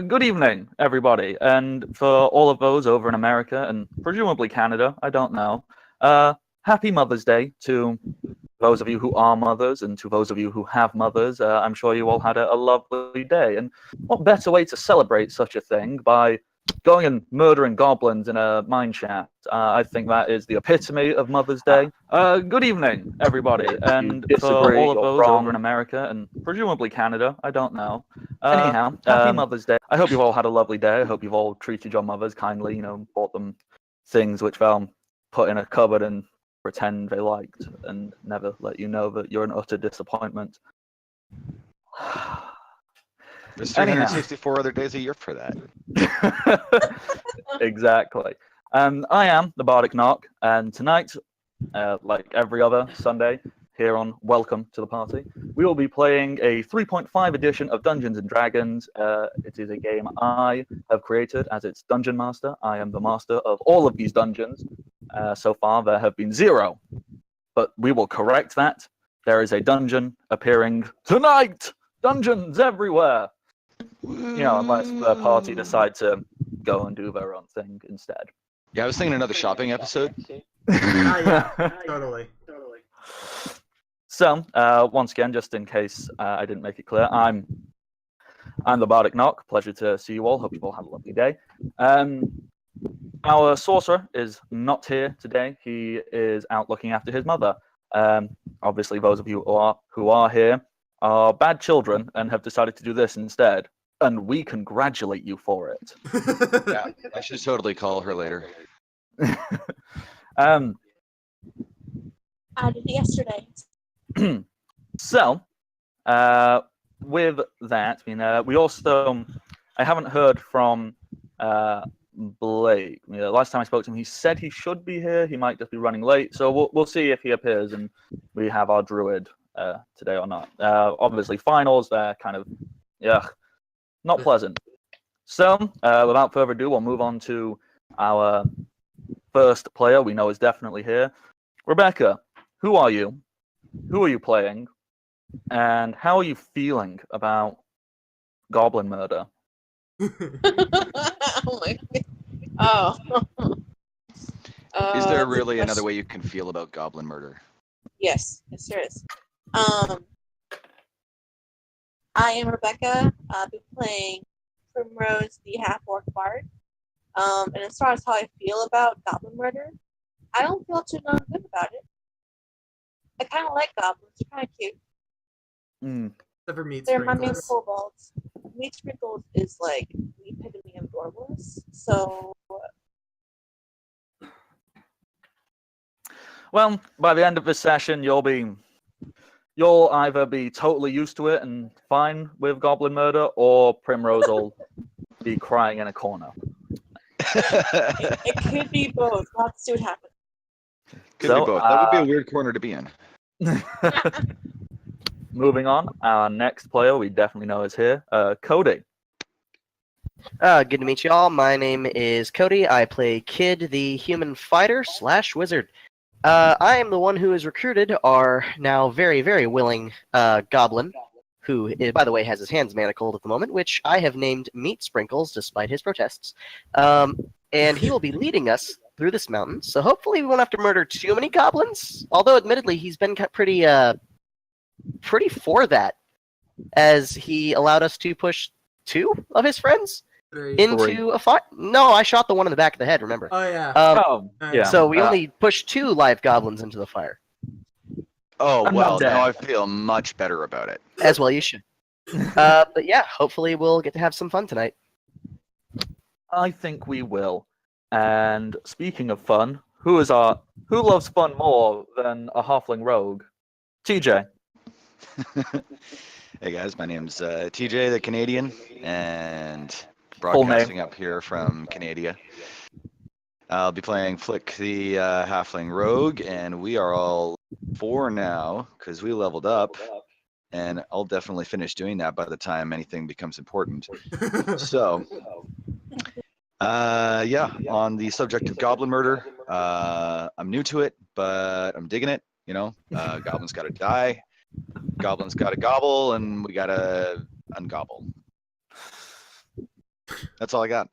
Good evening, everybody, and for all of those over in America and presumably Canada, I don't know. Happy Mother's Day to those of you who are mothers and to those of you who have mothers. I'm sure you all had a lovely day, and what better way to celebrate such a thing by going and murdering goblins in a mine shaft? I think that is the epitome of Mother's Day. Good evening, everybody, and for all of those over in America and presumably Canada, I don't know. Anyhow, happy Mother's Day. I hope you've all had a lovely day. I hope you've all treated your mothers kindly, bought them things which they'll put in a cupboard and pretend they liked and never let you know that you're an utter disappointment. There's 364 other days a year for that. Exactly. I am the Bardic Knock, and tonight, like every other Sunday here on Welcome to the Party, we will be playing a 3.5 edition of Dungeons & Dragons. It is a game I have created as its dungeon master. I am the master of all of these dungeons. So far, there have been 0, but we will correct that. There is a dungeon appearing tonight! Dungeons everywhere! Unless the party decide to go and do their own thing instead. Yeah, I was thinking another shopping episode. Yeah, totally. So, once again, just in case I didn't make it clear, I'm the Bardic Knock. Pleasure to see you all. Hope you all had a lovely day. Our sorcerer is not here today. He is out looking after his mother. Obviously, those of you who are here are bad children and have decided to do this instead. And we congratulate you for it. Yeah, I should totally call her later. I did it yesterday. So, with that, we also, I haven't heard from Blake. Last time I spoke to him, he said he should be here. He might just be running late. So we'll see if he appears and we have our druid today or not. Obviously, finals, they're kind of, not pleasant. So, without further ado, we'll move on to our first player we know is definitely here. Rebecca, who are you? Who are you playing? And how are you feeling about goblin murder? Oh my God. Oh. Is there really another way you can feel about goblin murder? Yes, there is. I am Rebecca. I'll be playing Primrose, the half-orc bard. And as far as how I feel about goblin murder, I don't feel too darn good about it. I kind of like goblins. They're kind of cute. Except for meat They're my main sprinkles. kobolds. Meat sprinkles is like the epitome of adorableness. So, well, by the end of this session, you'll either be totally used to it and fine with goblin murder, or Primrose will be crying in a corner. it could be both. We'll have to see what happens. Could be both. That would be a weird corner to be in. Moving on, our next player we definitely know is here, Cody. Good to meet you all. My name is Cody. I play Kid, the human fighter / wizard. I am the one who has recruited our now very, very willing goblin, who, by the way, has his hands manacled at the moment, which I have named Meat Sprinkles, despite his protests. And he will be leading us through this mountain, so hopefully we won't have to murder too many goblins, although admittedly he's been pretty for that, as he allowed us to push 2 of his friends into a fight. No, I shot the one in the back of the head, remember? Oh, yeah. Yeah. So we only pushed 2 live goblins into the fire. Oh, I'm well, not dead. now I feel much better about it. As well you should. But yeah, hopefully we'll get to have some fun tonight. I think we will. And speaking of fun, who loves fun more than a halfling rogue? TJ. Hey guys, my name's TJ the Canadian, and broadcasting up here from Canada. I'll be playing Flick the halfling rogue, and we are all 4 now because we leveled up, and I'll definitely finish doing that by the time anything becomes important. So, yeah, on the subject of goblin murder, I'm new to it, but I'm digging it. Goblins gotta die, goblins gotta gobble, and we gotta ungobble. That's all I got.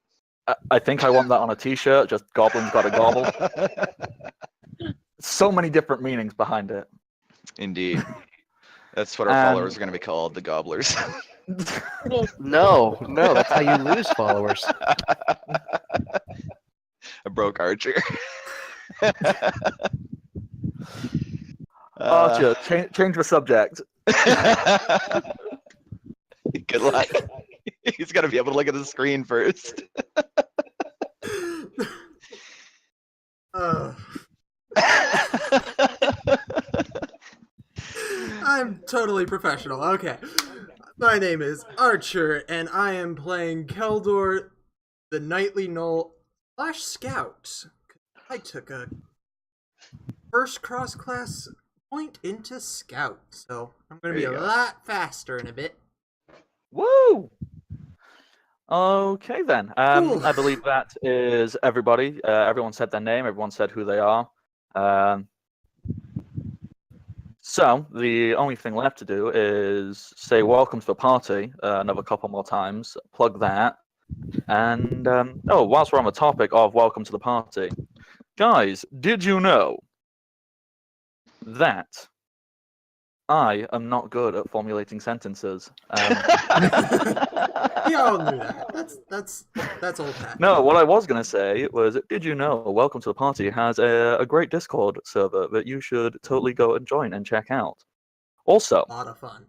I think I want that on a T-shirt. Just goblins got a gobble. So many different meanings behind it. Indeed. That's what our followers are going to be called, the gobblers. No, that's how you lose followers. A broke archer. Archer, change the subject. Good luck. He's got to be able to look at the screen first. I'm totally professional. Okay. My name is Archer, and I am playing Keldor, the Knightly Gnoll / Scout. I took a first cross-class point into Scout, so I'm going to be a lot faster in a bit. Woo! Okay then. Cool. I believe that is everybody. Everyone said their name. Everyone said who they are. So the only thing left to do is say welcome to the party another couple more times. Plug that. And whilst we're on the topic of welcome to the party, guys, did you know that I am not good at formulating sentences? We all knew that. That's old hat. No, what I was going to say was, did you know Welcome to the Party has a great Discord server that you should totally go and join and check out. Also, A lot of fun.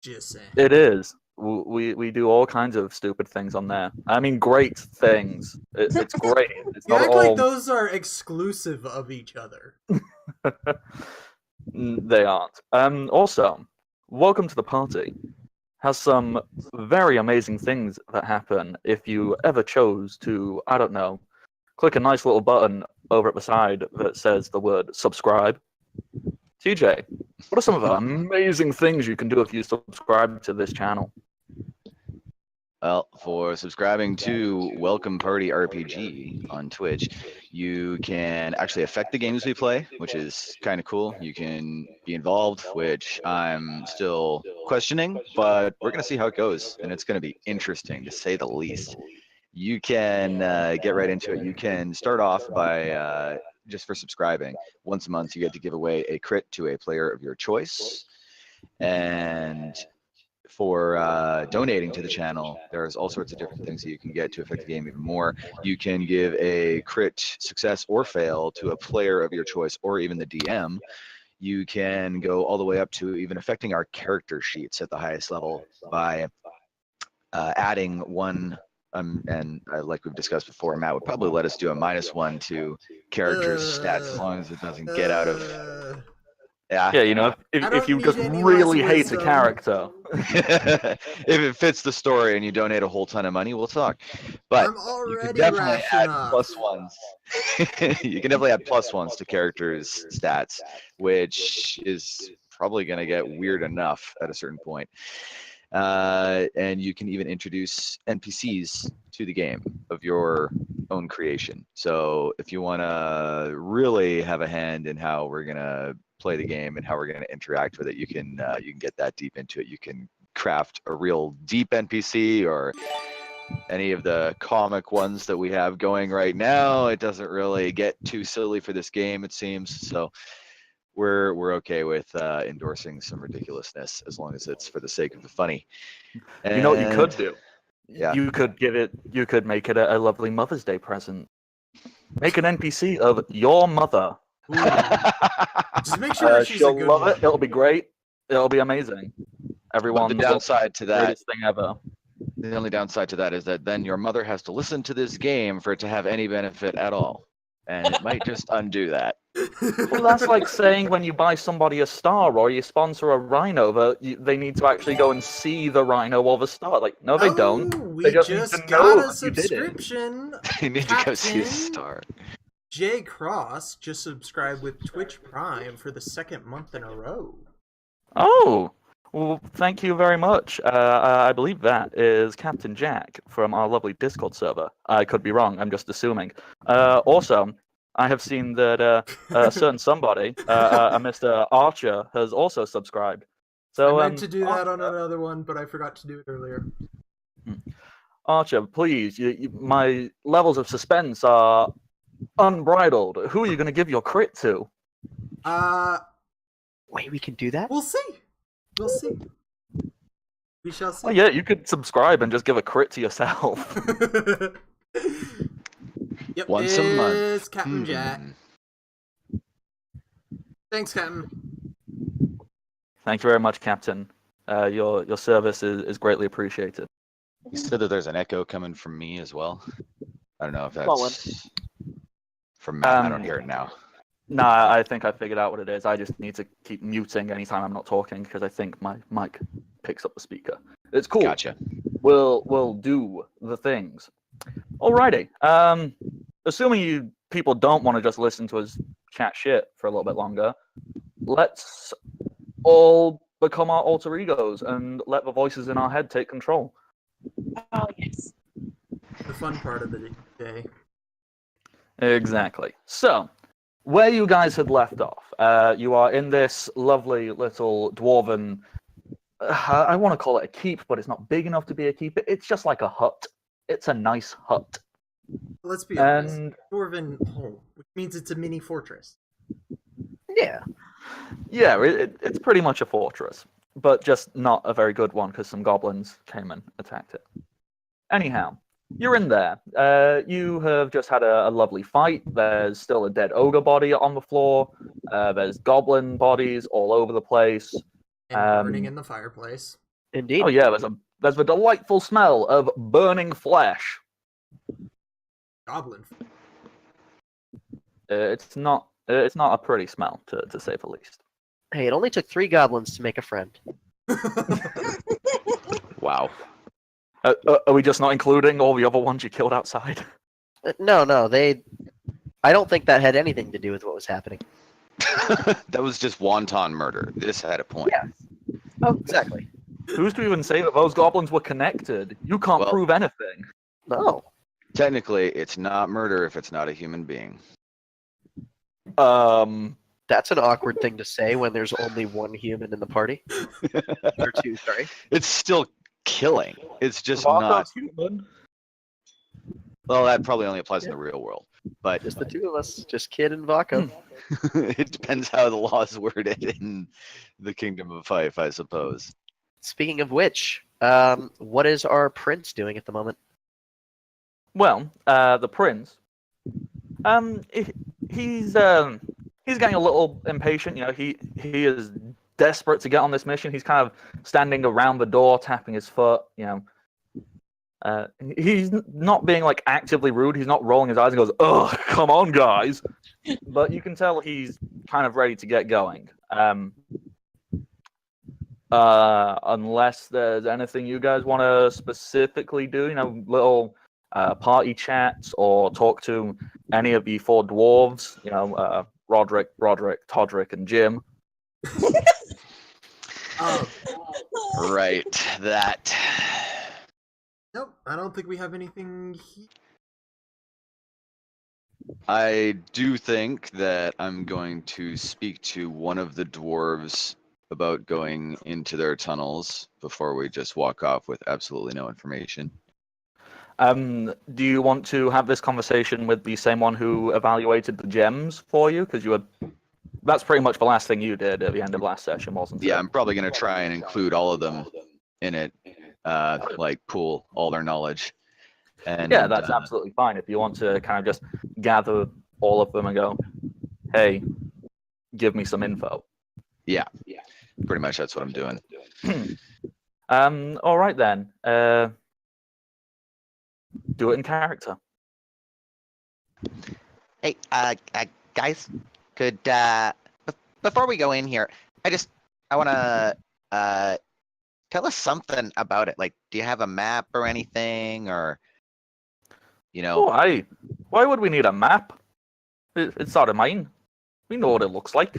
Just saying. it is. We do all kinds of stupid things on there. I mean, great things. It's great. It's You not act all... like those are exclusive of each other. They aren't. Also, Welcome to the Party has some very amazing things that happen if you ever chose to, I don't know, click a nice little button over at the side that says the word subscribe. TJ, what are some of the amazing things you can do if you subscribe to this channel? Well, for subscribing to Welcome Party RPG on Twitch, you can actually affect the games we play, which is kind of cool. You can be involved, which I'm still questioning, but we're going to see how it goes, and it's going to be interesting, to say the least. You can get right into it. You can start off by, just for subscribing, once a month you get to give away a crit to a player of your choice, and for donating to the channel, there's all sorts of different things that you can get to affect the game even more. You can give a crit success or fail to a player of your choice, or even the DM. You can go all the way up to even affecting our character sheets at the highest level by adding one, and like we've discussed before, Matt would probably let us do a -1 to characters' stats as long as it doesn't get out of... Yeah, you know, if you just really hate a character. If it fits the story and you donate a whole ton of money, we'll talk. But I'm already you can definitely add enough. +1s. You can definitely add +1s to characters' stats, which is probably going to get weird enough at a certain point. And you can even introduce NPCs to the game of your own creation. So if you want to really have a hand in how we're going to play the game and how we're going to interact with it, you can get that deep into it. You can craft a real deep NPC or any of the comic ones that we have going right now. It doesn't really get too silly for this game, it seems. So we're okay with endorsing some ridiculousness as long as it's for the sake of the funny. And, you know what you could do? Yeah. You could make it a lovely Mother's Day present. Make an NPC of your mother. Just make sure she's a good love one. it. It'll be great. It'll be amazing. Everyone. But the downside to that, greatest thing ever. the only downside to that is that then your mother has to listen to this game for it to have any benefit at all, and it might just undo that. Well, that's like saying when you buy somebody a star or you sponsor a rhino that they need to actually go and see the rhino or the star. Like, no, they don't. We They just just need to got know a that you did it. subscription. You need to go see a Captain star. J Cross just subscribed with Twitch Prime for the second month in a row. Oh, well, thank you very much. I believe that is Captain Jack from our lovely Discord server. I could be wrong. I'm just assuming. Also, I have seen that a certain somebody, a Mr. Archer, has also subscribed. So I meant to do that on Archer, another one, but I forgot to do it earlier. Archer, please, my levels of suspense are unbridled. Who are you going to give your crit to? Wait, we can do that? We'll see. We'll see. We shall see. Oh yeah, you could subscribe and just give a crit to yourself. Yep, Once a month. it's Captain Jack. Thanks, Captain. Thank you very much, Captain. Your service is greatly appreciated. You said that there's an echo coming from me as well. I don't know if Small one. that's from Matt. I don't hear it now. Nah, I think I figured out what it is. I just need to keep muting anytime I'm not talking because I think my mic picks up the speaker. It's cool. Gotcha. We'll do the things. Alrighty. Assuming you people don't want to just listen to us chat shit for a little bit longer, let's all become our alter egos and let the voices in our head take control. Oh, yes. The fun part of the day. Exactly. So, where you guys had left off, you are in this lovely little dwarven. I want to call it a keep, but it's not big enough to be a keep. It's just like a hut. It's a nice hut. Let's be honest. And Dwarven home, which means it's a mini fortress. Yeah. yeah, it's pretty much a fortress, but just not a very good one because some goblins came and attacked it. Anyhow, you're in there. You have just had a lovely fight. There's still a dead ogre body on the floor. There's goblin bodies all over the place. And burning in the fireplace. Indeed. Oh yeah, there's a delightful smell of burning flesh. Goblin. It's not a pretty smell to say the least. Hey, it only took 3 goblins to make a friend. Wow. Are we just not including all the other ones you killed outside? No, I don't think that had anything to do with what was happening. That was just wanton murder. This had a point. Yeah. Oh, exactly. Who's to even say that those goblins were connected? You can't Well- prove anything. No. Technically, it's not murder if it's not a human being. That's an awkward thing to say when there's only 1 human in the party. Or 2, sorry. It's still killing. It's just Vako's not. human. Well, that probably only applies in the real world. But Just the 2 of us. Just Kid and Vaco. it depends how the law is worded in the Kingdom of Fife, I suppose. Speaking of which, what is our prince doing at the moment? Well, the prince, he's getting a little impatient. You know, he is desperate to get on this mission. He's kind of standing around the door, tapping his foot. You know, he's not being like actively rude. He's not rolling his eyes and goes, "Ugh, come on, guys." But you can tell he's kind of ready to get going. Unless there's anything you guys want to specifically do, you know, little party chats or talk to any of the 4 dwarves, you know, Roderick, Broderick, Todrick, and Jim. Right, that. Nope, I don't think we have anything here. I do think that I'm going to speak to one of the dwarves about going into their tunnels before we just walk off with absolutely no information. Do you want to have this conversation with the same one who evaluated the gems for you? Because that's pretty much the last thing you did at the end of last session, wasn't it? Yeah, I'm probably going to try and include all of them in it, like pool all their knowledge. And yeah, that's absolutely fine. If you want to kind of just gather all of them and go, hey, give me some info. Yeah, pretty much that's what I'm doing. All right then. Do it in character. Hey, guys, could before we go in here, I want to tell us something about it. Like, do you have a map or anything, or you know? Why would we need a map? It's sort of mine. We know what it looks like.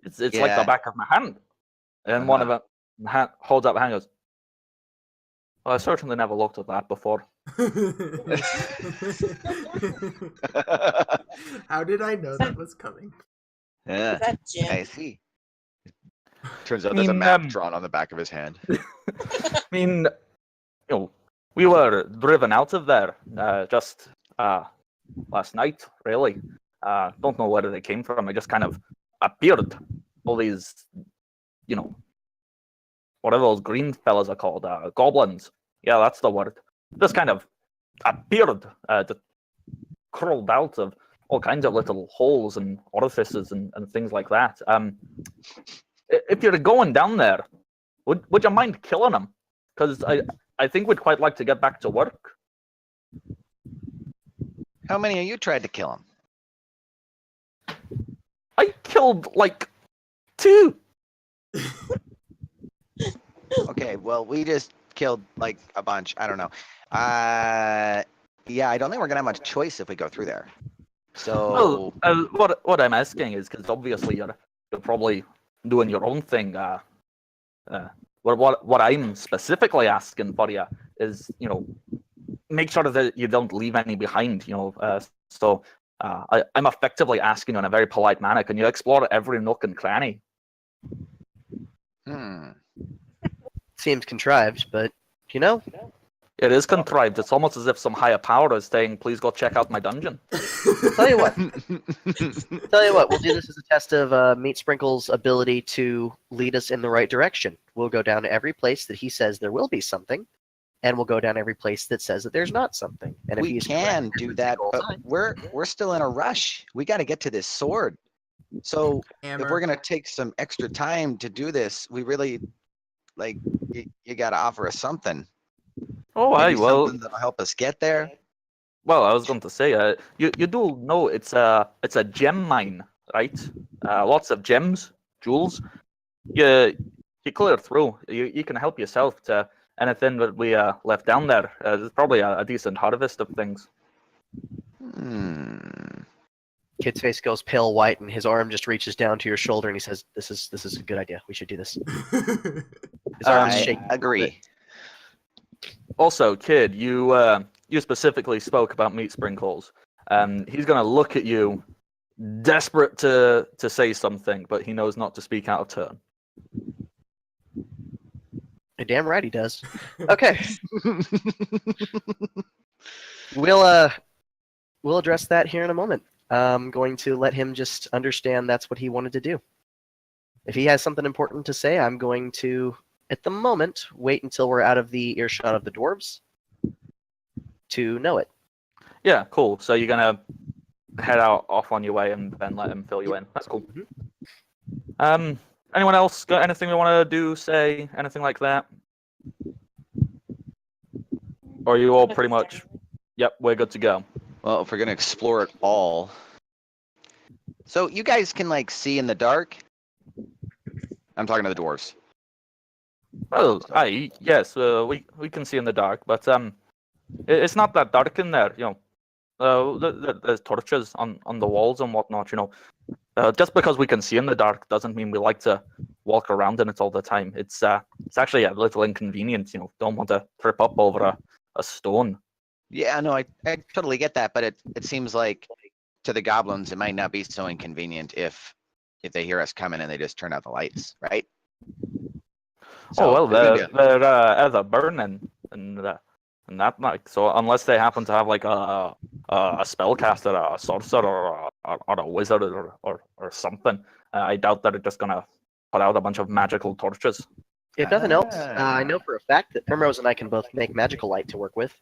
It's like the Yeah. back of my hand. And one of them holds up the hand and goes, well, I certainly never looked at that before. How did I know that was coming? Yeah, Is that Jim? I see. Turns out I there's a mean, map drawn on the back of his hand. I mean, we were driven out of there just last night, really. Don't know where they came from. It just kind of appeared. All these, whatever those green fellas are called, goblins. Yeah, that's the word. Just kind of appeared, just crawled out of all kinds of little holes and orifices and things like that. If you're going down there, would you mind killing them? Because I think we'd quite like to get back to work. How many of you tried to kill him? I killed like 2. Okay, well, we just killed like a bunch. I don't know. Yeah, I don't think we're gonna have much choice if we go through there. So What I'm asking is because obviously you're probably doing your own thing. What I'm specifically asking for you is make sure that you don't leave any behind. So I'm effectively asking you in a very polite manner. Can you explore every nook and cranny? Seems contrived, but It is contrived. It's almost as if some higher power is saying, "Please go check out my dungeon." Tell you what, we'll do this as a test of Meat Sprinkle's ability to lead us in the right direction. We'll go down to every place that he says there will be something, and we'll go down every place that says that there's not something. And if we he's can correct do every that, single but time- we're still in a rush. We got to get to this sword. So if Hammer. we're gonna take some extra time to do this, we really you got to offer us something. Oh, Maybe well, something that'll help us get there. well, I was going to say, you do know it's a gem mine, right? Lots of gems, jewels. You clear through. You can help yourself to anything that we left down there. There's probably a decent harvest of things. Kid's face goes pale white, and his arm just reaches down to your shoulder, and he says, "This is a good idea. We should do this." His arm's I shaking. agree. Also, kid, you specifically spoke about meat sprinkles. He's gonna look at you, desperate to say something, but he knows not to speak out of turn. You're damn right he does. Okay. We'll address that here in a moment. I'm going to let him just understand that's what he wanted to do. If he has something important to say, I'm going to, at the moment, wait until we're out of the earshot of the dwarves to know it. Yeah, cool. So you're gonna head out off on your way and then let him fill you in. That's cool. Anyone else got anything they want to do, say, anything like that? Or are you all pretty much, yep, we're good to go. Well, if we're gonna explore it all, So you guys can see in the dark. I'm talking to the dwarves. Well, yes, we can see in the dark, but it's not that dark in there. There's torches on the walls and whatnot. Just because we can see in the dark doesn't mean we like to walk around in it all the time. It's actually a little inconvenient. Don't want to trip up over a stone. Yeah, no, I totally get that, but it seems like to the goblins it might not be so inconvenient if they hear us coming and they just turn out the lights, right? Oh well, yeah. they're either burning and that night. So unless they happen to have a spellcaster, a sorcerer, or a wizard or something, I doubt that they're just gonna put out a bunch of magical torches. If nothing else, I know for a fact that Primrose and I can both make magical light to work with.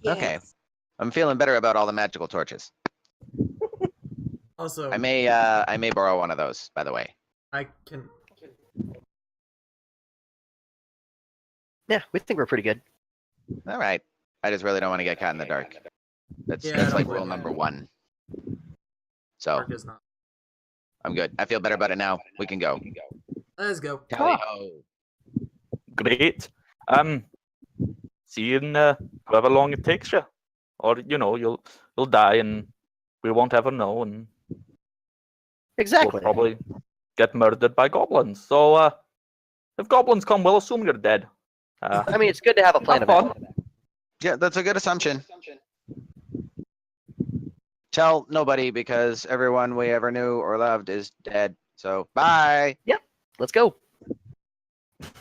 Okay. Yes. I'm feeling better about all the magical torches. Also, I may borrow one of those, by the way. I can. Yeah, we think we're pretty good. All right. I just really don't want to get caught in the dark. That's Yeah, I that's don't like blame rule you. number 1. So Mark is not. I'm good. I feel better about it now. We can go. Let's go. Tally ho. Great. See you in however long it takes you, or you'll die and we won't ever know, and Exactly. we'll probably get murdered by goblins. So if goblins come, we'll assume you're dead. I mean, it's good to have a plan Have of fun. action. Yeah, that's a good assumption. Tell nobody because everyone we ever knew or loved is dead So bye. Let's go.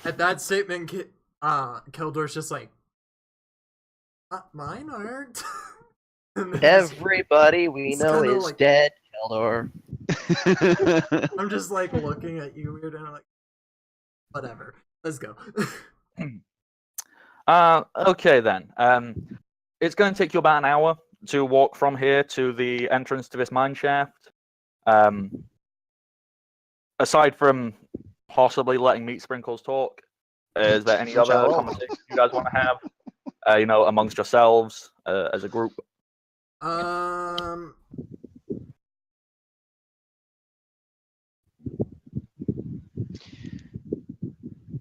At that statement, Keldor's just like, mine aren't. And then Everybody we it's know kinda is like- dead, Keldor. I'm just like looking at you weird, and I'm like, whatever. Let's go. Okay then. It's going to take you about an hour to walk from here to the entrance to this mine shaft. Aside from possibly letting Meat Sprinkles talk, is there any Which I other will. conversation you guys want to have? Amongst yourselves as a group.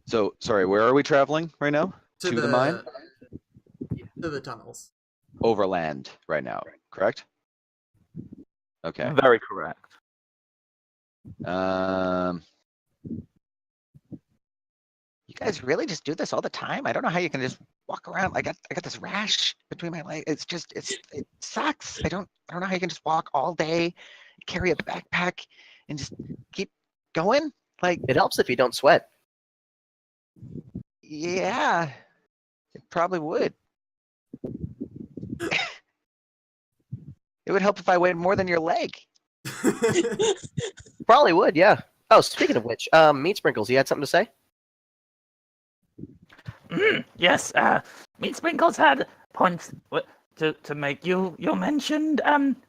So, sorry, where are we traveling right now? To the mine? To the tunnels. Overland right now, correct? Okay. Very correct. You guys really just do this all the time? I don't know how you can just walk around. I got this rash between my legs. It sucks. I don't know how you can just walk all day, carry a backpack, and just keep going. Like, It helps if you don't sweat. yeah, it probably would. It would help if I weighed more than your leg. Probably would, yeah. Oh, speaking of which, Meat Sprinkles, you had something to say? Yes, Meat Sprinkles had points to make. You mentioned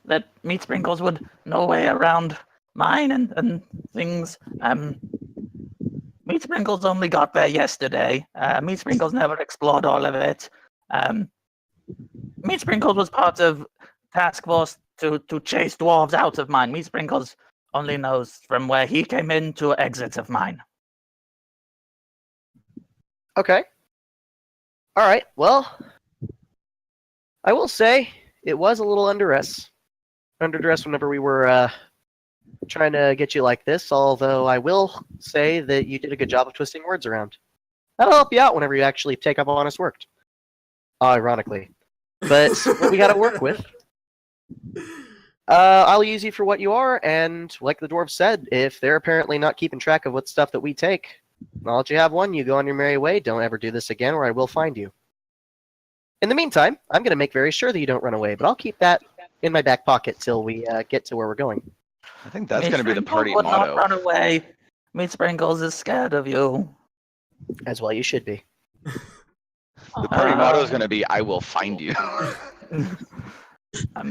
that Meat Sprinkles would know a way around mine and things. Meat Sprinkles only got there yesterday. Meat Sprinkles never explored all of it. Meat Sprinkles was part of task force to chase dwarves out of mine. Meat Sprinkles only knows from where he came in to exit of mine. Okay. All right. Well, I will say it was a little underdress whenever we were trying to get you like this. Although I will say that you did a good job of twisting words around. That'll help you out whenever you actually take up honest work. Ironically, but what we got to work with. I'll use you for what you are, and like the dwarves said, if they're apparently not keeping track of what stuff that we take, I'll let you have one. You go on your merry way. Don't ever do this again, or I will find you. In the meantime, I'm going to make very sure that you don't run away, but I'll keep that in my back pocket till we get to where we're going. I think that's Meat going to be the Sprinkles party would motto. not run away. Meat Sprinkles is scared of you. As well, you should be. The party motto is going to be, I will find you. I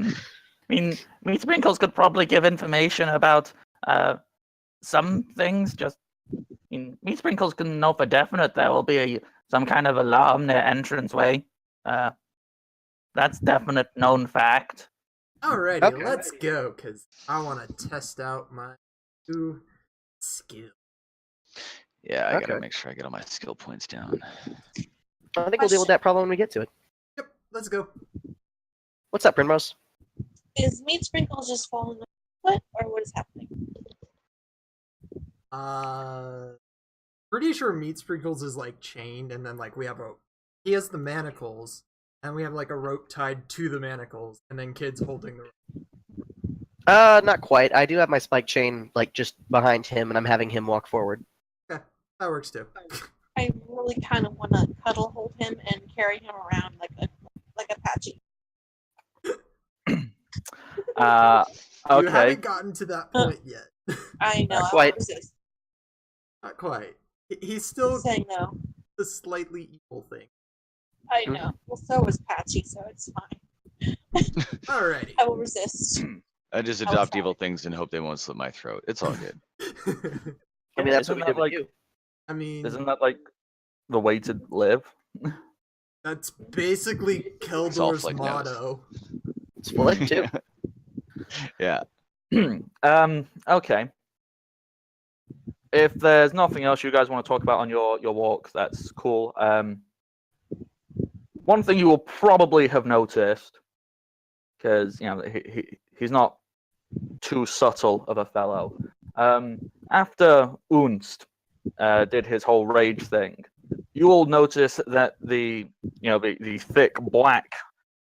mean, Meat Sprinkles could probably give information about some things. Meat Sprinkles can know for definite there will be some kind of alarm near entranceway. That's definite known fact. Alrighty, Okay. let's go, because I want to test out my new skill. Yeah, I got to Okay. make sure I get all my skill points down. I think we'll deal with that problem when we get to it. Yep, let's go. What's up, Primrose? Is Meat Sprinkles just falling on the foot, or what is happening? Pretty sure Meat Sprinkles is like chained, and then like he has the manacles, and we have like a rope tied to the manacles, and then kids holding the rope. Not quite. I do have my spike chain like just behind him, and I'm having him walk forward. Okay, that works too. I really kind of want to cuddle hold him and carry him around like a patchy. You Okay. haven't gotten to that point yet. I know. Not I quite. won't resist. Not quite. He's still Saying no. the slightly evil thing. I know. Well, so was Patchy, so it's fine. Alrighty. I will resist. I just I'll adopt try. evil things and hope they won't slit my throat. It's all good. I mean, that's what Isn't we that did with like- you. I mean, Isn't that like the way to live? that's basically Keldor's Flick knows. motto. It's Flick too. Yeah. Okay. If there's nothing else you guys want to talk about on your walk, that's cool. One thing you will probably have noticed, because he's not too subtle of a fellow. After Unst did his whole rage thing, you all notice that the thick black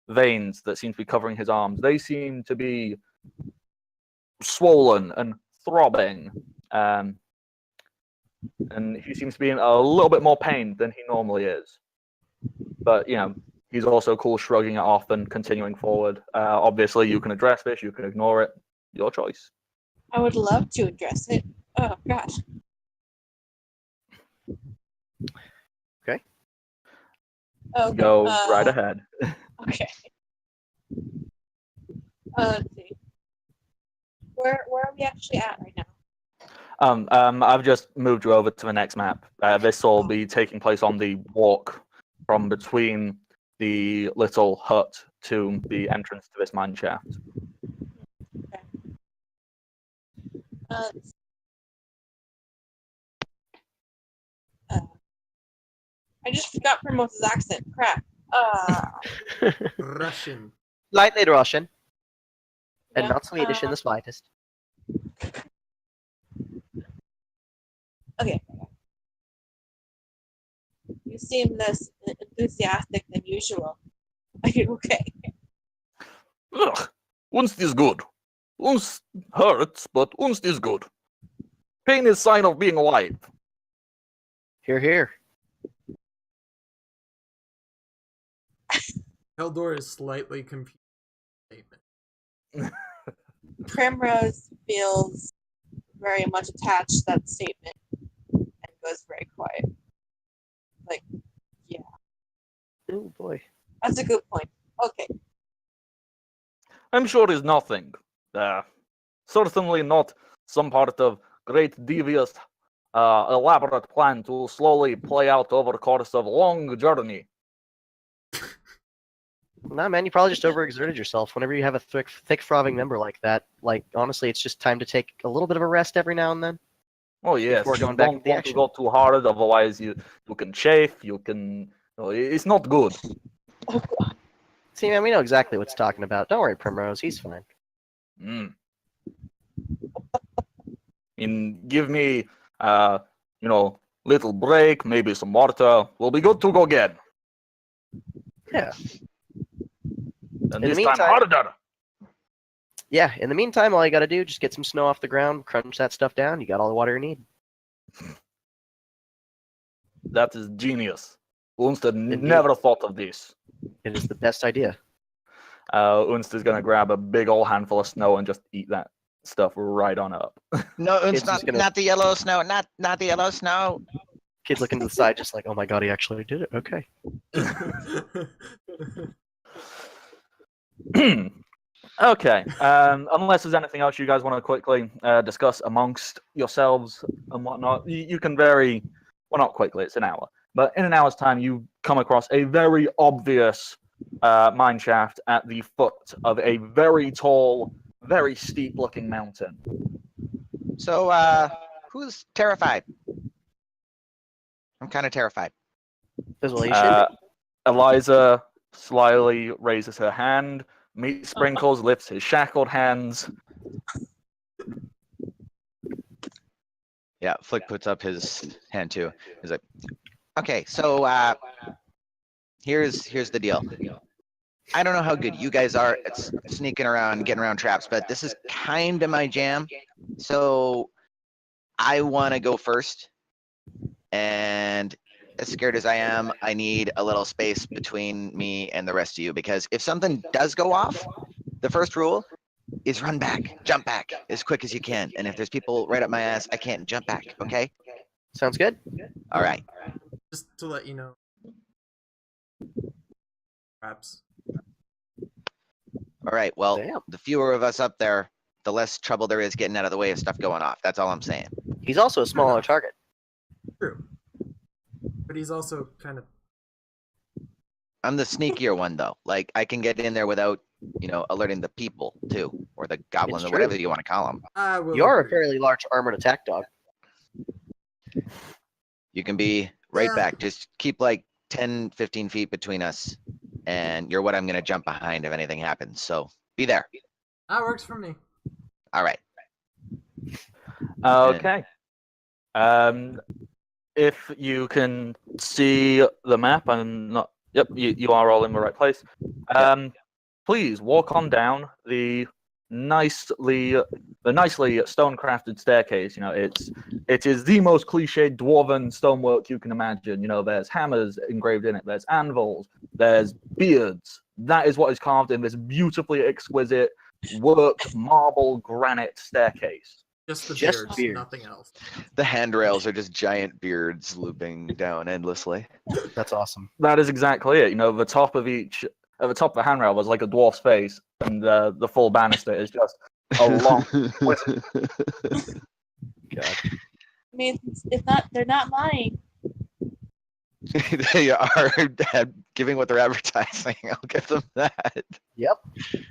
veins that seem to be covering his arms, they seem to be swollen and throbbing. and he seems to be in a little bit more pain than he normally is. But he's also cool, shrugging it off and continuing forward. Obviously, you can address this, you can ignore it. Your choice. I would love to address it. Oh gosh. Okay. Okay. Go right ahead. Okay. Let's see. Where are we actually at right now? I've just moved you over to the next map. This will be taking place on the walk from between the little hut to the entrance to this mine shaft. Okay. I just forgot Primose's accent. Crap. Russian. Lightly Russian, and Yeah, not Swedish in the slightest. Okay. You seem less enthusiastic than usual. Are you okay? Ugh, Unst is good. Unst hurts, but Unst is good. Pain is sign of being alive. Here, here. Keldor is slightly confused. Primrose feels very much attached to that statement and goes very quiet. Like, yeah, Oh boy. that's a good point. Okay. I'm sure is nothing. Certainly not some part of great devious, elaborate plan to slowly play out over the course of a long journey. Nah, man, you probably just overexerted yourself. Whenever you have a thick frothing member like that, like honestly, it's just time to take a little bit of a rest every now and then. Oh yes, Before you going back don't to the want to action. go too hard, otherwise you can chafe. You can. It's not good. See, man, we know exactly what's talking about. Don't worry, Primrose, he's fine. Give me, little break, maybe some water. We'll be good to go again. Yeah. And In the this time meantime- harder. Yeah, in the meantime, all you gotta do, just get some snow off the ground, crunch that stuff down, you got all the water you need. That is genius. Unst Indeed. never thought of this. It is the best idea. Unst is gonna grab a big old handful of snow and just eat that stuff right on up. No, It's it's just not gonna- not the yellow snow. Not the yellow snow. Kid's looking to the side, just like, oh my god, he actually did it. Okay. Okay. Unless there's anything else you guys want to quickly discuss amongst yourselves and whatnot, you can very, well, not quickly, it's an hour, but in an hour's time, you come across a very obvious mine shaft at the foot of a very tall, very steep-looking mountain. So, who's terrified? I'm kind of terrified. Well, you should be. Eliza slyly raises her hand. Meat Sprinkles lifts his shackled hands. Yeah, Flick puts up his hand too. He's like, okay, so here's the deal. I don't know how good you guys are at sneaking around, getting around traps, but this is kind of my jam. So I want to go first. And as scared as I am, I need a little space between me and the rest of you, because if something does go off, the first rule is run back, jump back as quick as you can. And if there's people right up my ass, I can't jump back, okay? Sounds good? All right. Just to let you know. Perhaps. All right, well, Damn. the fewer of us up there, the less trouble there is getting out of the way of stuff going off. That's all I'm saying. He's also a smaller target. True. But he's also kind of. I'm the sneakier one, though. Like, I can get in there without, alerting the people, too. Or the goblins, It's or whatever true. you want to call them. I will You're a agree. fairly large armored attack dog. You can be right Yeah. back. Just keep, like, 10, 15 feet between us. And you're what I'm going to jump behind if anything happens. So, be there. That works for me. All right. Okay. If you can see the map, and not. Yep, you are all in the right place. Please walk on down the nicely stone-crafted staircase. It is the most cliched dwarven stonework you can imagine. There's hammers engraved in it. There's anvils. There's beards. That is what is carved in this beautifully exquisite worked marble granite staircase. Just the Just beards, beards. nothing else. The handrails are just giant beards looping down endlessly. That's awesome. That is exactly it. At the top of the handrail was like a dwarf's face, and the full banister is just a long. God. I mean, they're not lying. They are giving what they're advertising. I'll give them that. Yep.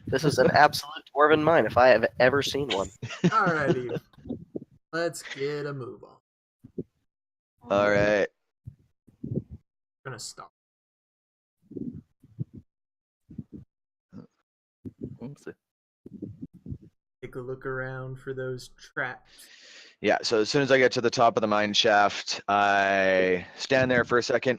This is an absolute dwarven mine if I have ever seen one. Alrighty. Let's get a move on. All right. I'm gonna stop. Oopsie. Take a look around for those traps. Yeah, so as soon as I get to the top of the mine shaft, I stand there for a second,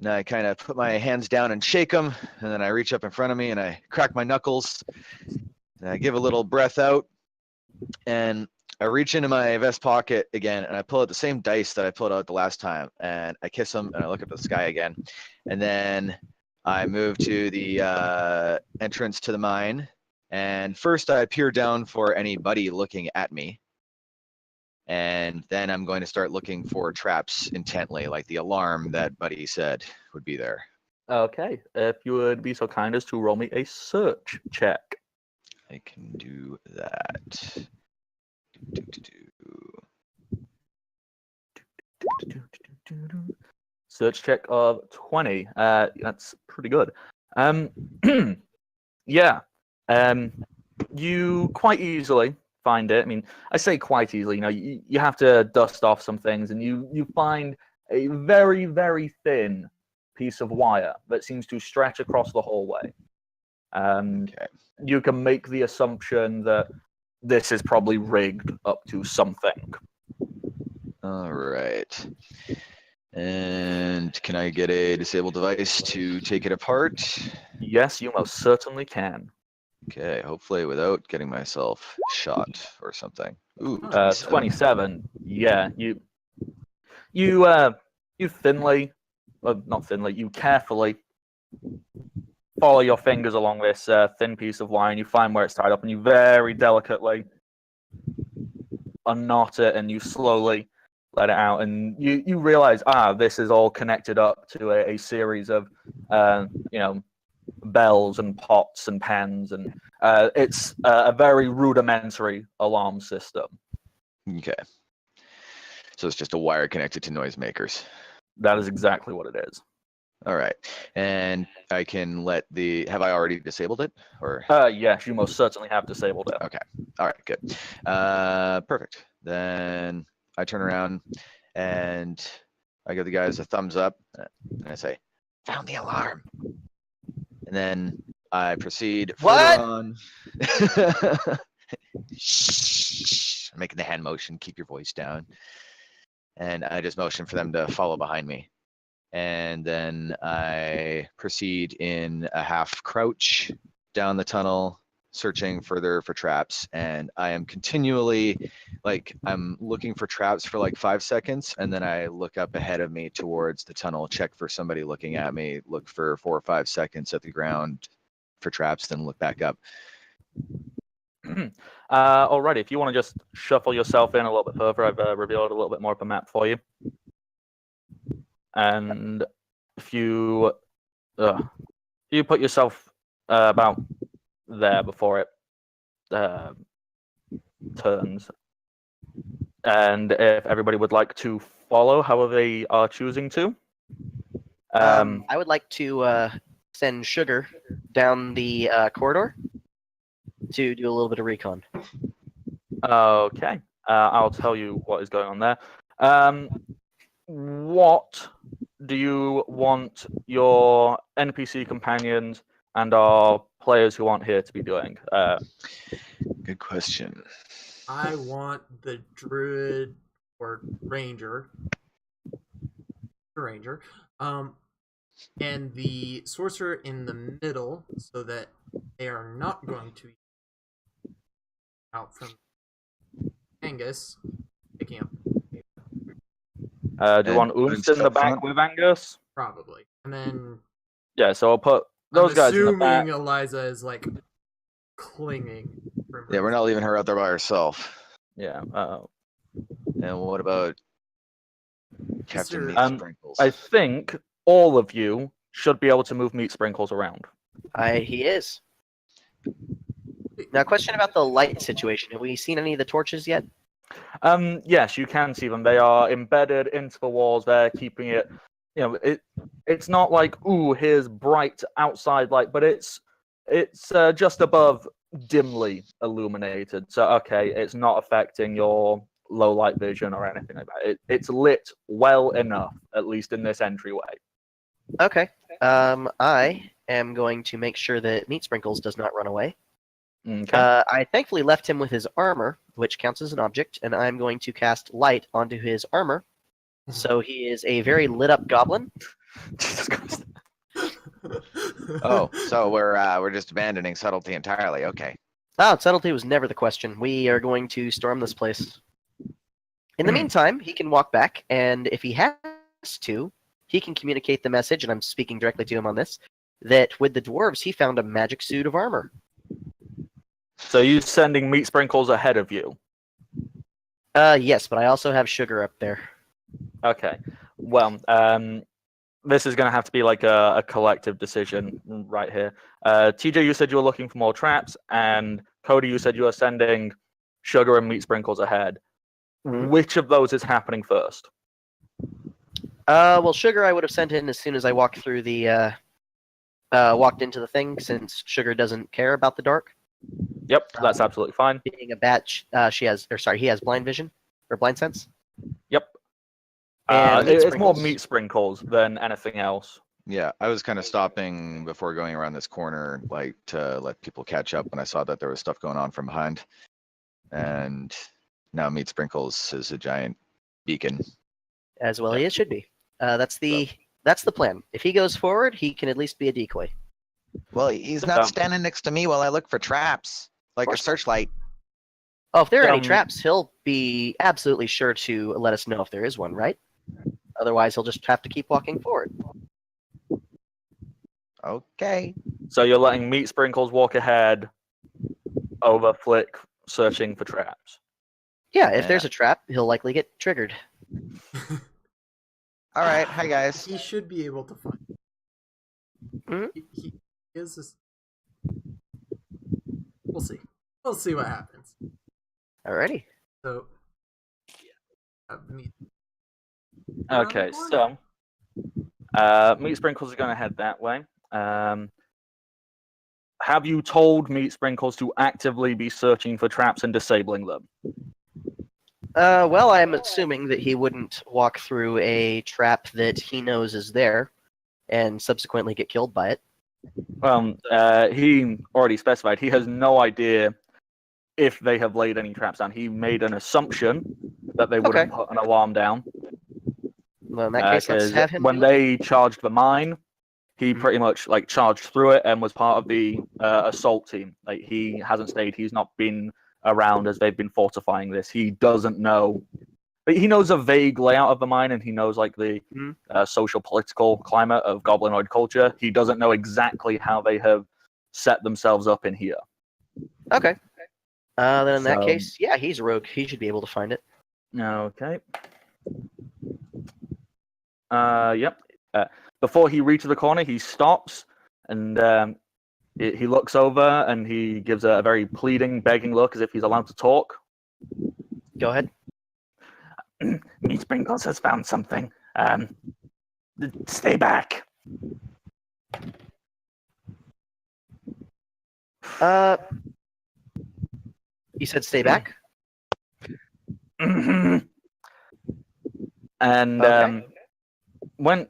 and I kind of put my hands down and shake them, and then I reach up in front of me and I crack my knuckles, and I give a little breath out, and I reach into my vest pocket again, and I pull out the same dice that I pulled out the last time, and I kiss them, and I look up at the sky again, and then I move to the entrance to the mine, and first I peer down for anybody looking at me. And then I'm going to start looking for traps intently, like the alarm that Buddy said would be there. Okay, if you would be so kind as to roll me a search check. I can do that. Search check of 20. That's pretty good. Yeah. You quite easily find it. I mean, I say quite easily. You have to dust off some things, and you find a very, very thin piece of wire that seems to stretch across the hallway. Okay. You can make the assumption that this is probably rigged up to something. All right. And can I get a disabled device to take it apart? Yes, you most certainly can. Okay, hopefully without getting myself shot or something. Ooh, 27. 27. Yeah, you thinly, well, not thinly, you carefully follow your fingers along this thin piece of wire, and you find where it's tied up, and you very delicately unknot it, and you slowly let it out, and you realize, this is all connected up to a series of, bells and pots and pans, and it's a very rudimentary alarm system. Okay. So it's just a wire connected to noisemakers. That is exactly what it is. All right. And I can have I already disabled it? Or Yes, you most certainly have disabled it. okay. All right, good. Perfect. Then I turn around and I give the guys a thumbs up and I say, found the alarm. And then I proceed What? further on. Shh. I'm making the hand motion, keep your voice down. And I just motion for them to follow behind me. And then I proceed in a half crouch down the tunnel, searching further for traps. And I am continually, I'm looking for traps for like 5 seconds. And then I look up ahead of me towards the tunnel, check for somebody looking at me, look for 4 or 5 seconds at the ground for traps, then look back up. Alrighty, if you want to just shuffle yourself in a little bit further, I've revealed a little bit more of a map for you. And if you put yourself about there before it turns, and if everybody would like to follow, however they are choosing to. I would like to send Sugar down the corridor to do a little bit of recon. Okay, I'll tell you what is going on there. What do you want your NPC companions and our players who aren't here to be doing? Good question. I want the druid or ranger, and the sorcerer in the middle, so that they are not going to out from Angus, picking up Do you want Unst in the back with Angus? probably, and then Yeah, so I'll put those guys in the back. assuming Eliza is like clinging. From Yeah, we're not leaving her out there by herself. Yeah. And what about Captain Meat Um, Sprinkles? I think all of you should be able to move Meat Sprinkles around. He is. Now, question about the light situation. Have we seen any of the torches yet? Yes, you can see them. They are embedded into the walls. They're keeping it. It's not like, ooh, here's bright outside light, but it's just above, dimly illuminated. So okay, it's not affecting your low light vision or anything like that. It's lit well enough, at least in this entryway. Okay. I am going to make sure that Meat Sprinkles does not run away. Okay. I thankfully left him with his armor, which counts as an object, and I'm going to cast light onto his armor. So he is a very lit up goblin. Jesus Christ. Oh, so we're just abandoning subtlety entirely. Okay. Oh, subtlety was never the question. We are going to storm this place. In the meantime, he can walk back, and if he has to, he can communicate the message, and I'm speaking directly to him on this, that with the dwarves, he found a magic suit of armor. So you sending Meat Sprinkles ahead of you? Yes, but I also have Sugar up there. Okay. Well, this is going to have to be like a collective decision right here. TJ, you said you were looking for more traps, and Cody, you said you were sending Sugar and Meat Sprinkles ahead. Which of those is happening first? Well, Sugar I would have sent in as soon as I walked through the, walked into the thing, since Sugar doesn't care about the dark. Yep, that's absolutely fine. Being a batch, he has blind vision, or blind sense. Yep. And It's more Meat Sprinkles than anything else. Yeah, I was kind of stopping before going around this corner, like to let people catch up when I saw that there was stuff going on from behind. And now Meat Sprinkles is a giant beacon. As well, he should be. That's the plan. If he goes forward, he can at least be a decoy. Well, he's not standing next to me while I look for traps, like a searchlight. Oh, if there are any traps, he'll be absolutely sure to let us know if there is one, right? Otherwise, he'll just have to keep walking forward. Okay. So you're letting Meat Sprinkles walk ahead over Flick, searching for traps. Yeah, if there's a trap, he'll likely get triggered. All right. Hi, guys. He should be able to find it. Mhm. He is this. We'll see. We'll see what happens. Alrighty. So, Meat. Okay, so Meat Sprinkles are going to head that way. Have you told Meat Sprinkles to actively be searching for traps and disabling them? Well, I'm assuming that he wouldn't walk through a trap that he knows is there and subsequently get killed by it. Well, he already specified he has no idea if they have laid any traps down. He made an assumption that they wouldn't put an alarm down. Well, in that case, let's have him. When they charged the mine, he pretty much like charged through it and was part of the assault team. Like he hasn't stayed. He's not been around as they've been fortifying this. He doesn't know. But he knows a vague layout of the mine, and he knows like the social political climate of goblinoid culture. He doesn't know exactly how they have set themselves up in here. Okay. Then in that case, yeah, he's a rogue. He should be able to find it. Okay. Yep. Before he reaches the corner, he stops and he looks over and he gives a very pleading, begging look as if he's allowed to talk. Go ahead. Meat Sprinkles has found something. Stay back. You said stay back? Mm-hmm. And when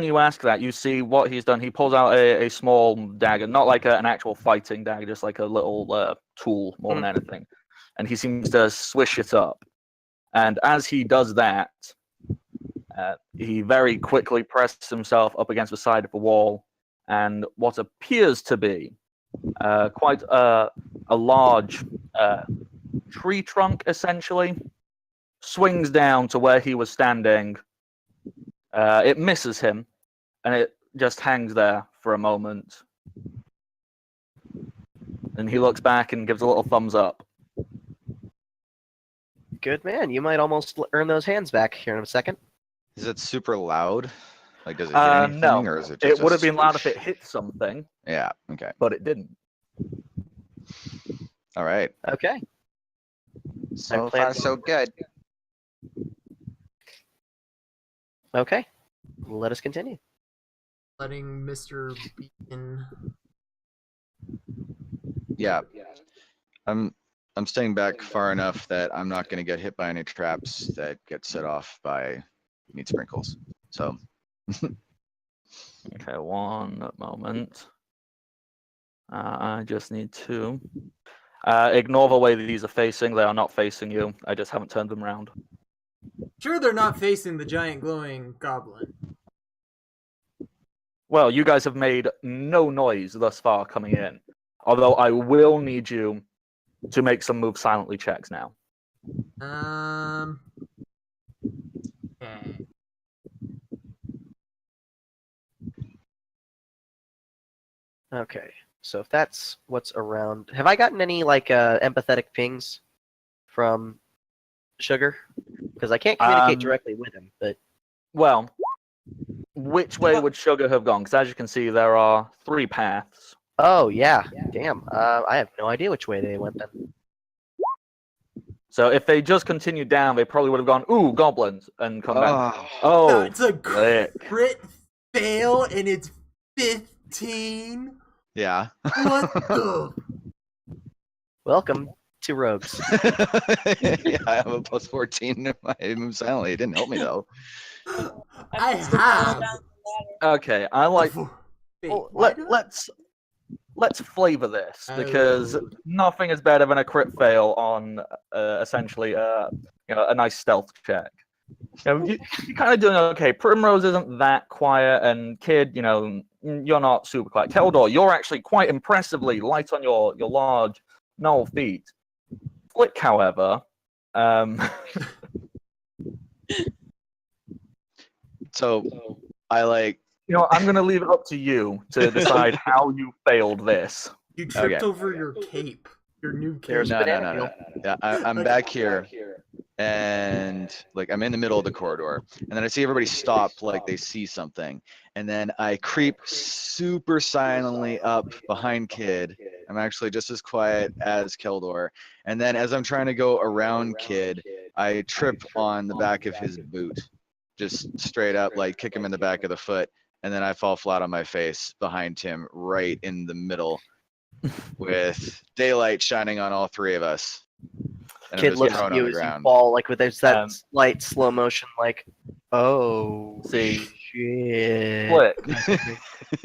you ask that, you see what he's done. He pulls out a small dagger, not like an actual fighting dagger, just like a little tool more than anything. And he seems to swish it up. And as he does that, he very quickly presses himself up against the side of the wall, and what appears to be quite a large tree trunk, essentially, swings down to where he was standing. It misses him, and it just hangs there for a moment. And he looks back and gives a little thumbs up. Good man. You might almost earn those hands back here in a second. Is it super loud? Like, does it hit anything, No. or is it just It would have been loud if swoosh? it hit something, Yeah. Okay. but it didn't. All right. Okay. So plan- far, so good. Okay. Let us continue. Letting Mr. Beacon. Yeah. I'm staying back far enough that I'm not going to get hit by any traps that get set off by meat sprinkles. So Okay, one moment. I just need to ignore the way that these are facing. They are not facing you. I just haven't turned them around. Sure, they're not facing the giant glowing goblin. Well, you guys have made no noise thus far coming in. Although I will need you to make some move silently checks now. Okay. Okay. So if that's what's around, have I gotten any like empathetic pings from Sugar? Because I can't communicate directly with him, but Well, which way would Sugar have gone? Because as you can see, there are 3 paths. oh yeah, damn. I have no idea which way they went then. So if they just continued down, they probably would have gone, ooh, goblins, and come back. Oh, That's a click. crit fail, and it's 15. yeah. What the? Welcome to Rogues. Yeah, I have a plus 14 to my move silently. It didn't help me though. I I'm still have. falling down the ladder. Okay, I like. Wait, Well, why do I- let's flavor this because Oh. nothing is better than a crit fail on essentially a nice stealth check. You're kind of doing okay. Primrose isn't that quiet, and Kid, you're not super quiet. Keldor, you're actually quite impressively light on your large knoll feet. Flick, however, So I like. I'm going to leave it up to you to decide how you failed this. You tripped Okay. over your cape. Your new cape. There's No. banana Yeah, I'm Okay. back here, and like I'm in the middle of the corridor, and then I see everybody stop like they see something, and then I creep super silently up behind Kid. I'm actually just as quiet as Keldor, and then as I'm trying to go around Kid, I trip on the back of his boot, just straight up like kick him in the back of the foot, and then I fall flat on my face behind him, right in the middle, with daylight shining on all 3 of us. And I'm Kid just looks thrown at on you the as you ground. fall, like with there's that Um, slight slow motion, like, oh See, shit. Flick,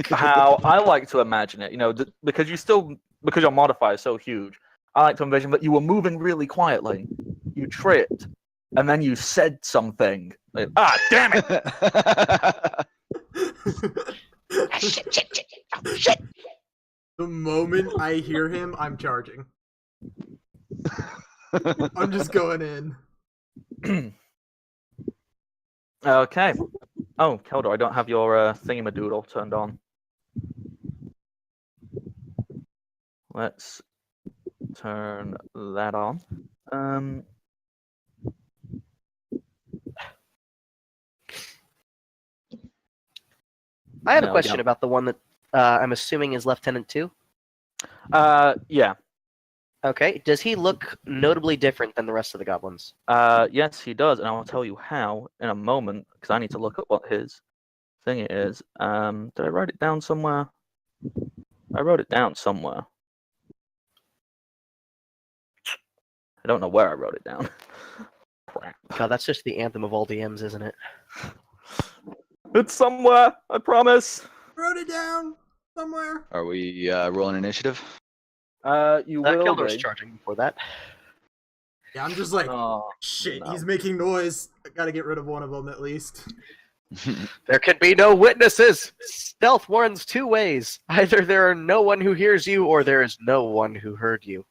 how I like to imagine it, because your modifier is so huge, I like to envision that you were moving really quietly, you tripped, and then you said something. Like, damn it! Shit. The moment I hear him, I'm charging. I'm just going in. Okay. Oh, Keldor, I don't have your thingamadoodle turned on. Let's turn that on. I have a No, question yeah. about the one that I'm assuming is Lieutenant 2. Yeah. Okay. Does he look notably different than the rest of the goblins? Yes, he does, and I'll tell you how in a moment, because I need to look at what his thing is. Did I write it down somewhere? I wrote it down somewhere. I don't know where I wrote it down. Crap. God, that's just the anthem of all DMs, isn't it? It's somewhere, I promise. Wrote it down somewhere. Are we rolling initiative? You will Keldor's be. charging before that. Yeah, I'm just like, Oh, shit, no. he's making noise. I gotta get rid of one of them at least. There can be no witnesses! Stealth warns 2 ways. Either there are no one who hears you, or there is no one who heard you.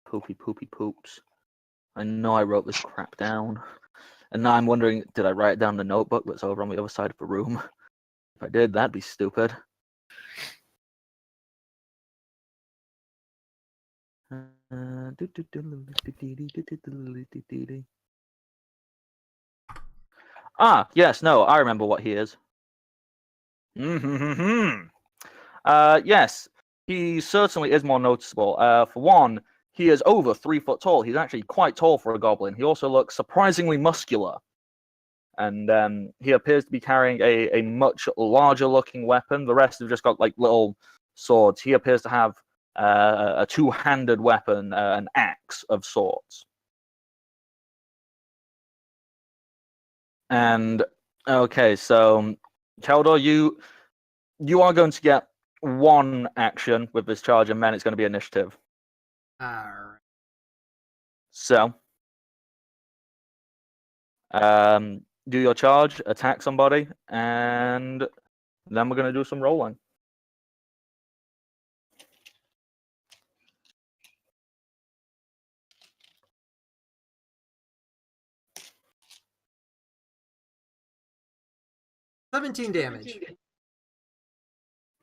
Poopy poops. I know I wrote this crap down. And now I'm wondering, did I write it down in the notebook that's over on the other side of the room? If I did, that'd be stupid. Yes, no, I remember what he is. Yes, he certainly is more noticeable. For one, he is over 3 foot tall. He's actually quite tall for a goblin. He also looks surprisingly muscular. And he appears to be carrying a much larger looking weapon. The rest have just got like little swords. He appears to have a two-handed weapon, an axe of sorts. And okay, so Keldor, you are going to get one action with this charge, and then it's going to be initiative. Alright. So, do your charge, attack somebody, and then we're going to do some rolling. $17 damage.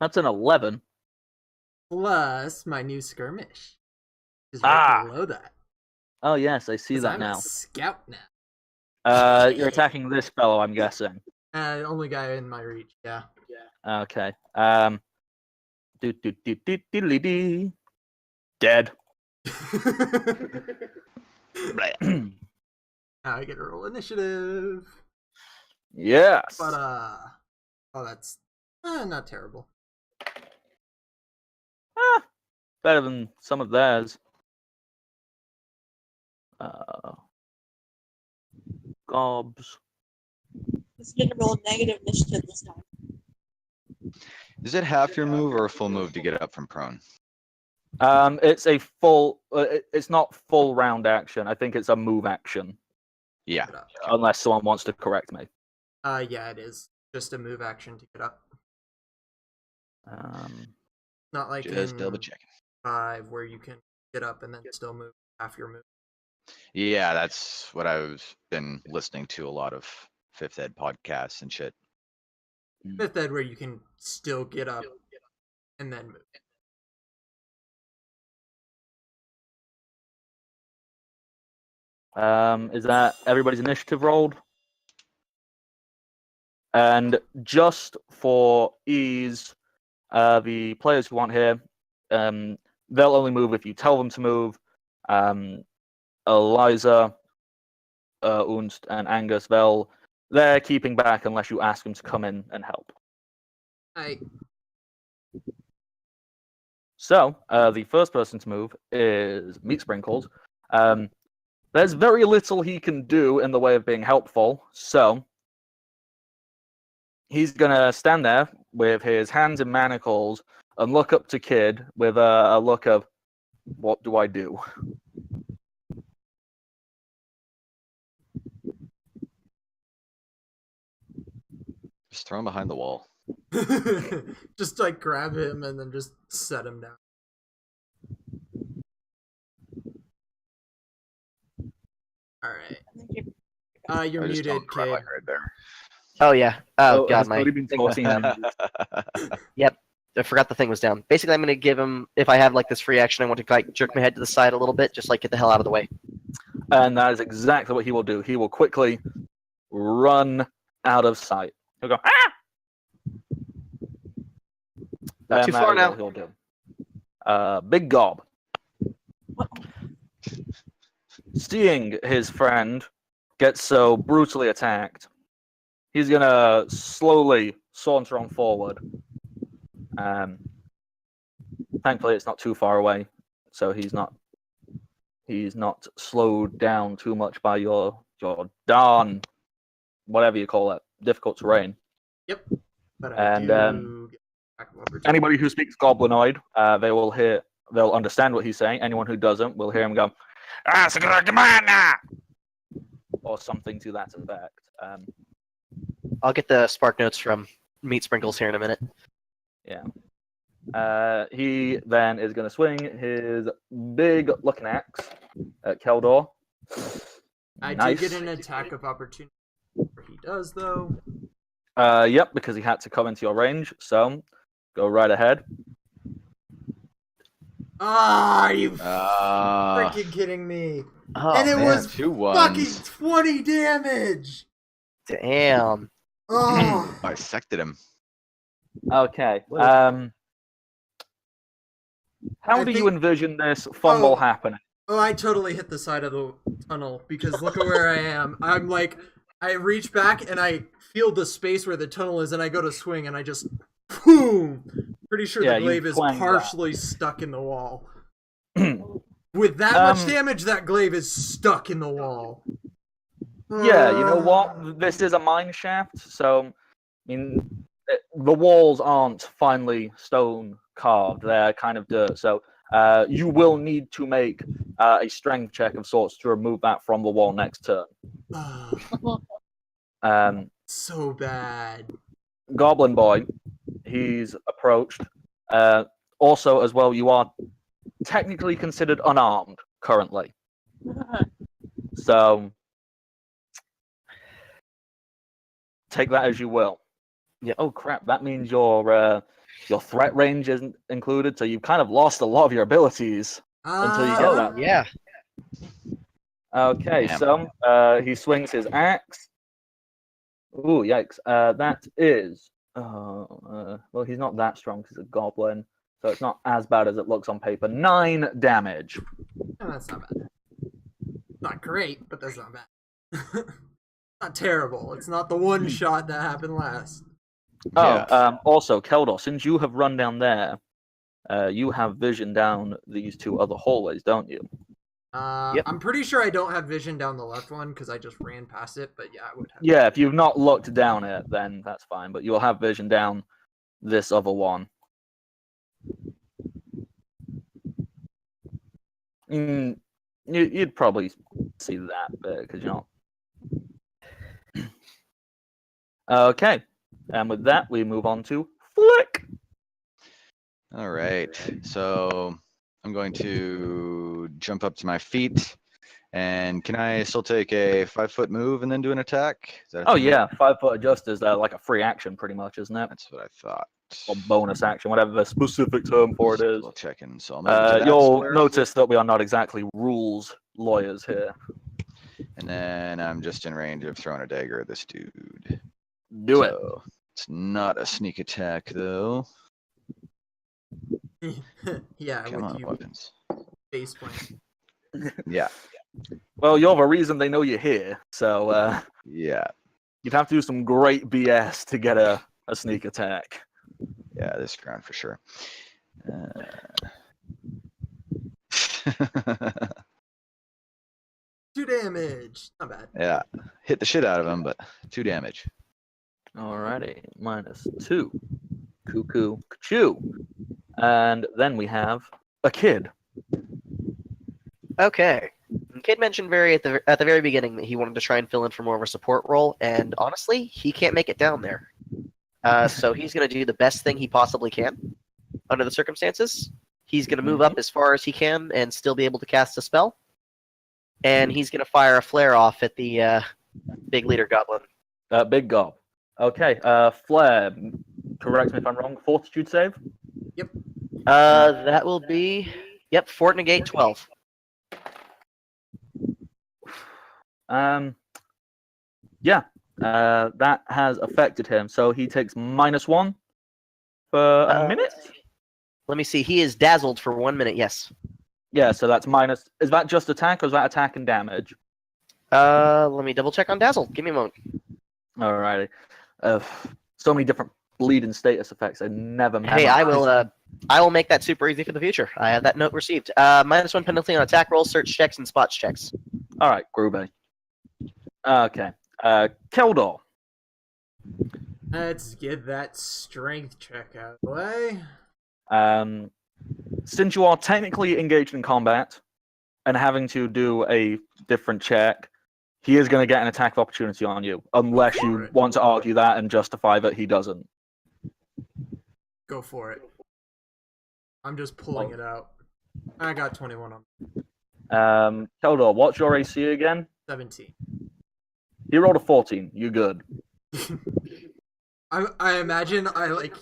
That's an 11. Plus my new skirmish. Is right below that. Oh yes, I see 'Cause that I'm now. a scout now. You're attacking this fellow, I'm guessing. Only guy in my reach, yeah. Okay. Dead. Now I get to roll initiative. Yes. But oh, that's not terrible. Better than some of theirs. Gobs. Let's get to roll negative initiative this time. Is it half your move or a full move to get up from prone? It's a full. It's not full round action. I think it's a move action. Yeah. Unless someone wants to correct me. Yeah, it is just a move action to get up. Not like Just in double checking. 5 where you can get up and then still move half your move. Yeah, that's what I've been listening to a lot of 5th Ed podcasts and shit. 5th Ed where you can still get up and then move. Is that everybody's initiative rolled? And just for ease, the players who aren't here, they'll only move if you tell them to move. Eliza, Unst, and Angus, they're keeping back unless you ask them to come in and help. So, the first person to move is Meat Sprinkles. There's very little he can do in the way of being helpful, so he's gonna stand there with his hands in manacles and look up to Kid with a look of, what do I do? Just throw him behind the wall. Just like grab him and then just set him down. Alright. You're I just muted, don't cry Kid. like right there. Oh yeah. Oh god, has my. Cody been talking him? Yep. I forgot the thing was down. Basically, I'm gonna give him. If I have like this free action, I want to like jerk my head to the side a little bit, just like get the hell out of the way. And that is exactly what he will do. He will quickly run out of sight. He'll go, ah! Not too far now. He'll do. Big Gob. Seeing his friend get so brutally attacked, he's gonna slowly saunter on forward. Thankfully, it's not too far away, so he's not slowed down too much by your darn, whatever you call it, difficult terrain. Yep. But anybody who speaks Goblinoid, they'll understand what he's saying. Anyone who doesn't will hear him go, or something to that effect. I'll get the spark notes from Meat Sprinkles here in a minute. Yeah. He then is going to swing his big looking axe at Keldor. I Nice. do get an attack of opportunity. He does, though. Yep, because he had to come into your range. So go right ahead. Ah, you Ah, freaking kidding me? Oh, and it man, was 2 fucking ones. 20 damage. damn. Oh, Bisected him. Okay. What How I do you think- envision this fumble Oh. happening? oh, I totally hit the side of the tunnel because look at where I am. I'm like, I reach back and I feel the space where the tunnel is, and I go to swing, and I just boom. Pretty sure Yeah, the you glaive is twang that. partially stuck in the wall. With that much damage, that glaive is stuck in the wall. Yeah, you know what? This is a mine shaft, so I mean, the walls aren't finely stone carved; they're kind of dirt. So you will need to make a strength check of sorts to remove that from the wall next turn. So bad. Goblin Boy, he's approached. Also, as well, you are technically considered unarmed currently. So take that as you will. Yeah. Oh crap! That means your threat range isn't included, so you've kind of lost a lot of your abilities until you get Oh, that. yeah. Okay, Damn. so he swings his axe. Ooh, yikes! That is well, he's not that strong because he's a goblin, so it's not as bad as it looks on paper. 9 damage. Oh, that's not bad. Not great, but that's not bad. Not terrible. It's not the one shot that happened last. Oh, Yeah. Also, Keldor, since you have run down there, you have vision down these 2 other hallways, don't you? Yep. I'm pretty sure I don't have vision down the left one because I just ran past it, but yeah, I would have. Yeah, if you've not looked down it, then that's fine, but you'll have vision down this other one. You'd probably see that bit because you're not. Okay, and with that, we move on to Flick. All right. So I'm going to jump up to my feet. And can I still take a 5-foot move and then do an attack? Is that a Oh thing? yeah, 5-foot adjust is like a free action, pretty much, isn't it? That's what I thought. Or bonus action, whatever the specific term for it is. We'll check in. So I'll move to that You'll square. notice that we are not exactly rules lawyers here. And then I'm just in range of throwing a dagger at this dude. Do it. So it's not a sneak attack though. Yeah, Come with on, you weapons. face plant. Yeah. Well, you're the reason they know you're here, so Yeah. you'd have to do some great BS to get a sneak attack. Yeah, this ground for sure. 2 damage. Not bad. Yeah. Hit the shit out of him, but 2 damage. Alrighty, -2. Cuckoo, choo. And then we have a kid. Okay. Kid mentioned at the very beginning that he wanted to try and fill in for more of a support role, and honestly, he can't make it down there. So he's going to do the best thing he possibly can under the circumstances. He's going to move up as far as he can and still be able to cast a spell. And he's going to fire a flare off at the big leader goblin. Big gob. Okay, Flare, correct me if I'm wrong, fortitude save? That will be, yep, fort negate 12. Yeah, that has affected him, so he takes -1 for a minute? Let me see. He is dazzled for 1 minute, yes. Yeah, so that's minus. Is that just attack or is that attack and damage? Let me double check on dazzled. Give me a moment. Alrighty. So many different bleeding status effects. I never Hey, I will make that super easy for the future. I have that note received. -1 penalty on attack rolls, search checks, and spots checks. Alright, groovy. Okay. Keldor. Let's get that strength check out of the way. Since you are technically engaged in combat and having to do a different check, he is going to get an attack of opportunity on you, unless you want to argue that and justify that he doesn't. Go for it. I'm just pulling it out. I got 21 on Keldor, what's your AC again? 17. He rolled a 14. You good? I imagine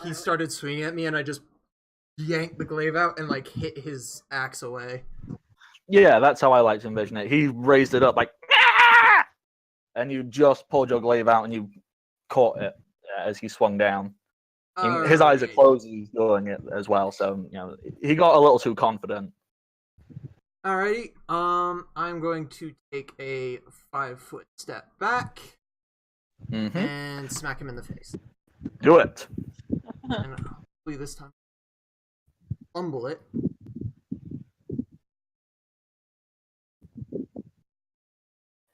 he started swinging at me and I just yanked the glaive out and like hit his axe away. Yeah, that's how I like to envision it. He raised it up like, "Ah!" And you just pulled your glaive out and you caught it as he swung down. His eyes are closed as he's doing it as well, so he got a little too confident. Alrighty. I'm going to take a 5-foot step back and smack him in the face. Do it. And hopefully this time, fumble it.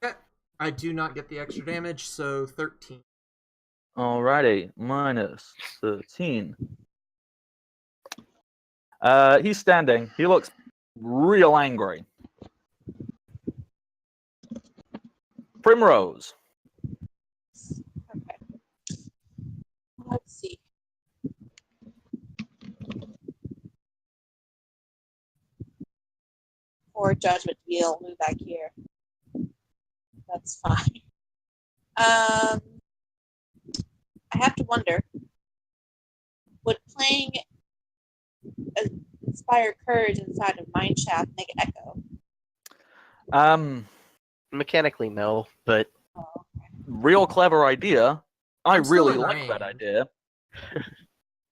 Okay. I do not get the extra damage, so 13. Alrighty, minus 13. He's standing. He looks real angry. Primrose. Okay. Let's see. For judgment, we'll move back here. That's fine. I have to wonder, would playing inspire courage inside of Mineshaft make it echo? Mechanically, no, but Real clever idea. I I'm still really in like range. that idea. I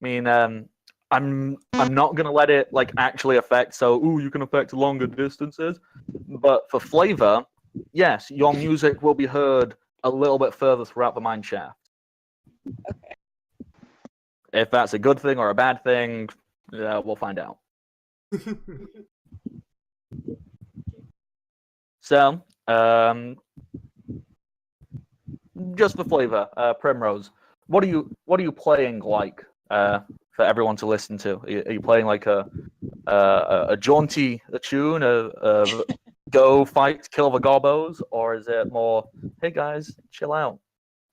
mean, I'm not gonna let it like actually affect. So, you can affect longer distances, but for flavor, yes, your music will be heard a little bit further throughout the mine shaft. Okay. If that's a good thing or a bad thing, we'll find out. So, just for flavor, Primrose, what are you playing like for everyone to listen to? Are you playing like a jaunty tune, a go fight, kill the gobbos, or is it more, hey guys, chill out,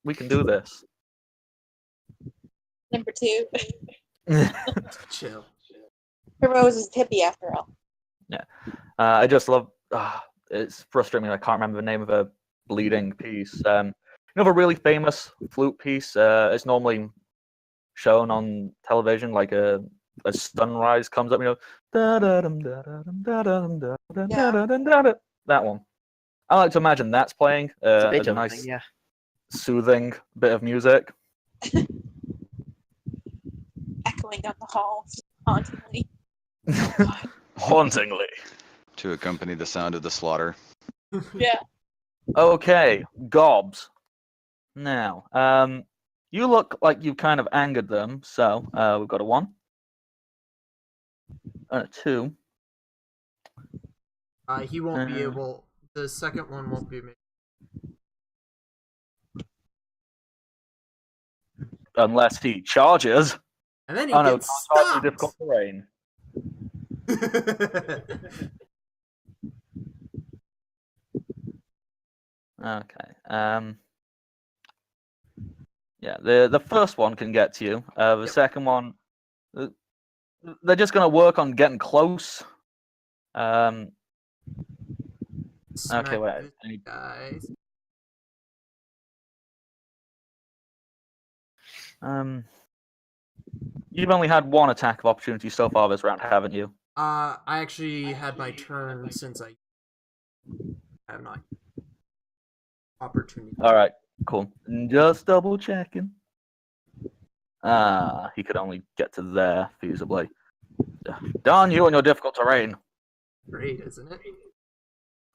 we can do this? Number 2. Chill. Primrose is hippie after all. Yeah, I just love. It's frustrating. I can't remember the name of a bleeding piece. You know, a really famous flute piece. It's normally shown on television, like a sunrise comes up. That one. I like to imagine that's playing it's a as a Beethoven nice, thing, yeah. soothing bit of music. Echoing down the halls hauntingly. Hauntingly. To accompany the sound of the slaughter. Yeah. Okay, gobs. Now, you look like you've kind of angered them, so we've got a 1 and a 2. He won't be able. The second one won't be made. Unless he charges. And then he Oh no, gets can't charge stopped. in difficult terrain. Okay. Yeah, the first one can get to you. The second one, they're just gonna work on getting close. Okay, Smack wait. this guys. You've only had 1 attack of opportunity so far this round, haven't you? I actually had my turn since I have not opportunity. All right, cool. Just double checking. He could only get to there feasibly. Darn you and your difficult terrain. Great, isn't it?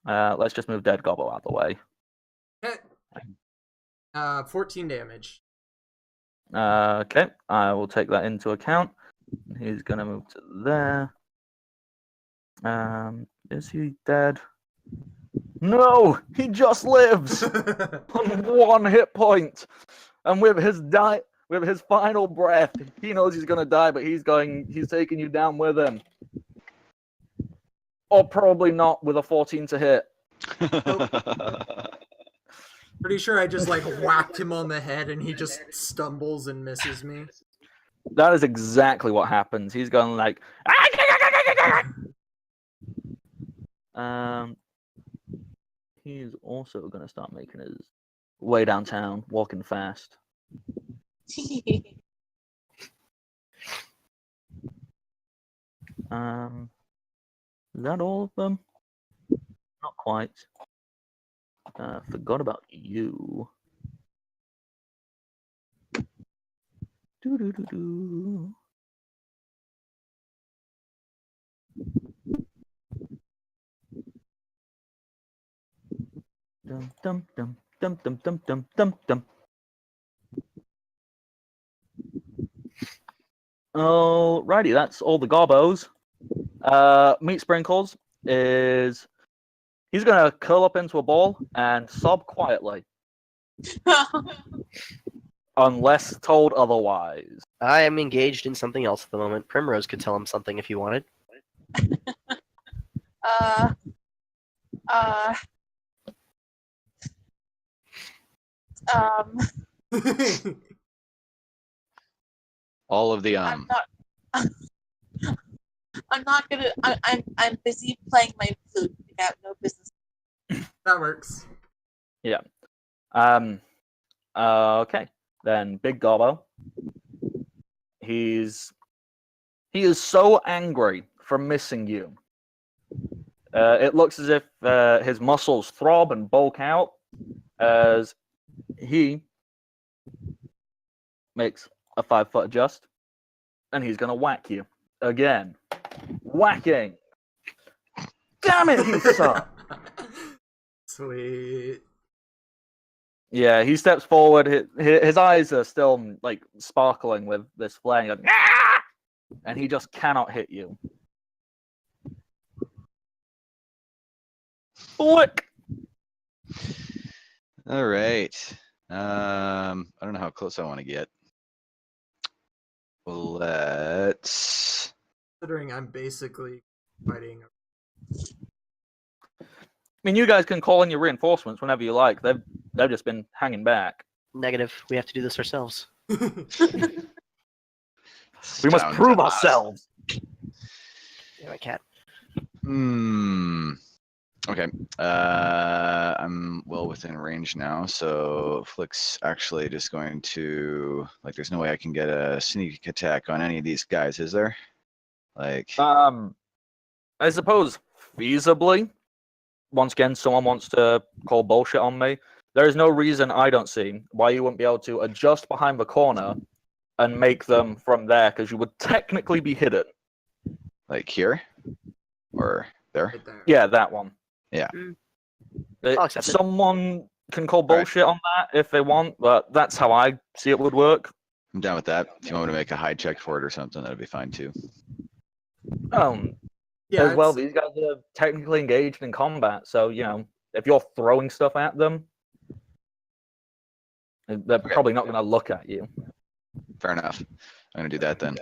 Let's just move Dead Gobbo out of the way. Okay. 14 damage. Okay, I will take that into account. He's gonna move to there. Is he dead? No, he just lives on 1 hit point, and with his final breath, he knows he's gonna die, but he's taking you down with him. Or probably not with a 14 to hit. Pretty sure I just like whacked him on the head and he just stumbles and misses me. That is exactly what happens. He's going like, he's also going to start making his way downtown, walking fast. Is that all of them? Not quite. Forgot about you. Do. Dum dum dum dum dum dum dum dum dum. Alrighty, that's all the gobbos. Meat Sprinkles is he's gonna curl up into a ball and sob quietly, unless told otherwise. I am engaged in something else at the moment. Primrose could tell him something if you wanted. uh, uh, um, All of the I'm not. I'm not gonna. I'm busy playing my flute. I have no business. That works. Yeah. Okay. Then Big Gobbo. He is so angry for missing you. It looks as if his muscles throb and bulk out as he makes a 5-foot adjust, and he's gonna whack you again. Whacking. Damn it, he sucks. Sweet. Yeah, he steps forward. His eyes are still like sparkling with this flame, like, "Ah!" And he just cannot hit you. Flick. All right. I don't know how close I want to get. Well, let's. Considering I'm basically fighting. I mean, you guys can call in your reinforcements whenever you like. They've just been hanging back. Negative. We have to do this ourselves. We must prove ourselves. Yeah, my cat. Okay. I'm well within range now, so Flick's actually just going to like. There's no way I can get a sneak attack on any of these guys, is there? Like. I suppose feasibly. Once again, someone wants to call bullshit on me. There is no reason I don't see why you wouldn't be able to adjust behind the corner and make them from there, because you would technically be hidden. Like here, or there? Right there. Yeah, that one. Yeah. I'll accept it. Someone can call bullshit on that if they want, but that's how I see it would work. I'm down with that. If you want me to make a hide check for it or something, that'd be fine too. Yeah, As well, it's- these guys are technically engaged in combat, so if you're throwing stuff at them, they're probably not going to look at you. Fair enough. I'm gonna do that then.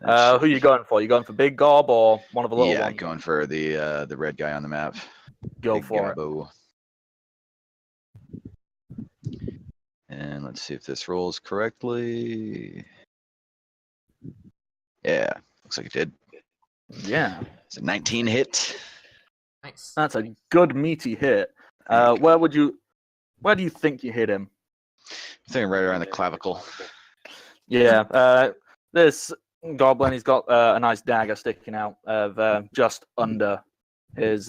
Who are you going for? You going for Big Gob or one of the little Yeah, ones? going for the red guy on the map. Go Big for it. Gabbo. And let's see if this rolls correctly. Yeah, looks like it did. Yeah, It's a 19 hit. nice. that's a good meaty hit. Where do you think you hit him? I'm thinking right around the clavicle. Yeah, this goblin, he's got a nice dagger sticking out of just under his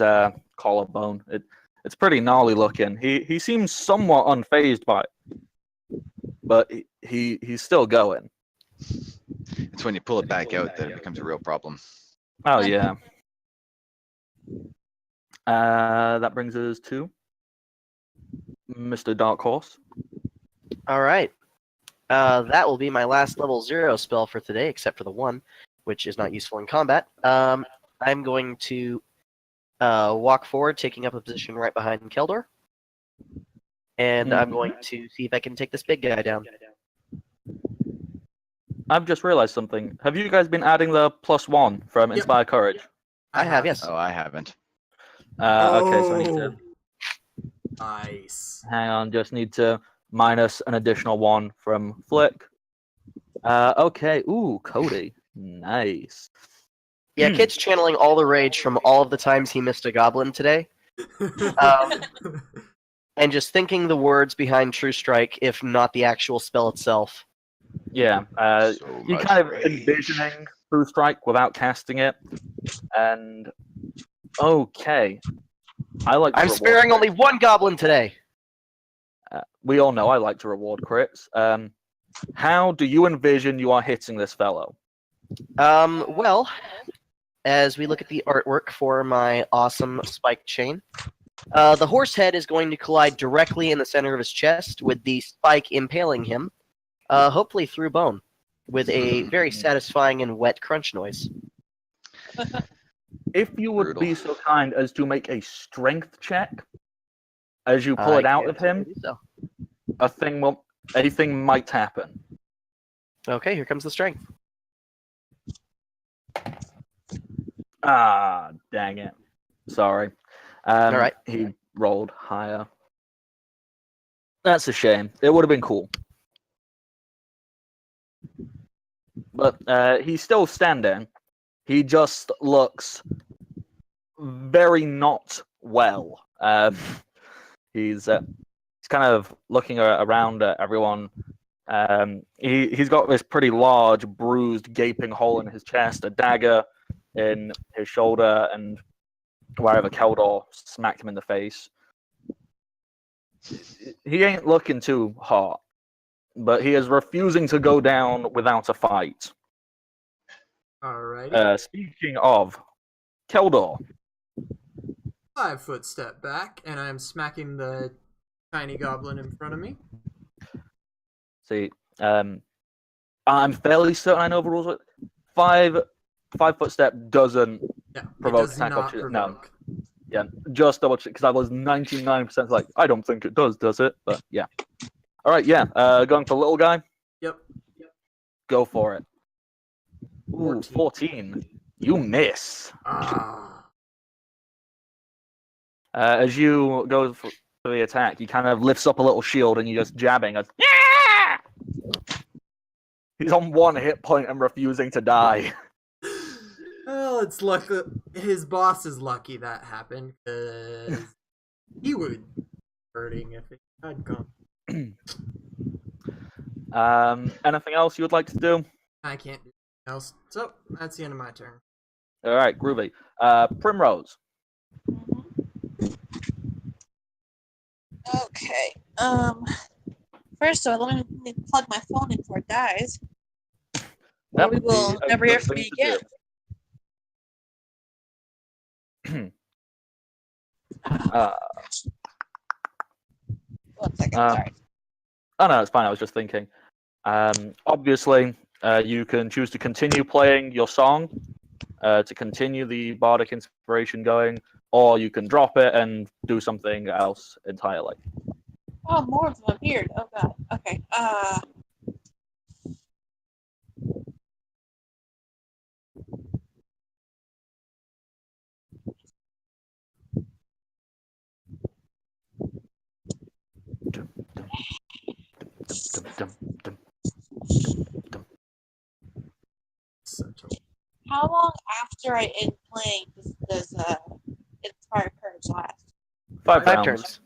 collarbone. It's pretty gnarly looking. He seems somewhat unfazed by it, but he's still going. It's when you pull it back out that it becomes a real problem. Oh yeah. That brings us to Mr. Dark Horse. All right. That will be my last level 0 spell for today, except for the 1, which is not useful in combat. I'm going to walk forward, taking up a position right behind Keldor. And I'm going to see if I can take this big guy down. I've just realized something. Have you guys been adding the +1 from Yep. Inspire Courage? I have, yes. Oh, I haven't. Okay, so I need to Nice. hang on. Just need to minus an additional 1 from Flick. Okay. Ooh, Cody. Nice. Yeah, Kid's channeling all the rage from all of the times he missed a goblin today, and just thinking the words behind True Strike, if not the actual spell itself. Yeah. So You much kind of rage. envisioning True Strike without casting it, and okay. I like. To I'm reward sparing crits. only one goblin today. We all know I like to reward crits. How do you envision you are hitting this fellow? Well, as we look at the artwork for my awesome spike chain, the horse head is going to collide directly in the center of his chest, with the spike impaling him, hopefully through bone, with a very satisfying and wet crunch noise. If you would Brutal. be so kind as to make a strength check as you pull I it out can of him, do so. a thing might happen. Okay, here comes the strength. Ah, dang it. Sorry. All right. He rolled higher. That's a shame. It would have been cool. But he's still standing. He just looks very not well. He's kind of looking around at everyone. He's got this pretty large, bruised, gaping hole in his chest, a dagger in his shoulder, and wherever Keldor smacked him in the face. He ain't looking too hot, but he is refusing to go down without a fight. Alrighty. Speaking of, Keldor. 5-foot step back, and I'm smacking the tiny goblin in front of me. See, I'm fairly certain I know the rules. 5-foot step doesn't Yeah, provoke it does attack not opportunity. No. provoke. Yeah, just double check because I was 99% like, I don't think it does it? But yeah. All right, yeah. Going for little guy. Yep. Go for it. Ooh, 14. You miss. Ah. As you go for the attack, he kind of lifts up a little shield and you just jabbing. Yeah! He's on 1 hit point and refusing to die. Well, it's lucky. His boss is lucky that happened, because he would be hurting if it had gone. Anything else you would like to do? I can't do anything else. So, that's the end of my turn. All right, groovy. Primrose. Okay. First of all, let me plug my phone in before it dies. Or That we would be will a never good hear from thing me to again. One second, sorry. Oh no, it's fine. I was just thinking. Obviously, you can choose to continue playing your song to continue the bardic inspiration going, or you can drop it and do something else entirely. Oh, more of them appeared. Oh god. Okay. Such a... How long after I end playing does Inspire Courage last? 5 5 rounds. turns.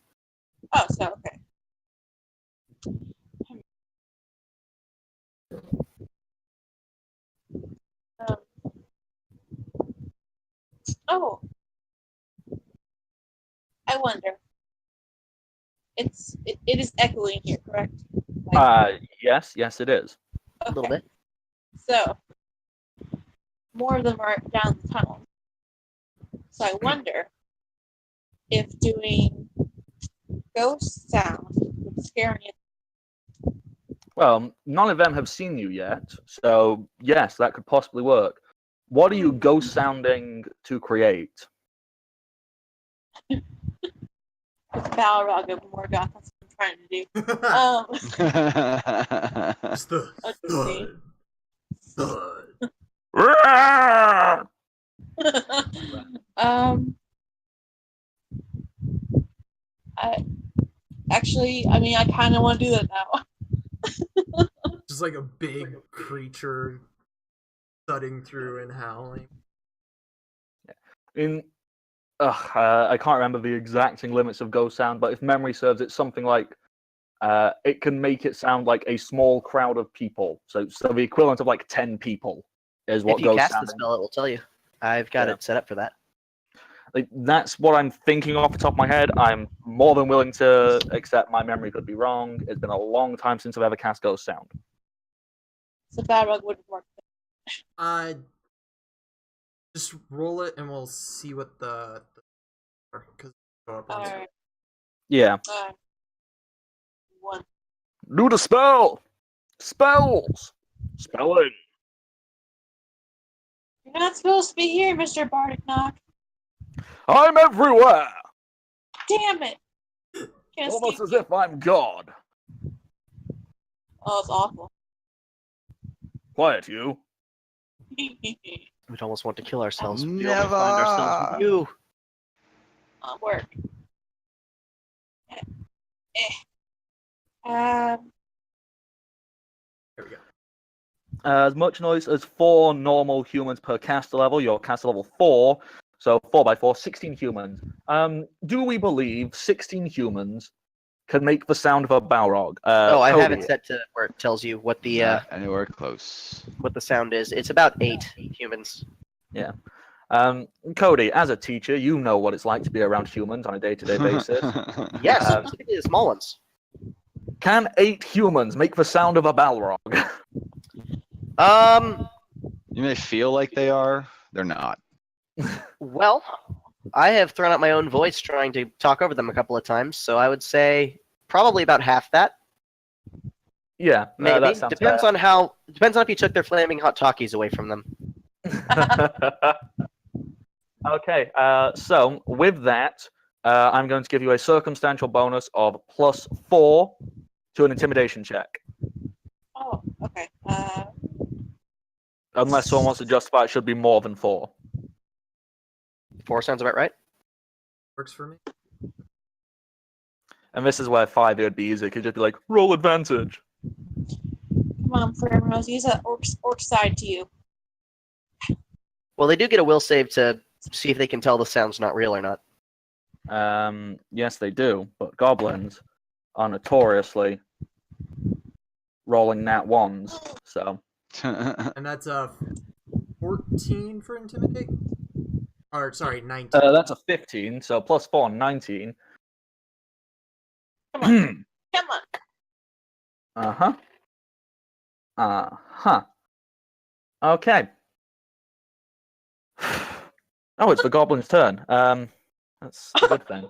Oh, so okay. Um, oh, I wonder. It is echoing here, correct? Yes, it is. A little bit. So, more of them are down the tunnel. So I wonder if doing ghost sound would scare me. Well, none of them have seen you yet, so yes, that could possibly work. What are you ghost sounding to create? It's Balrog of Morgoth. That's what I'm trying to do. It's the Let's see. thud. Actually, I mean, I kind of want to do that now. Just like a big creature thudding through and howling. I can't remember the exacting limits of ghost sound, but if memory serves, it's something like it can make it sound like a small crowd of people. So the equivalent of like 10 people is what If you ghost cast sound. the spell, it will tell you. I've got Yeah. it set up for that. Like, that's what I'm thinking off the top of my head. I'm more than willing to accept my memory could be wrong. It's been a long time since I've ever cast ghost sound. So bad rug wouldn't work. Just roll it and we'll see what the because Alright. Yeah. One. Do the spell! Spells! Spelling! You're not supposed to be here, Mr. Bardic Knock. I'm everywhere! Damn it! Can't Almost escape as if I'm God. Oh, it's awful. Quiet, you. We'd almost want to kill ourselves. We Never. only find ourselves with you. Work. There we go. As much noise as 4 normal humans per caster level. Your caster level 4, so 4 by 4, 16 humans. Do we believe 16 humans can make the sound of a Balrog? I have Cody. it set to where it tells you what the Not anywhere close. what the sound is. It's about 8 humans. Yeah. Cody, as a teacher, you know what it's like to be around humans on a day-to-day basis. Yes, specifically the small ones. Can 8 humans make the sound of a Balrog? You may feel like they are. They're not. Well, I have thrown out my own voice trying to talk over them a couple of times, so I would say probably about half that. Yeah, Maybe. that sounds Depends fair. on if you took their flaming hot talkies away from them. Okay, so with that, I'm going to give you a circumstantial bonus of +4 to an intimidation check. Oh, okay. Unless someone wants to justify it should be more than 4. 4 sounds about right. Works for me. And this is where 5 it would be easy. It could just be like, roll advantage. Come on, Primrose. Use that orc side to you. Well, they do get a will save to see if they can tell the sound's not real or not. Yes, they do, but goblins are notoriously rolling nat 1s, so... And that's a 14 for intimidate. Or sorry, 19. That's a 15, so +4, 19. Come on. Come on. Okay. Oh, it's the goblin's turn. That's a good thing.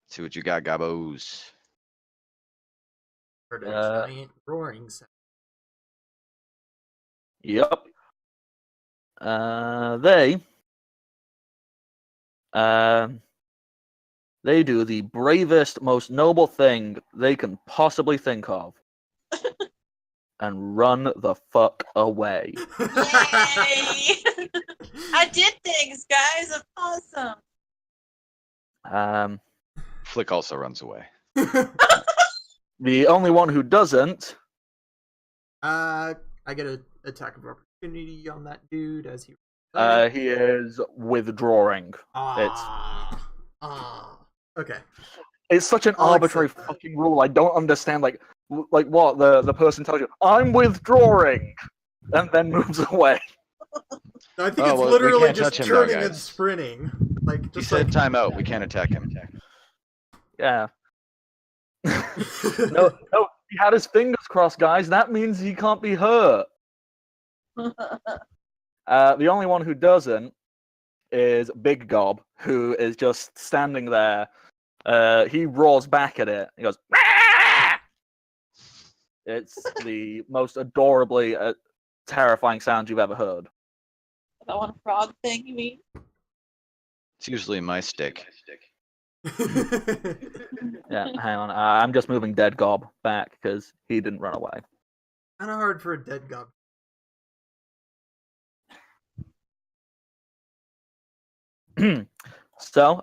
See what you got, Gabos. Heard a giant roaring sound. Yep. They do the bravest, most noble thing they can possibly think of. And run the fuck away. Yay! I did things, guys. That's awesome. Flick also runs away. The only one who doesn't. I get an attack of opportunity on that dude as he. He is withdrawing. Okay. It's such an arbitrary fucking rule. I don't understand. Like what the person tells you, I'm withdrawing, and then moves away. No, I think it's literally just turning and sprinting. Like He just said timeout. We can't attack him. Yeah. No, he had his fingers crossed, guys. That means he can't be hurt. The only one who doesn't is Big Gob, who is just standing there. He roars back at it. He goes, "Rah!" It's the most adorably terrifying sound you've ever heard. That one frog thing, you mean? It's usually my stick. Yeah, hang on. I'm just moving Dead Gob back because he didn't run away. Kind of hard for a dead gob. So,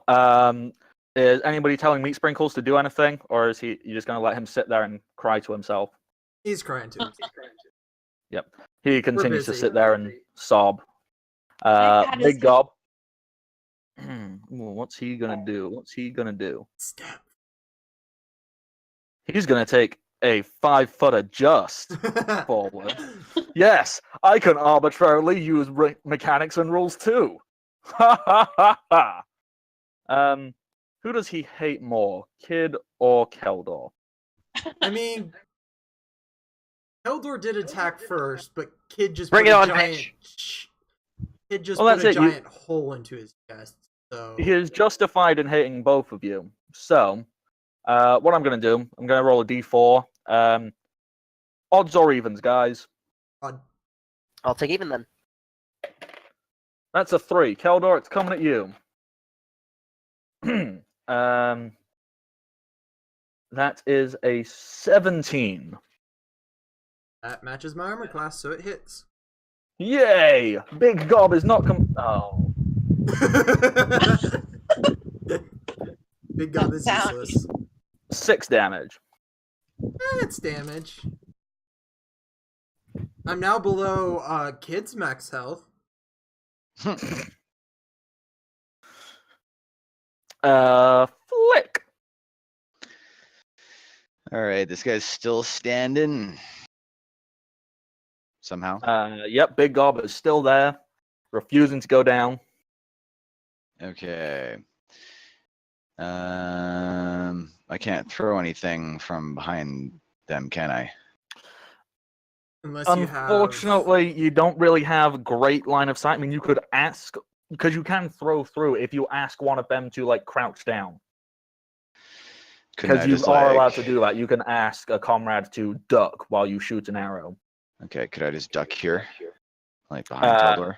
is anybody telling Meat Sprinkles to do anything, or is you just going to let him sit there and cry to himself? He's crying too. Yep. He continues to busy. sit there and sob. My cat is- Big Gob. What's he gonna do? What's he gonna do? Step. He's gonna take a 5-foot adjust forward. Yes, I can arbitrarily use mechanics and rules too. Ha ha ha ha. Who does he hate more, Kid or Keldor? I mean, Keldor did attack first, but Kid just Bring put it a on, giant. bitch. Kid just Well, put that's a it, you- giant hole into his chest. So He is justified in hating both of you. So, what I'm gonna do, I'm gonna roll a d4. Odds or evens, guys. I'll take even then. That's a 3. Keldor, it's coming at you. That is a 17. that matches my armor class, so it hits. Yay! Big Gob is not Oh. Big God is Sound. useless. 6 damage. That's damage. I'm now below Kid's max health. Flick. All right, this guy's still standing. Somehow. Yep, Big Gob is still there, refusing to go down. Okay. I can't throw anything from behind them, can I? Unless you have. Unfortunately, you don't really have great line of sight. I mean, you could ask, because you can throw through if you ask one of them to, like, crouch down. Couldn't Because I you just, are like- allowed to do that. You can ask a comrade to duck while you shoot an arrow. Okay, could I just duck here? Like behind Keldor?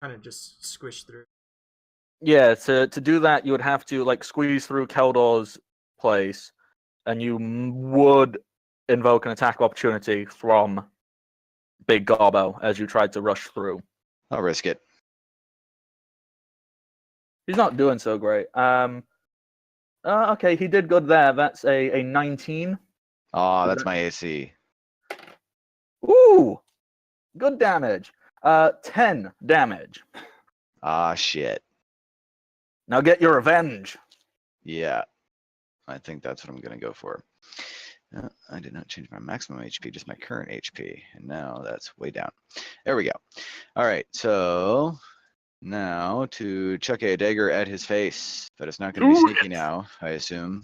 Kind of just squish through. Yeah, to do that, you would have to, like, squeeze through Keldor's place, and you would invoke an attack of opportunity from Big Gobbo as you tried to rush through. I'll risk it. He's not doing so great. Okay, he did good there. That's a 19. Oh, that's my AC. Ooh! Good damage. 10 damage. Ah, shit. Now get your revenge. Yeah. I think that's what I'm going to go for. I did not change my maximum HP, just my current HP. And now that's way down. There we go. All right, so now to chuck a dagger at his face. But it's not going to be Do sneaky it. now, I assume,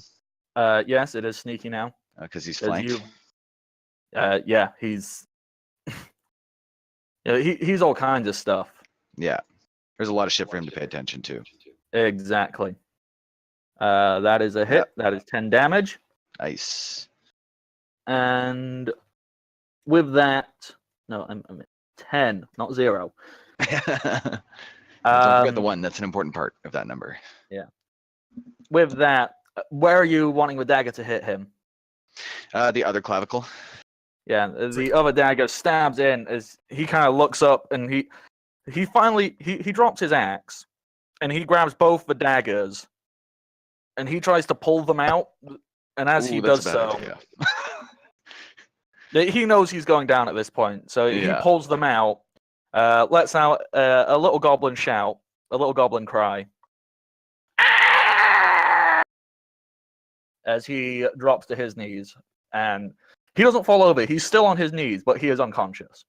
Yes, it is sneaky now. because he's 'Cause flanked. Yeah, he's... yeah, he's all kinds of stuff. Yeah. There's a lot of shit for him to pay attention to. Exactly. That is a hit. Yep. That is 10 damage. Nice. And with that... No, I'm 10, not 0. Don't forget the Um, 1. That's an important part of that number. With that, where are you wanting the dagger to hit him? The other clavicle. Yeah, the other dagger stabs in as he kind of looks up and he finally he drops his axe and he grabs both the daggers and he tries to pull them out, and as he Ooh, that's does a bad so, idea. he knows he's going down at this point, so he Yeah. pulls them out, lets out a little goblin shout, a little goblin cry, as he drops to his knees, and he doesn't fall over. He's still on his knees, but he is unconscious.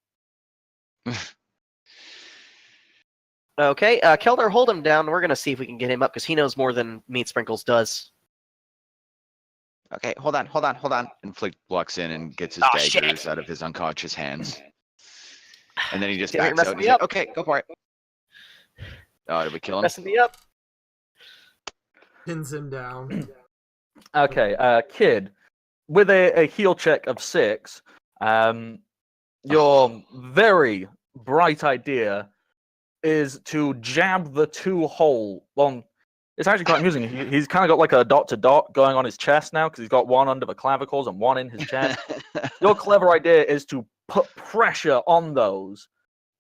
Okay, Keldor, hold him down. We're gonna see if we can get him up because he knows more than Meat Sprinkles does. Okay, hold on. And Flick walks in and gets his Oh, shit. daggers out of his unconscious hands. And then he just You're backs messing out. me He's like, up. okay, go for it. Oh, did we kill him? Messing me up. Pins him down. Okay, Kid, with a heal check of 6, your very bright idea is to jab the 2 hole. Well, it's actually quite amusing. He's kind of got like a dot-to-dot going on his chest now because he's got one under the clavicles and one in his chest. Your clever idea is to put pressure on those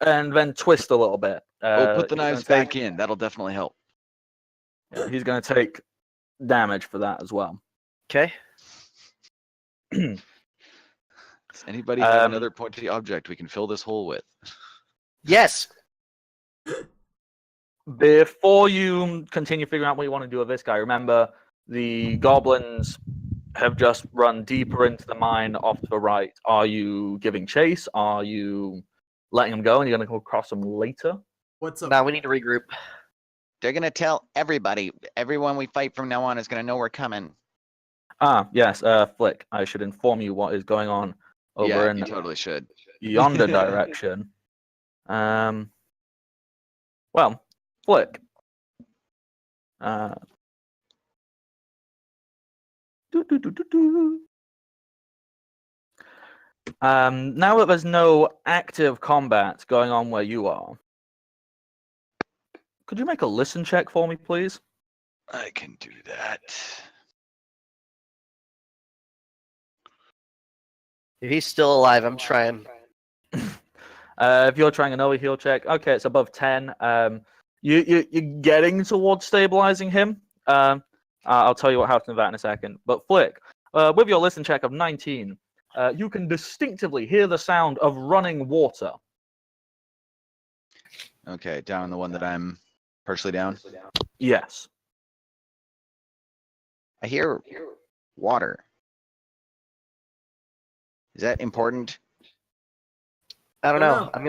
and then twist a little bit. Put the he's gonna knives back in. That'll definitely help. Yeah, he's going to take damage for that as well. Okay. Does anybody have another pointy object we can fill this hole with? Yes. Before you continue figuring out what you want to do with this guy, remember the goblins have just run deeper into the mine off to the right. Are you giving chase? Are you letting them go and you're going to go across them later? What's up? Now we need to regroup. They're gonna tell everybody. Everyone we fight from now on is gonna know we're coming. Ah, yes, Flick. I should inform you what is going on over Yeah, in you totally should. yonder direction. Well, Flick. Doo, doo, doo, doo, doo. Now that there's no active combat going on where you are, could you make a listen check for me, please? I can do that. If he's still alive, I'm trying. If you're trying another heal check, okay, it's above 10. You're getting towards stabilizing him. I'll tell you what happens to that in a second. But Flick, with your listen check of 19, you can distinctively hear the sound of running water. Okay, down the one that I'm partially down. Yes. I hear water. Is that important? I don't Don't know. know. I'm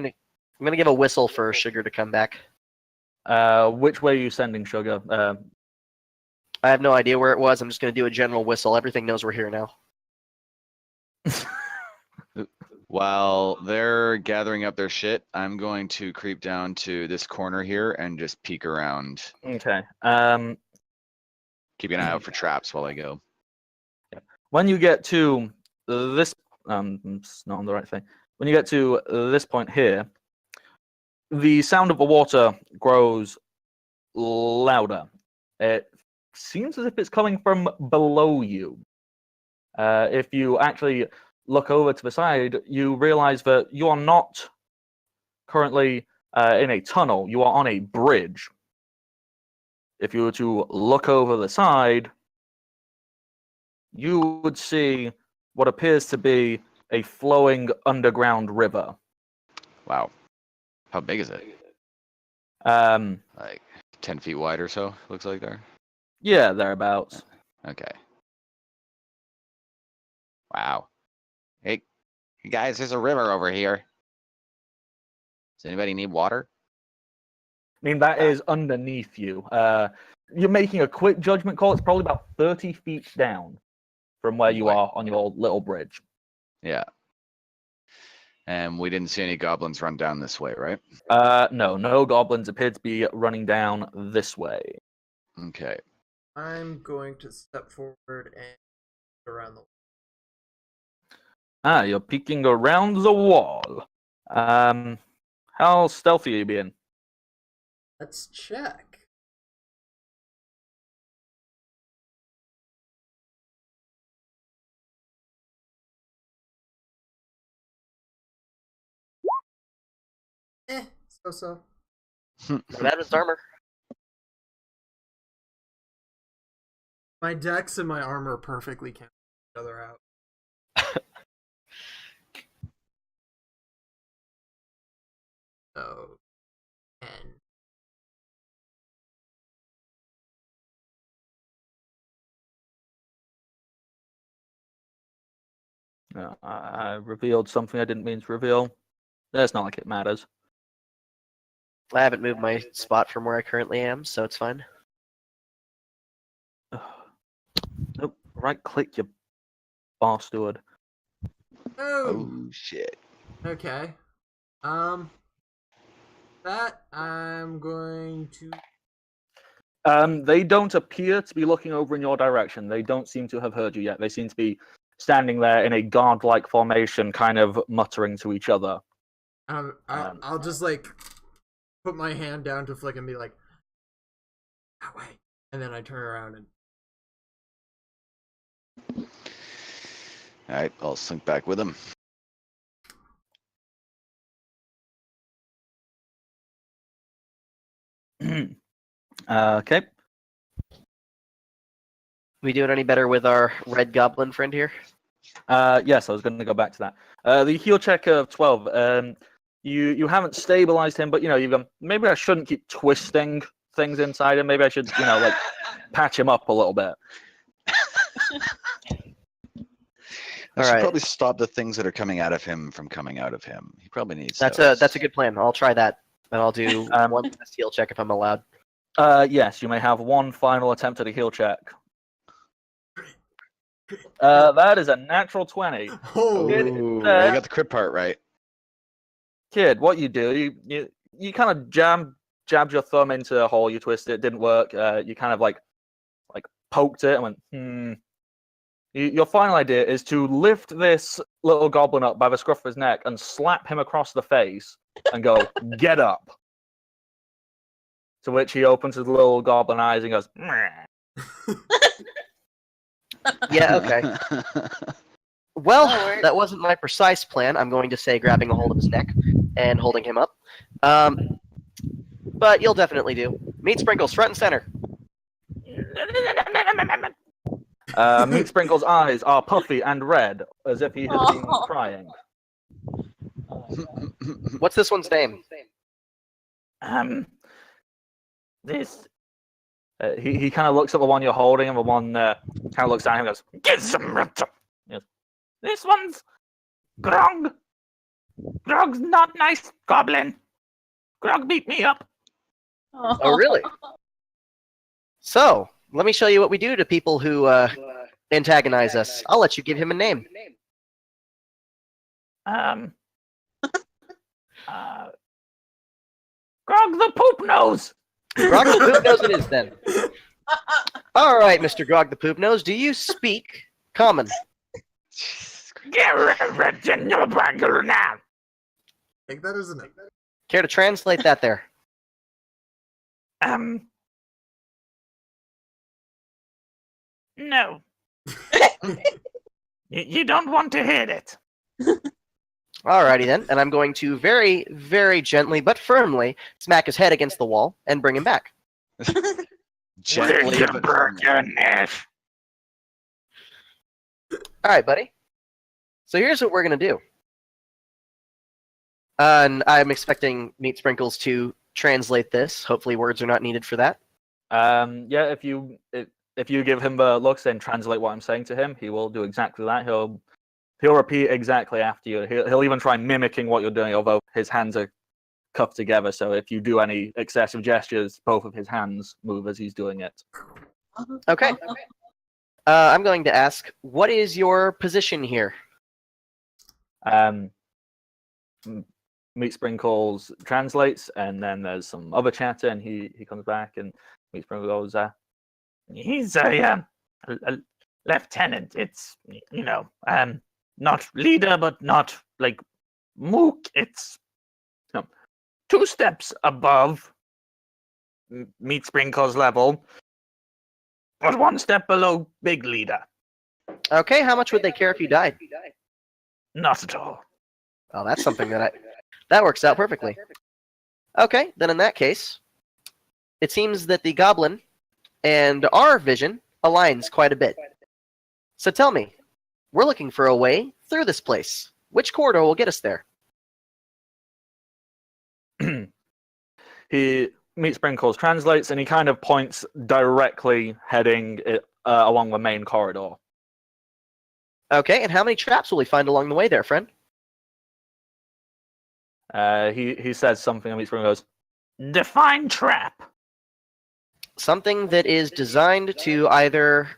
gonna give a whistle for Sugar to come back. Which way are you sending Sugar? I have no idea where it was. I'm just gonna do a general whistle. Everything knows we're here now. While they're gathering up their shit, I'm going to creep down to this corner here and just peek around. Okay. Keeping an eye out for traps while I go. When you get to this, it's not on the right thing. When you get to this point here, the sound of the water grows louder. It seems as if it's coming from below you. If you actually look over to the side, you realize that you are not currently in a tunnel. You are on a bridge. If you were to look over the side, you would see what appears to be a flowing underground river. Wow. How big is it? Like 10 feet wide or so, looks like there. Yeah, thereabouts. Okay. Wow. Hey, guys, there's a river over here. Does anybody need water? I mean, that is underneath you. You're making a quick judgment call. It's probably about 30 feet down from where you Boy. are on your little bridge. Yeah. And we didn't see any goblins run down this way, right? No goblins appear to be running down this way. Okay. I'm going to step forward and around the. You're peeking around the wall. How stealthy are you being? Let's check. So. That is armor. My dex and my armor perfectly cancel each other out. So, 10. I revealed something I didn't mean to reveal. It's not like it matters. I haven't moved my spot from where I currently am, so it's fine. Nope. Right click, you bastard. Oh, Oh, shit. okay. That I'm going to. They don't appear to be looking over in your direction. They don't seem to have heard you yet. They seem to be standing there in a guard-like formation, kind of muttering to each other. I'll just like put my hand down to Flick and be like, that way, and then I turn around and. All right, I'll slink back with him. Okay. We doing any better with our red goblin friend here? Yes, I was going to go back to that. The heal check of 12. You haven't stabilized him, but you've gone, maybe I shouldn't keep twisting things inside him. Maybe I should, like patch him up a little bit. I should Alright. probably stop the things that are coming out of him from coming out of him. He probably needs That's those. a good plan. I'll try that, and I'll do one last heal check if I'm allowed. Yes, you may have one final attempt at a heal check. That is a natural 20. Oh, Ooh, you got the crit part right. Kid, what you do, you kind of jabbed your thumb into a hole, you twisted it, didn't work. You kind of like poked it and went, Your final idea is to lift this little goblin up by the scruff of his neck and slap him across the face and go, get up. To which he opens his little goblin eyes and goes, meh. Yeah, okay. Well, that wasn't my precise plan. I'm going to say grabbing a hold of his neck and holding him up. But you'll definitely do. Meat Sprinkles, front and center. Meat Sprinkle's eyes are puffy and red, as if he has been crying. What's this one's name? This. He kind of looks at the one you're holding, and the one kind of looks at him and goes, Get some riptop. Yes. This one's Grog. Grog's not nice, Goblin. Grog beat me up. Oh, really? So, let me show you what we do to people who antagonize us. I'll let you give him a name. Grog the Poop Nose. Grog the Poop Nose it is, then. All right, Mr. Grog the Poop Nose, do you speak common? Get rid of your bagger now. take that as a no. Care to translate that there? No. You don't want to hear it. Alrighty then, and I'm going to very, very gently but firmly smack his head against the wall and bring him back. Gently, You but broke your neck. Alright, buddy. So here's what we're going to do. And I'm expecting Meat Sprinkles to translate this. Hopefully words are not needed for that. yeah, if you give him the looks and translate what I'm saying to him, he will do exactly that. He'll repeat exactly after you. He'll even try mimicking what you're doing, although his hands are cupped together. So if you do any excessive gestures, both of his hands move as he's doing it. Okay. I'm going to ask, what is your position here? Meat Sprinkles translates, and then there's some other chatter, and he comes back, and Meat Sprinkles goes, He's a lieutenant. It's, not leader, but not like mook. It's 2 steps above Meat Sprinkles level, but 1 step below big leader. Okay, how much would they care if you died? Not at all. Oh, that's something that works out perfectly. Okay, then in that case, it seems that the goblin and our vision aligns quite a bit. So tell me, we're looking for a way through this place. Which corridor will get us there? Meat Sprinkles translates, and he kind of points directly heading along the main corridor. Okay, and how many traps will we find along the way there, friend? He says something, and Meat Sprinkles goes, Define trap. Something that is designed to either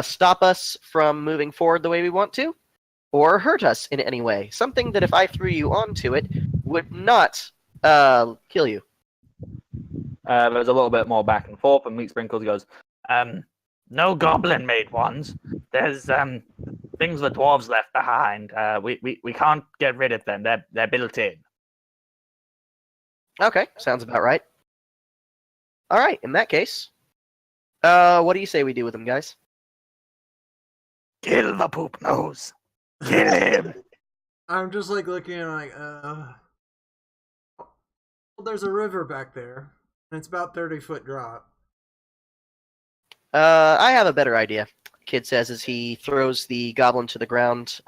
stop us from moving forward the way we want to, or hurt us in any way. Something that if I threw you onto it, would not kill you. There's a little bit more back and forth, and Meat Sprinkles goes, No goblin-made ones. There's things the dwarves left behind. We can't get rid of them. They're built in. Okay, sounds about right. All right, in that case, what do you say we do with them, guys? Kill the poop nose. Kill him. I'm just like looking at him like, well, there's a river back there. And it's about 30-foot drop. I have a better idea, Kid says as he throws the goblin to the ground.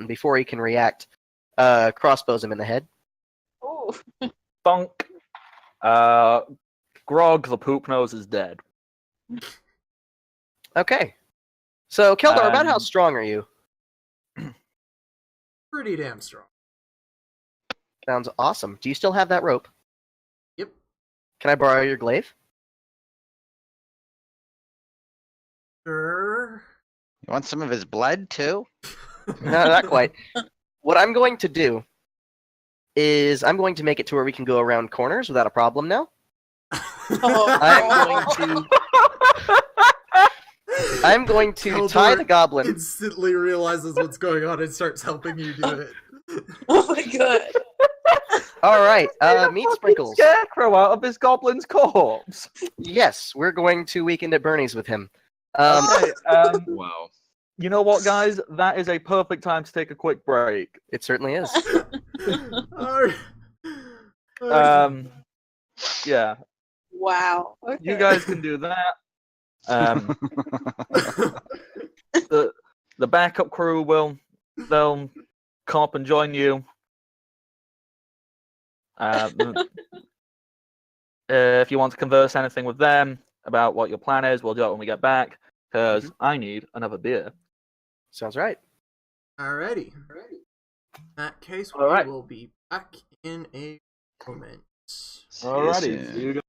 Before he can react, crossbows him in the head. Ooh. Bonk. Grog the poop nose is dead. Okay. So, Keldor, about how Um, strong are you? Pretty damn strong. Sounds awesome. Do you still have that rope? Yep. Can I borrow your glaive? Sure. You want some of his blood too? No, not quite. What I'm going to do is I'm going to make it to where we can go around corners without a problem now. I'm going to Keldor tie the goblin. instantly realizes what's going on and starts helping you do it. Oh my god. All right, Made a meat fucking sprinkles. Scarecrow out of his goblin's corpse. Yes, we're going to Weekend at Bernie's with him. Okay, Wow. you know what, guys? That is a perfect time to take a quick break. It certainly is. Alright. Yeah, Wow. Okay. you guys can do that. The backup crew they'll come up and join you. If you want to converse anything with them about what your plan is, we'll do it when we get back. Because I need another beer. Sounds right. Alrighty. In that case, we Alright. will be back in a moment. Alrighty, see you guys.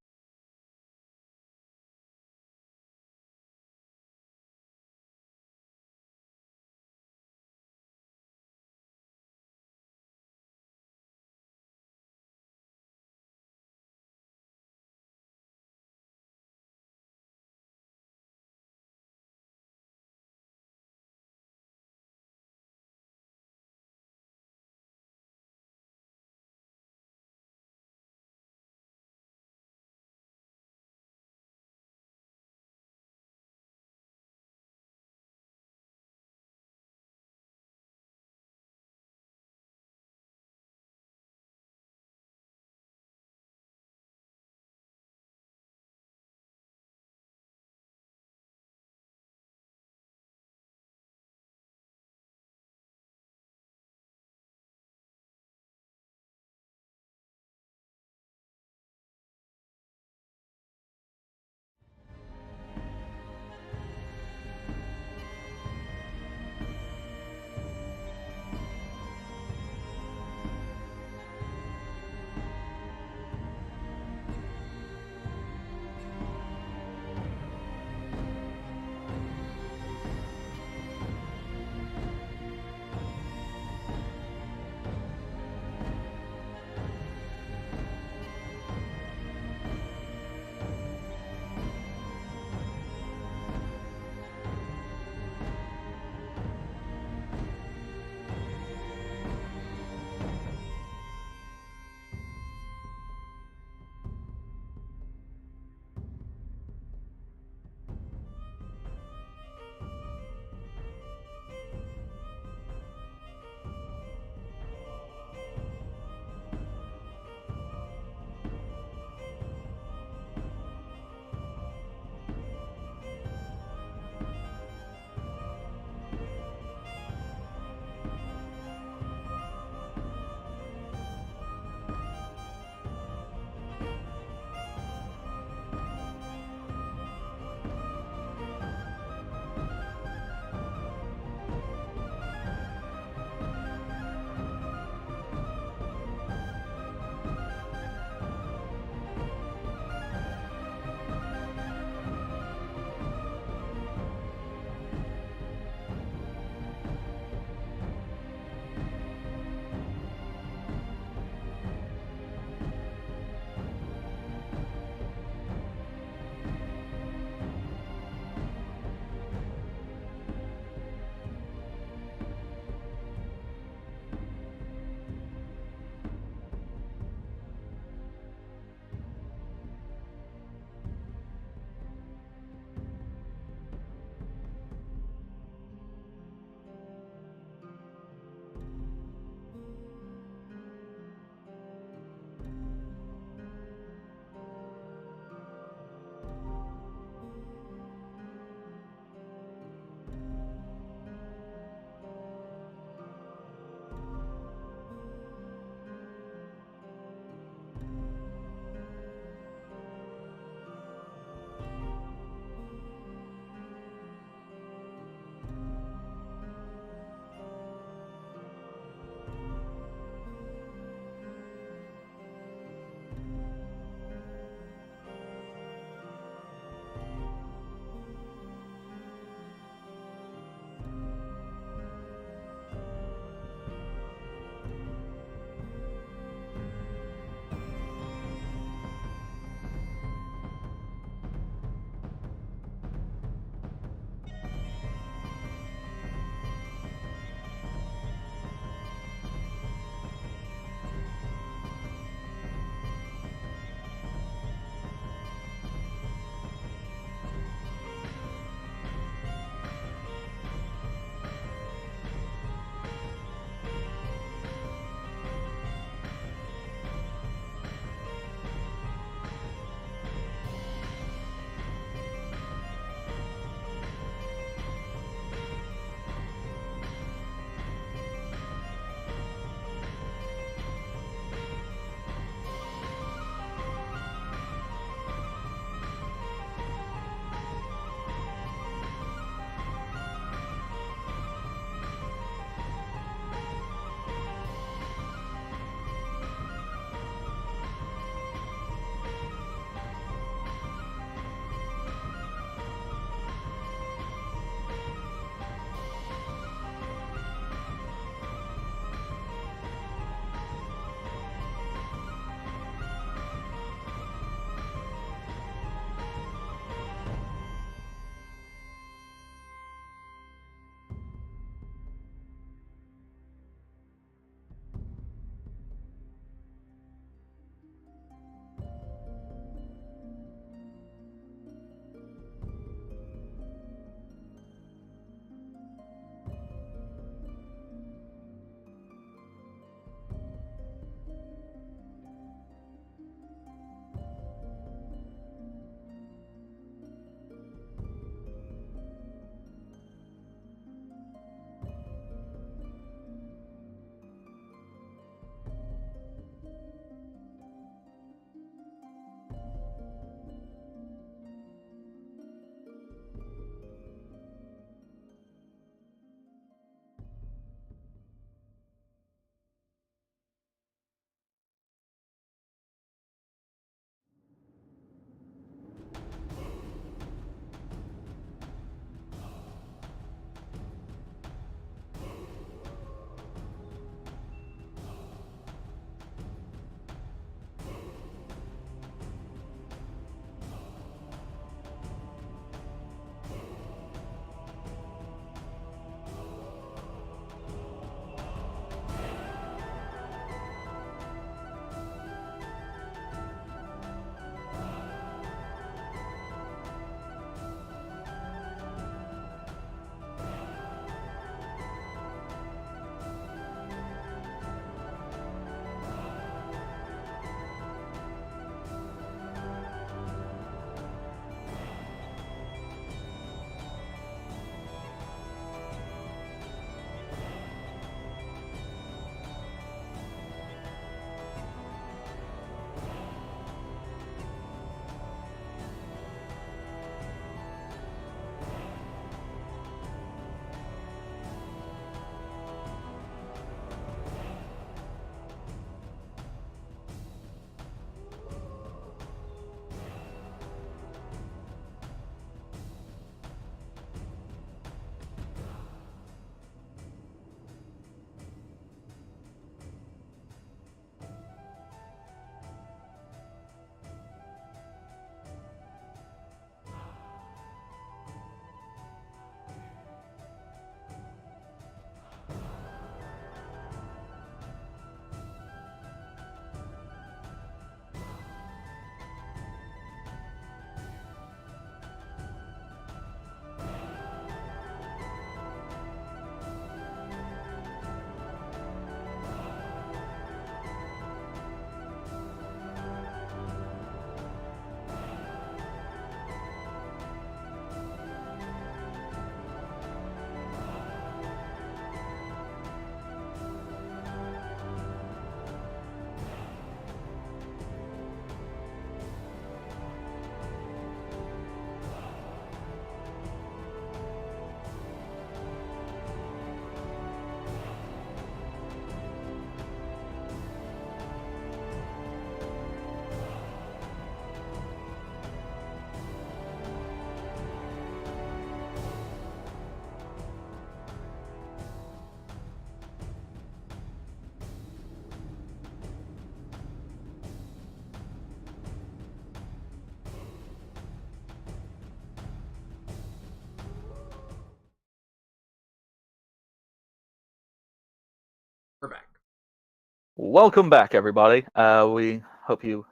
Welcome back, everybody. We hope you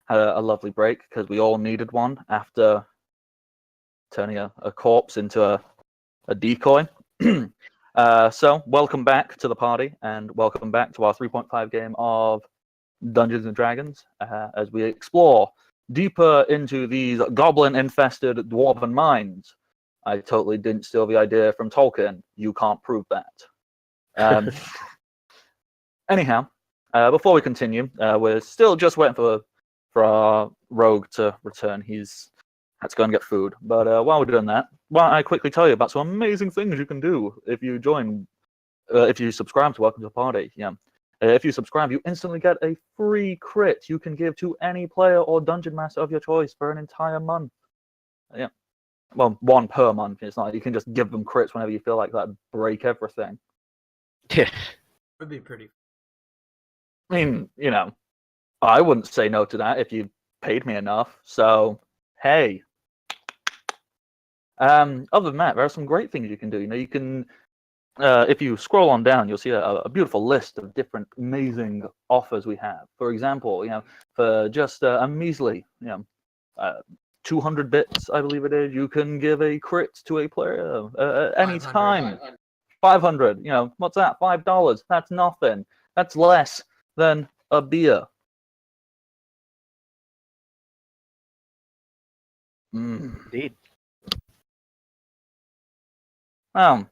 had a lovely break because we all needed one after turning a corpse into a decoy. So, welcome back to the party, and welcome back to our 3.5 game of Dungeons and Dragons as we explore deeper into these goblin-infested dwarven mines. I totally didn't steal the idea from Tolkien. You can't prove that. Anyhow, before we continue, we're still just waiting for our rogue to return. He's had to go and get food. But while we're doing that, why don't I quickly tell you about some amazing things you can do if you join, if you subscribe to Welcome to the Party. Yeah. If you subscribe, you instantly get a free crit you can give to any player or dungeon master of your choice for an entire month. Yeah. Well, one per month. It's not like you can just give them crits whenever you feel like that. Break everything. Would be pretty. I mean, I wouldn't say no to that if you paid me enough. So, hey. Other than that, there are some great things you can do. You can, if you scroll on down, you'll see a beautiful list of different amazing offers we have. For example, for just a measly, 200 bits, I believe it is, you can give a crit to a player at any 500. time. 500. What's that? $5. That's nothing. That's less than a beer. Indeed. Not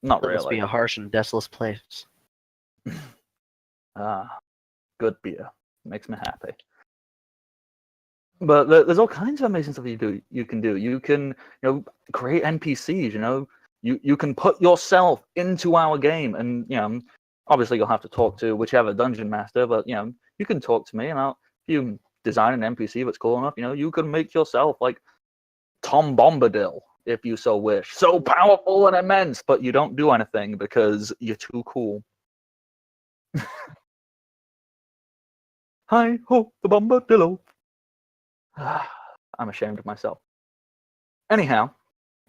That really. must be a harsh and desolate place. Good beer. Makes me happy. But there's all kinds of amazing stuff you can do. You can, create NPCs. You can put yourself into our game, and obviously you'll have to talk to whichever dungeon master. But you can talk to me, and if you design an NPC that's cool enough, you can make yourself like Tom Bombadil if you so wish. So powerful and immense, but you don't do anything because you're too cool. Hi ho, the Bombadillo. I'm ashamed of myself. Anyhow,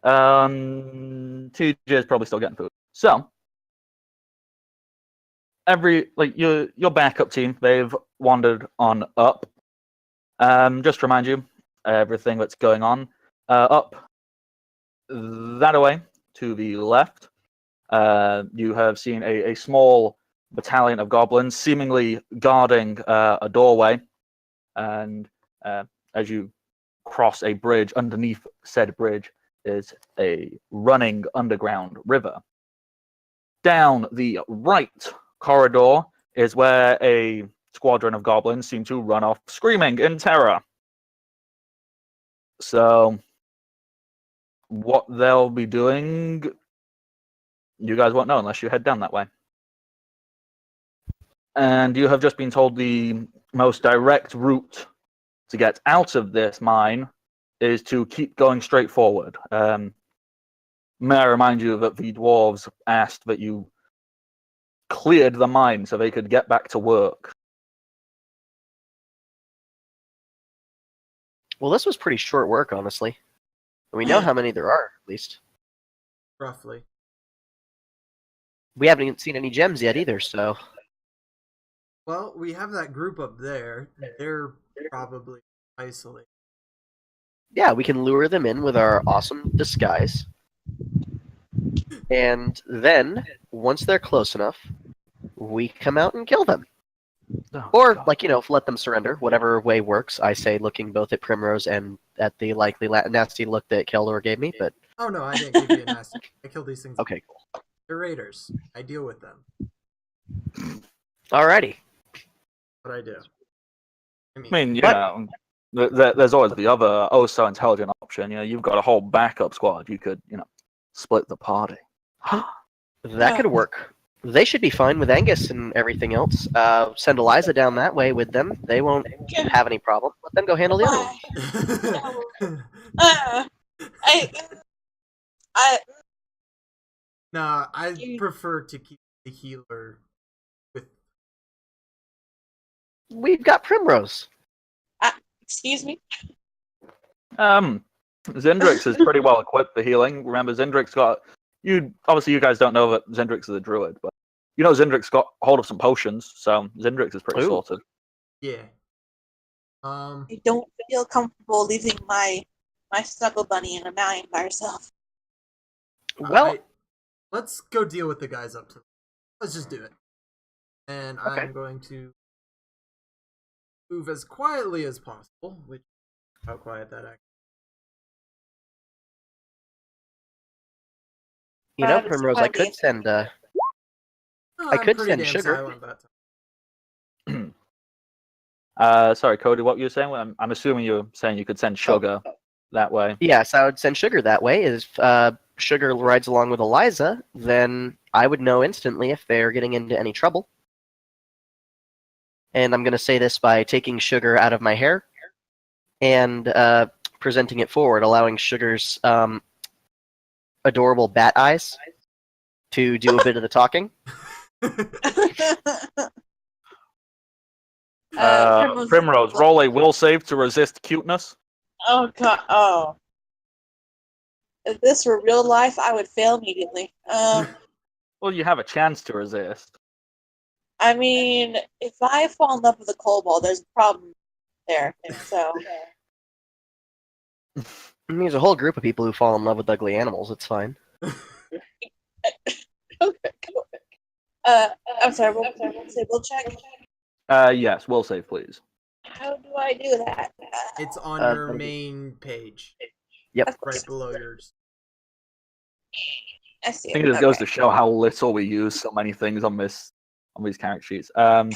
TJ is probably still getting food. So, your backup team, they've wandered on up. Just to remind you, everything that's going on. Up that away to the left, you have seen a small battalion of goblins seemingly guarding a doorway, and as you cross a bridge, underneath said bridge is a running underground river. Down the right corridor is where a squadron of goblins seem to run off screaming in terror. So, what they'll be doing, you guys won't know unless you head down that way. And you have just been told the most direct route to get out of this mine is to keep going straight forward. May I remind you that the dwarves asked that you cleared the mine so they could get back to work. Well, this was pretty short work, honestly. We know how many there are, at least. Roughly. We haven't even seen any gems yet either, so... Well, we have that group up there. They're probably isolated. Yeah, we can lure them in with our awesome disguise. And then, once they're close enough, we come out and kill them. Oh, Or, God. let them surrender, whatever way works. I say, looking both at Primrose and at the likely nasty look that Keldor gave me, but... Oh no, I didn't give you a nasty. I killed these things. Okay, cool. They're raiders. I deal with them. Alrighty. What I do. There's always the other so intelligent option. You've got a whole backup squad. You could, split the party. That could work. They should be fine with Angus and everything else. Send Eliza down that way with them. They won't have any problem. Let them go handle the other one. Nah, I prefer to keep the healer with. We've got Primrose. Excuse me? Zendrix is pretty well equipped for healing. Remember, Zendrix got... Obviously, you guys don't know that Zendrix is a druid, but You know, Zindrik's got hold of some potions, so Zindrix is pretty Ooh. sorted. Yeah. I don't feel comfortable leaving my snuggle bunny in a mountain by herself. Well, Alright, let's go deal with the guys up to. Let's just do it. And Okay. I'm going to move as quietly as possible, which how quiet that actually. you know, It's Primrose, I plenty. could send Oh, I I'm could pretty send damn sugar. silent about time. Sorry, Cody, what were you saying? I'm assuming you're saying you could send sugar that way. Yes, I would send sugar that way. If sugar rides along with Eliza, then I would know instantly if they're getting into any trouble. And I'm going to say this by taking sugar out of my hair and presenting it forward, allowing Sugar's adorable bat eyes to do a bit of the talking. Primrose, roll a will save to resist cuteness. Oh god. Oh. If this were real life, I would fail immediately. Well, you have a chance to resist. I mean, if I fall in love with a kobold, there's a problem there. So. I mean, there's a whole group of people who fall in love with ugly animals. It's fine. I'm sorry. We'll check. Yes, will save, please. How do I do that? It's on your that'll be- main page, Yep. right below yours. I see I think it. it just goes Okay. to show how little we use so many things on these character sheets. An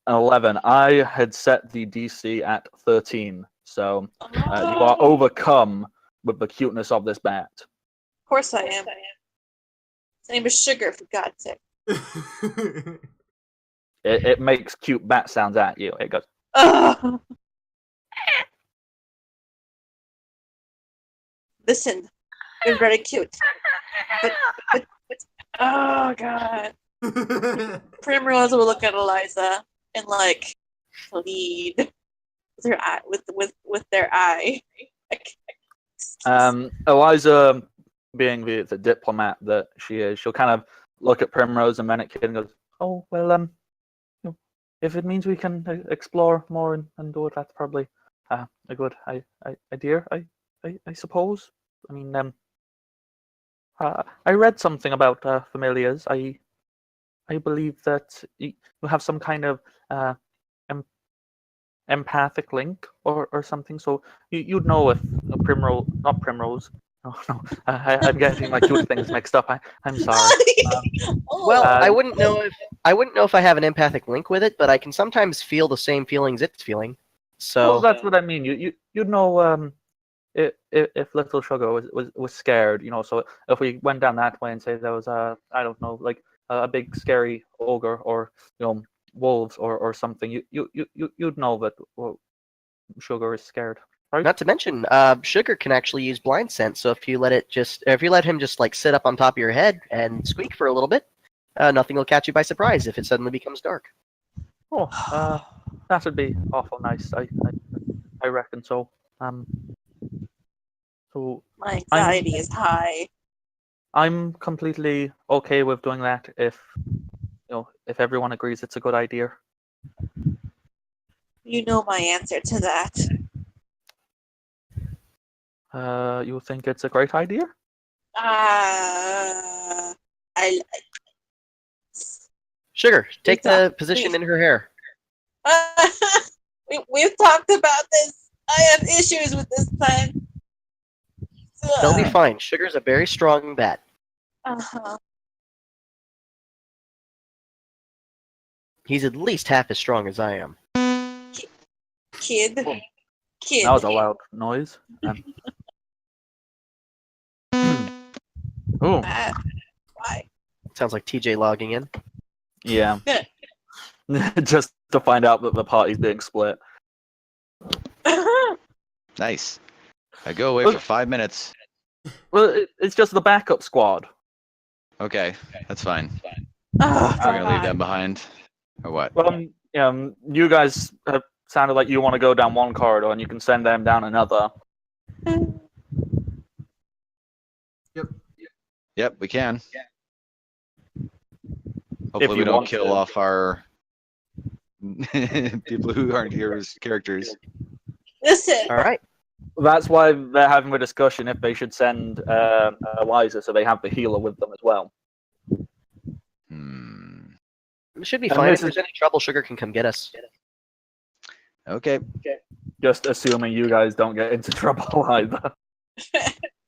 11. I had set the DC at 13, so you are overcome with the cuteness of this bat. Of course I am. His name is Sugar, for God's sake. It makes cute bat sounds at you. It goes. Ugh. Listen, you're very cute. But oh god. Primrose will look at Eliza and like plead with her eye with their eye. Eliza, being the diplomat that she is, she'll kind of look at Primrose and Kid and goes, "Oh well, if it means we can explore more and do it, that's probably a good idea. I suppose. I mean, I read something about familiars. I believe that you have some kind of empathic link or something. So you'd know if not Primrose. No, I'm getting my two things mixed up. I'm sorry. Well, I wouldn't know if I have an empathic link with it, but I can sometimes feel the same feelings it's feeling. So Well, that's what I mean. You'd know if Little Sugar was scared, So if we went down that way and say there was I don't know, like a big scary ogre or wolves or something, you'd know that Sugar is scared. Right? not to mention, Sugar can actually use blind sense. So if you let him just like sit up on top of your head and squeak for a little bit, nothing will catch you by surprise if it suddenly becomes dark. Oh, that would be awful nice. I reckon so. So My anxiety is high. I'm completely okay with doing that if if everyone agrees it's a good idea. You know my answer to that. You think it's a great idea? I Sugar, take Lisa, the position please. in her hair. we've talked about this. I have issues with this plan. They'll be fine. Sugar's a very strong bat. Uh-huh. He's at least half as strong as I am. Kid. That was a loud noise. Oh, Why? Sounds like TJ logging in. yeah. Just to find out that the party's being split. Nice. I go away for 5 minutes. Well, it's just the backup squad. Okay, that's fine. Oh, We're gonna leave God. them behind, or what? Well, you guys have sounded like you want to go down one corridor, and you can send them down another. Yep. Yep, we can. Hopefully we you don't want kill to. off our people who aren't heroes characters. Listen, All right. That's why they're having a discussion if they should send Eliza so they have the healer with them as well. It should be And fine. If this there's any trouble, Sugar can come get us. Okay. Just assuming you guys don't get into trouble either.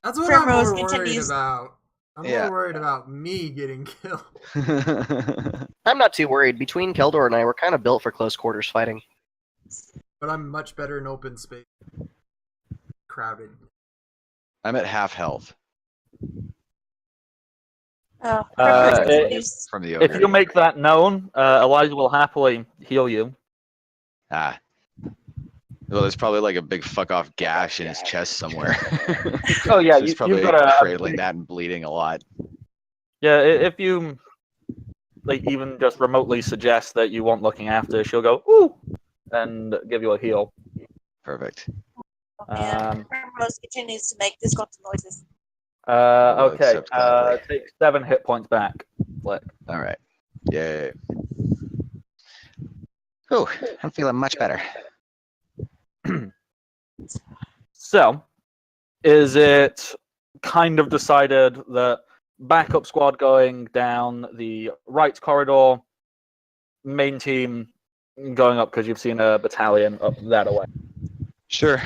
That's what Primrose I'm more worried continues- about. I'm Yeah. more worried about me getting killed. I'm not too worried. Between Keldor and I, we're kind of built for close quarters fighting. But I'm much better in open space. Crowded. I'm at half health Primrose Uh, continues. from the If ogre. you make that known, Eliza will happily heal you. Ah. Well, there's probably like a big fuck off gash in his chest somewhere. Oh yeah, So he's you've probably got a cradling that and bleeding a lot. Yeah, if you like even just remotely suggest that you want looking after, she'll go ooh and give you a heal. Perfect. And Primrose continues to make disgruntled noises. We'll Okay. accept gladly. Take 7 hit points back. Flick. All right. Yay. Whew, I'm feeling much better. So, is it kind of decided that backup squad going down the right corridor, main team going up because you've seen a battalion up that way? Sure.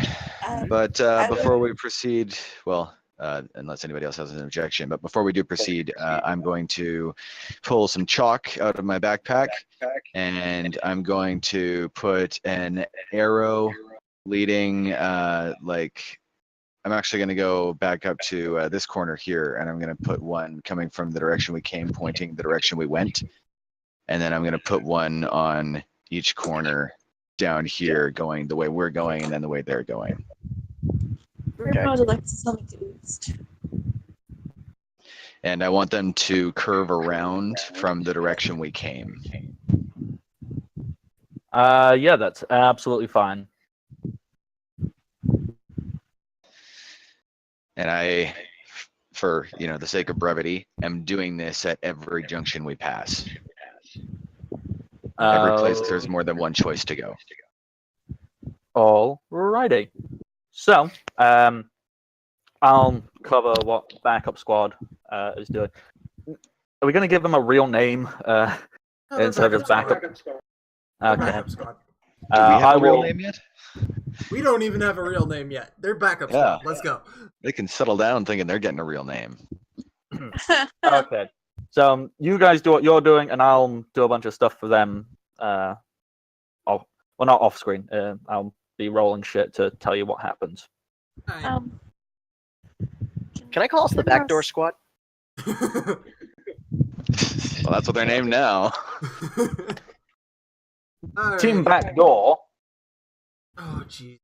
Um, But I would- before we proceed, well, unless anybody else has an objection, but before we do proceed, I'm going to pull some chalk out of my backpack and I'm going to put an arrow leading, like, I'm actually going to go back up to this corner here and I'm going to put one coming from the direction we came, pointing the direction we went. And then I'm going to put one on each corner down here going the way we're going and then the way they're going. Primrose would like to say something to Oost. And I want them to curve around from the direction we came. Yeah, that's absolutely fine. And I, for the sake of brevity, am doing this at every junction we pass. Every place there's more than one choice to go. Alrighty. So, I'll cover what backup squad is doing. Are we going to give them a real name No, they're instead of just backup? squad. Okay. Backup squad. Do we have I a real will. name yet? We don't even have a real name yet. They're backup Yeah. squad. Let's go. They can settle down thinking they're getting a real name. Okay. So you guys do what you're doing, and I'll do a bunch of stuff for them. Well, not off screen. I'll be rolling shit to tell you what happens. Um, Can I call us the backdoor squad? Well, that's what they're named now. Alright. Team backdoor. Oh, jeez.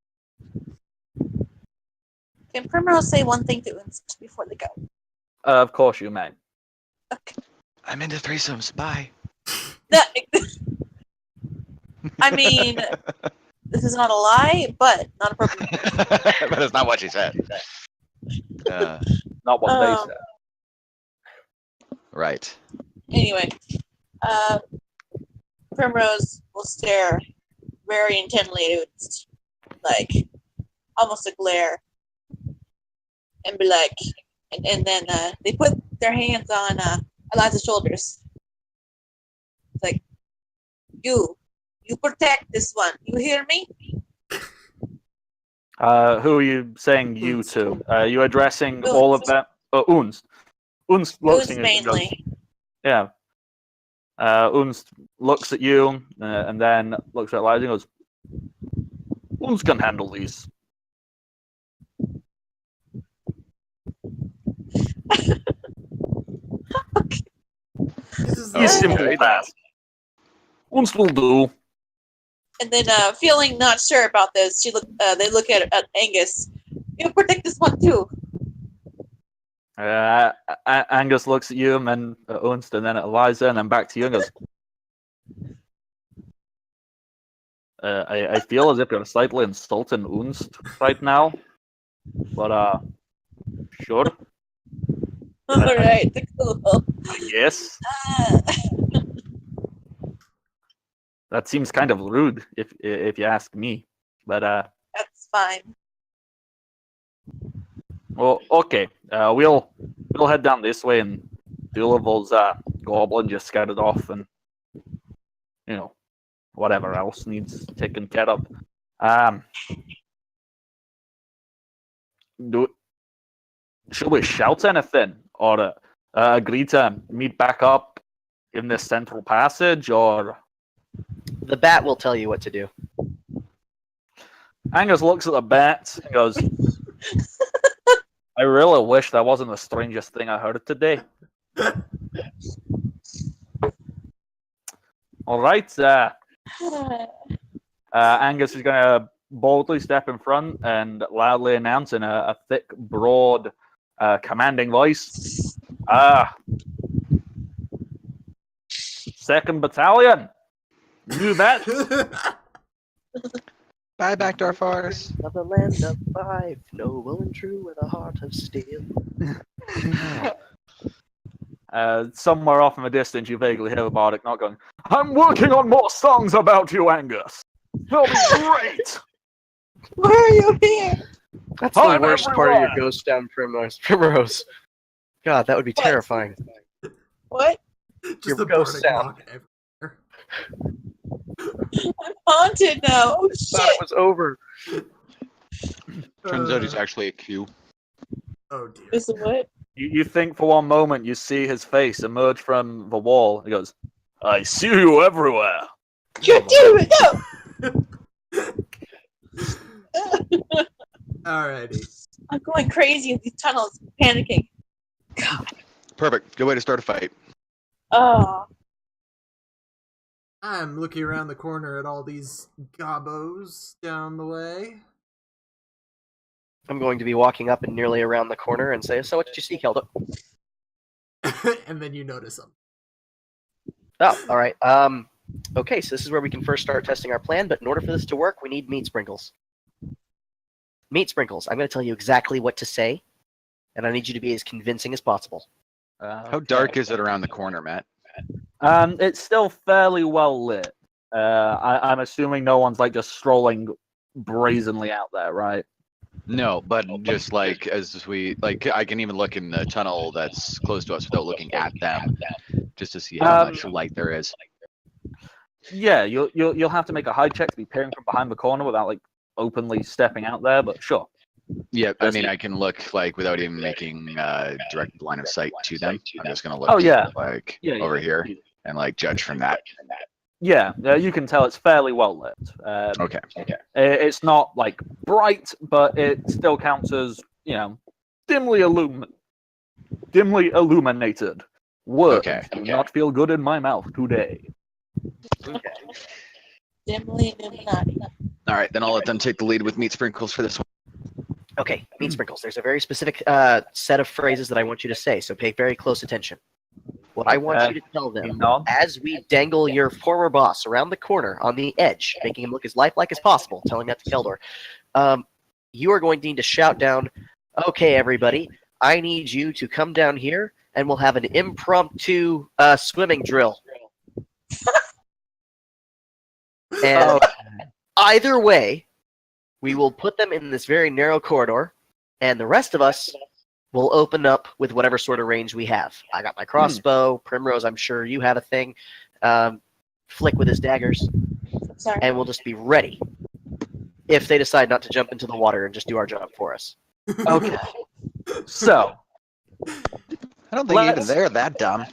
Can Primrose say one thing to Oost before they go? Of course you may. Okay. I'm into threesomes. Bye. That, I mean, this is not a lie, but not a problem. But it's not what she said. Not what they Um, said. Right. Anyway, Primrose will stare very intently at Oost, like almost a glare, and be like, and then they put their hands on Eliza's shoulders. It's like, you protect this one. You hear me? Who are you saying you to? Are you addressing all of Unst. them? Unst. Unst looks Oost at you and goes, mainly. yeah. Unst looks at you and then looks at Eliza and goes, Unst can handle these. This is He's Oh, simple okay. task. Unst will do. And then, feeling not sure about this, they look at Angus. You protect this one too. Angus looks at you and then at Unst and then at Eliza and then back to you and goes, I feel as if you're slightly insulting Unst right now, but sure, All right, cool. yes. That seems kind of rude, if you ask me. But That's fine. well, okay. We'll head down this way, and Dulaval's goblin just scattered off, and whatever else needs taken care of. Should we shout anything, or agree to meet back up in this central passage, or? The bat will tell you what to do. Angus looks at the bat and goes, I really wish that wasn't the strangest thing I heard today. All right. Angus is going to boldly step in front and loudly announce in a thick, broad, commanding voice, 2nd Battalion, new vet. Bye, Backdoor Force. Of the land of Fife, noble and true with a heart of steel. Somewhere off in the distance, you vaguely hear a bardic not going, I'm working on more songs about you, Angus. They'll be great. Why are you here? That's the worst part of your ghost down Primrose. God, that would be terrifying. What? Just Your the ghost bardic sound. knock everywhere. I'm haunted now. Oh Thought shit. it was over. Turns out he's actually a Q. Oh dear. Is it what? You think for one moment you see his face emerge from the wall. He goes, I see you everywhere. God damn it, no! Alrighty. I'm going crazy in these tunnels, panicking. Perfect. Good way to start a fight. Oh. I'm looking around the corner at all these gobbos down the way. I'm going to be walking up and nearly around the corner and say, so what did you see, Keldo? And then you notice them. Oh, all right. Okay, so this is where we can first start testing our plan, but in order for this to work, we need meat sprinkles. Meat sprinkles. I'm going to tell you exactly what to say, and I need you to be as convincing as possible. How dark is it around the corner, Matt? It's still fairly well lit. I'm assuming no one's like just strolling brazenly out there, right? No, but just like as we like, I can even look in the tunnel that's close to us without looking at them, just to see how much light there is. Yeah, you'll have to make a hide check to be peering from behind the corner without like openly stepping out there, but sure. Yeah, I mean, I can look like without even making direct line of sight to them. I'm just gonna look. Oh, yeah. Like Yeah, over here and like judge from that. Yeah, you can tell it's fairly well lit. Okay. It's not like bright, but it still counts as dimly illuminated. Words do not feel good in my mouth today. Okay. Dimly Illuminati. All right, then I'll let them take the lead with meat sprinkles for this one. Okay, meat sprinkles. There's a very specific set of phrases that I want you to say, so pay very close attention. What I want you to tell them, as we dangle your former boss around the corner on the edge, making him look as lifelike as possible, telling that to Keldor, you are going to need to shout down, okay, everybody, I need you to come down here, and we'll have an impromptu swimming drill. And either way, we will put them in this very narrow corridor, and the rest of us will open up with whatever sort of range we have. I got my crossbow. Primrose, I'm sure you have a thing. Flick with his daggers. Sorry. And we'll just be ready if they decide not to jump into the water and just do our job for us. Okay. So, I don't think even they're that dumb.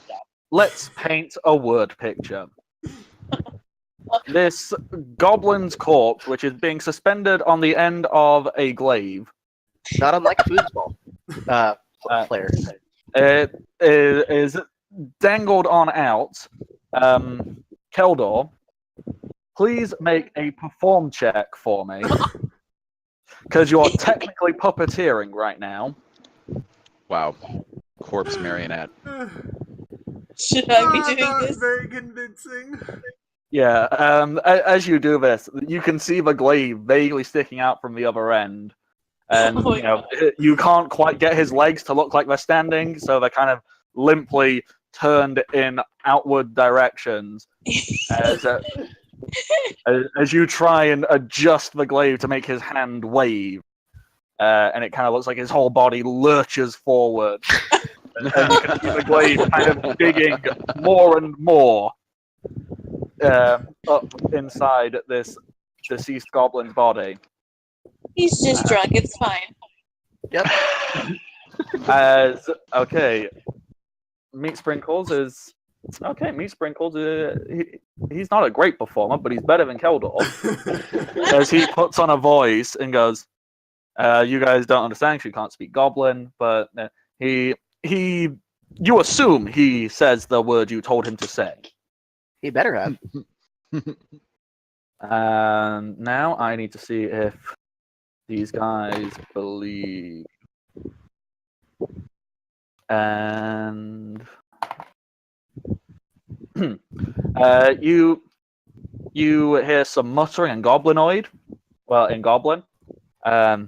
let's paint a word picture. This goblin's corpse, which is being suspended on the end of a glaive, Not unlike a foosball player. it is dangled on out. Keldor, please make a perform check for me. Because you're technically puppeteering right now. Wow. Corpse marionette. Should I be That doing was this? very convincing. Yeah, as you do this, you can see the glaive vaguely sticking out from the other end. And, you can't quite get his legs to look like they're standing, so they're kind of limply turned in outward directions. as you try and adjust the glaive to make his hand wave, and it kind of looks like his whole body lurches forward, and you can see the glaive kind of digging more and more up inside this deceased goblin's body. He's just drunk. It's fine. Yep. Okay, Meat Sprinkles is okay. Meat Sprinkles, he's not a great performer, but he's better than Keldor. As he puts on a voice and goes, "You guys don't understand. She can't speak Goblin, but you assume he says the word you told him to say." He better have. Now I need to see if these guys believe. And you hear some muttering in Goblinoid. Well, in Goblin. Are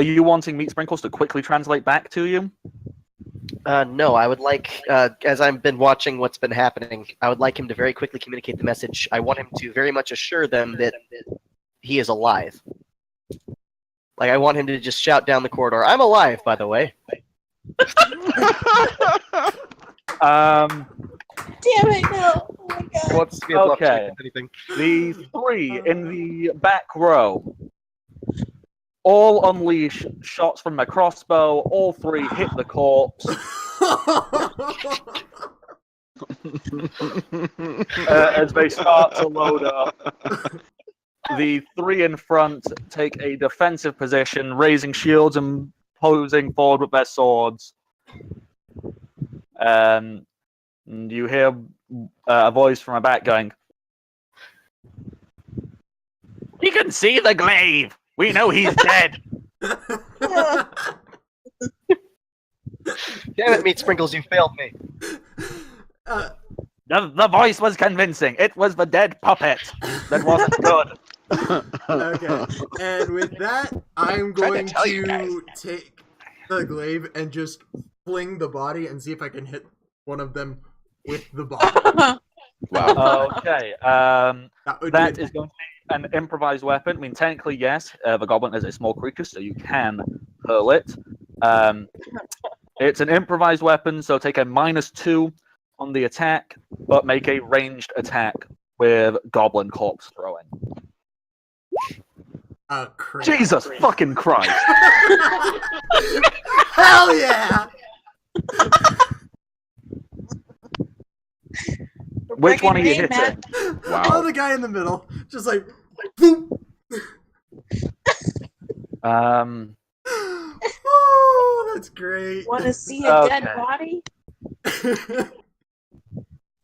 you wanting Meat Sprinkles to quickly translate back to you? No, I would like, as I've been watching what's been happening, I would like him to very quickly communicate the message. I want him to very much assure them that he is alive. Like, I want him to just shout down the corridor, "I'm alive, by the way." Damn it, no. Oh my god. Wants to be a bluff Okay. check, if anything. The three in the back row all unleash shots from their crossbow. All three hit the corpse. As they start to load up. The three in front take a defensive position, raising shields and posing forward with their swords. And you hear a voice from a back going, We can see the glaive. We know he's dead. Damn it, Meat Sprinkles, you failed me. The voice was convincing. It was the dead puppet that wasn't good. Okay, and with that, I'm Tried to going tell you to take the glaive and just fling the body and see if I can hit one of them with the body. Wow. okay, Would that be is going to be an improvised weapon. I mean, technically, yes, the goblin is a small creature, so you can hurl it. It's an improvised weapon, so take a -2 on the attack, but make a ranged attack with goblin corpse throwing. crit. Jesus fucking Christ! Hell yeah! Which one are you Breaking hitting? rain, Oh, the guy in the middle, just like, boop. Oh, that's great. Want to see a dead Okay. body?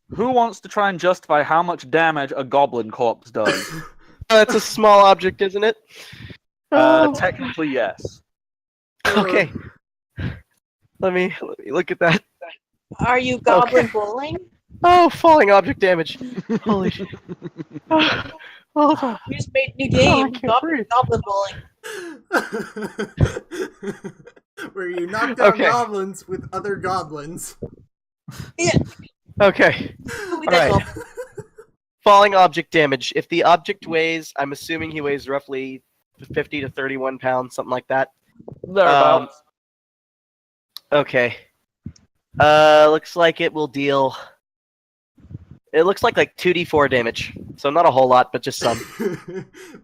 Who wants to try and justify how much damage a goblin corpse does? That's a small object, isn't it? Oh. Technically, yes. Okay. Let me look at that. Are you goblin bowling? Oh, falling object damage. Holy shit. Oh, We just made a new game. I can't breathe. Goblin bowling. Where you knock down Okay. goblins with other goblins. okay. We All did right. Falling object damage. If the object weighs, I'm assuming he weighs roughly 50 to 31 pounds, something like that. Thereabouts. Okay. Looks like it will deal. It looks like 2d4 damage. So not a whole lot, but just some.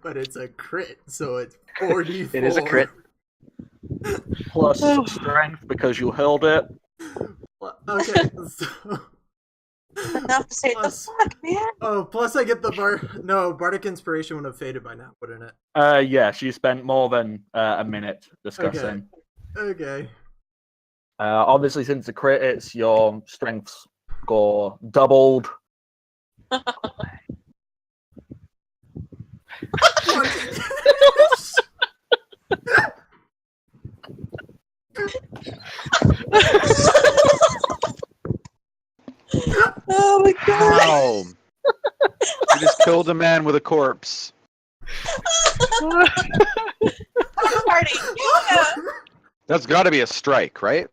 But it's a crit, so it's 44. It is a crit. Plus strength because you hurled it. Okay, so... Enough to say, the Plus- fuck, man? Oh, plus I get the Bardic Inspiration would have faded by now, wouldn't it? Yes, you spent more than a minute discussing. Okay. Obviously, since the crit, it's your strength score doubled. Oh my god. Wow. You just killed a man with a corpse. Party. Yeah. That's got to be a strike, right?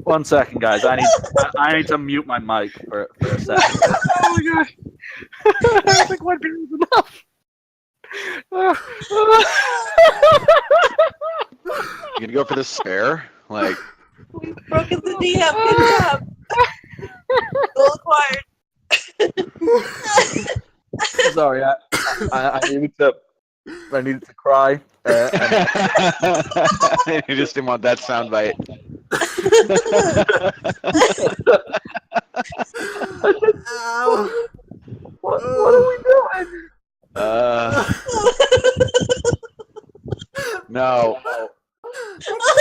1 second, guys. I need to mute my mic for a second. Oh my god. I don't think 1 beer is enough. You gonna go for the spare? Like, We've broken the DM. Good job. Goal acquired. Sorry, I needed to cry. you just didn't want that soundbite. Ow. What are we doing? No.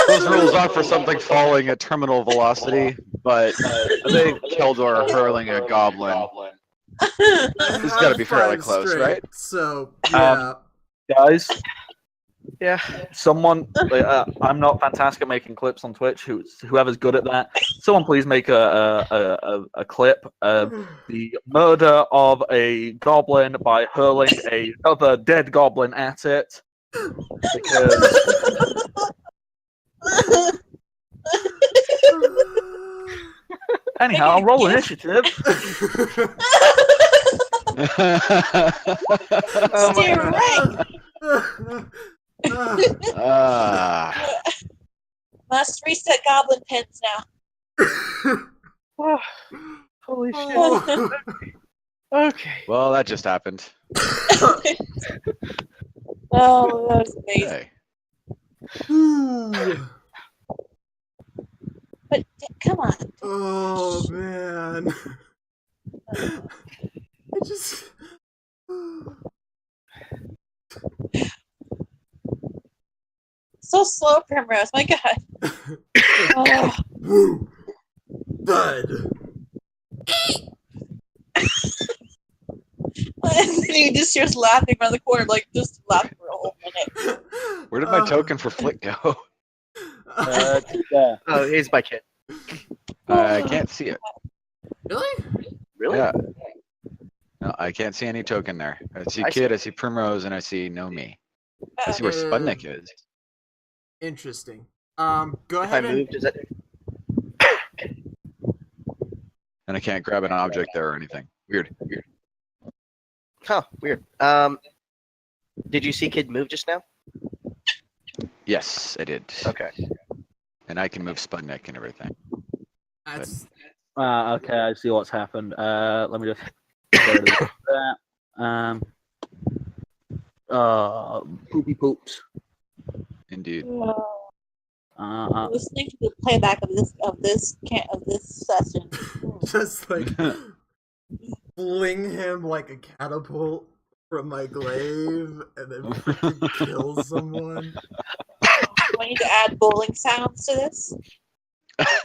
Those rules are for something falling at terminal velocity, but I think Keldor hurling a goblin. It's gotta be fairly close, straight, right? So, yeah. Guys, Yeah. someone, I'm not fantastic at making clips on Twitch. Whoever's good at that, someone please make a clip of the murder of a goblin by hurling another dead goblin at it. Because anyhow, roll initiative. Oh my Steer god. right. Must reset goblin pins now. Oh, holy shit. Oh. Okay. Well, that just happened. Oh, that was amazing. Hey. Ooh. But come on. Oh man. I just So slow, Primrose. My God. Oh. woo. Thud. And then you just hears laughing around the corner, like just laughing for a whole minute. Where did my token for Flick go? Yeah. Oh, here's my kid. I can't see it. Really? Really? Yeah. No, I can't see any token there. I see I Kid, I see Primrose, and I see No Me. I see where Uh, Sputnik is. Interesting. Go If I ahead and move, does it? And I can't grab an object there or anything. Weird. Huh, weird. Did you see Kid move just now? Yes, I did. Okay. And I can move Sputnik and everything. that's Okay, I see what's happened. Let me just go to that. Poopy poops. Indeed. Listening to the playback of this session. just like fling him like a catapult from my glaive and then freaking kill someone. Do I need to add bowling sounds to this?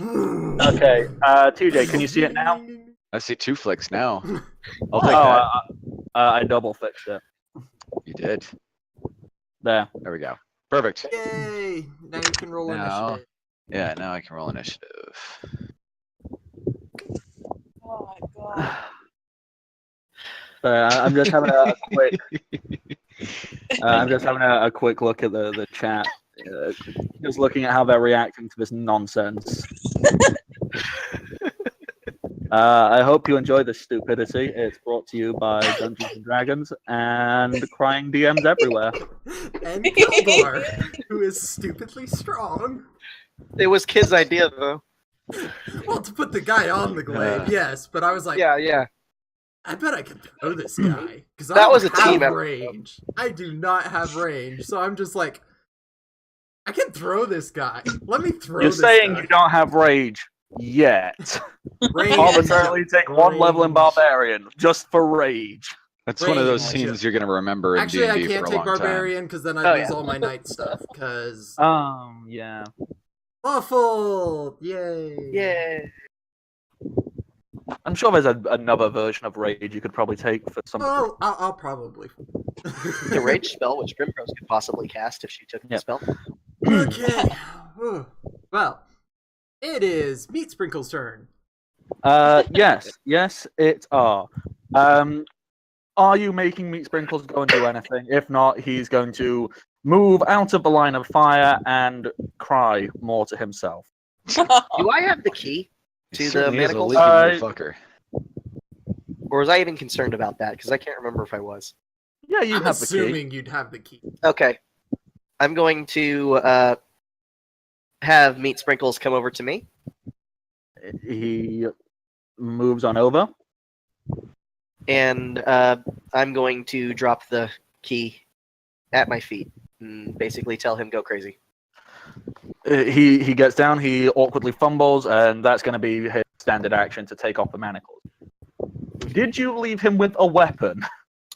Okay, TJ, can you see it now? I see 2 Flicks now. I'll Oh, take that. I double fixed it. You did. There. There we go. Perfect. Yay! Now you can roll Now- initiative. Yeah, now I can roll initiative. Oh my God. I'm just having a quick. I'm just having a quick look at the chat. Just looking at how they're reacting to this nonsense. I hope you enjoy this stupidity. It's brought to you by Dungeons and Dragons and crying DMs everywhere. And Keldor, who is stupidly strong. It was Kid's idea, though. Well, to put the guy on the glaive, yes, but I was like, Yeah. I bet I can throw this guy because That was a team have effort. range. I do not have range, so I'm just like, I can throw this guy. Let me throw. You're this saying guy. you don't have rage yet. Range. Arbitrarily take 1 level in Range. Barbarian just for rage. That's one of those Range. scenes you're going to remember in Actually, I D&D can't for a take long Barbarian because then I Oh, lose yeah. all my knight stuff. Because Yeah. awful! Yay! Yeah. I'm sure there's another version of rage you could probably take for some. Oh, I'll probably. The rage spell, which Primrose could possibly cast if she took the Yep. spell. Okay. Whew. Well, it is Meat Sprinkle's turn. Yes, it are. Are you making Meat Sprinkles go and do anything? If not, he's going to move out of the line of fire and cry more to himself. Do I have the key He to the certainly is a manacles? leaky motherfucker. Or was I even concerned about that? Because I can't remember if I was. Yeah, you I'm have the key. assuming you'd have the key. Okay. I'm going to have Meat Sprinkles come over to me. He moves on over. And I'm going to drop the key at my feet and basically tell him go crazy. He gets down, he awkwardly fumbles, and that's going to be his standard action to take off the manacles. Did you leave him with a weapon?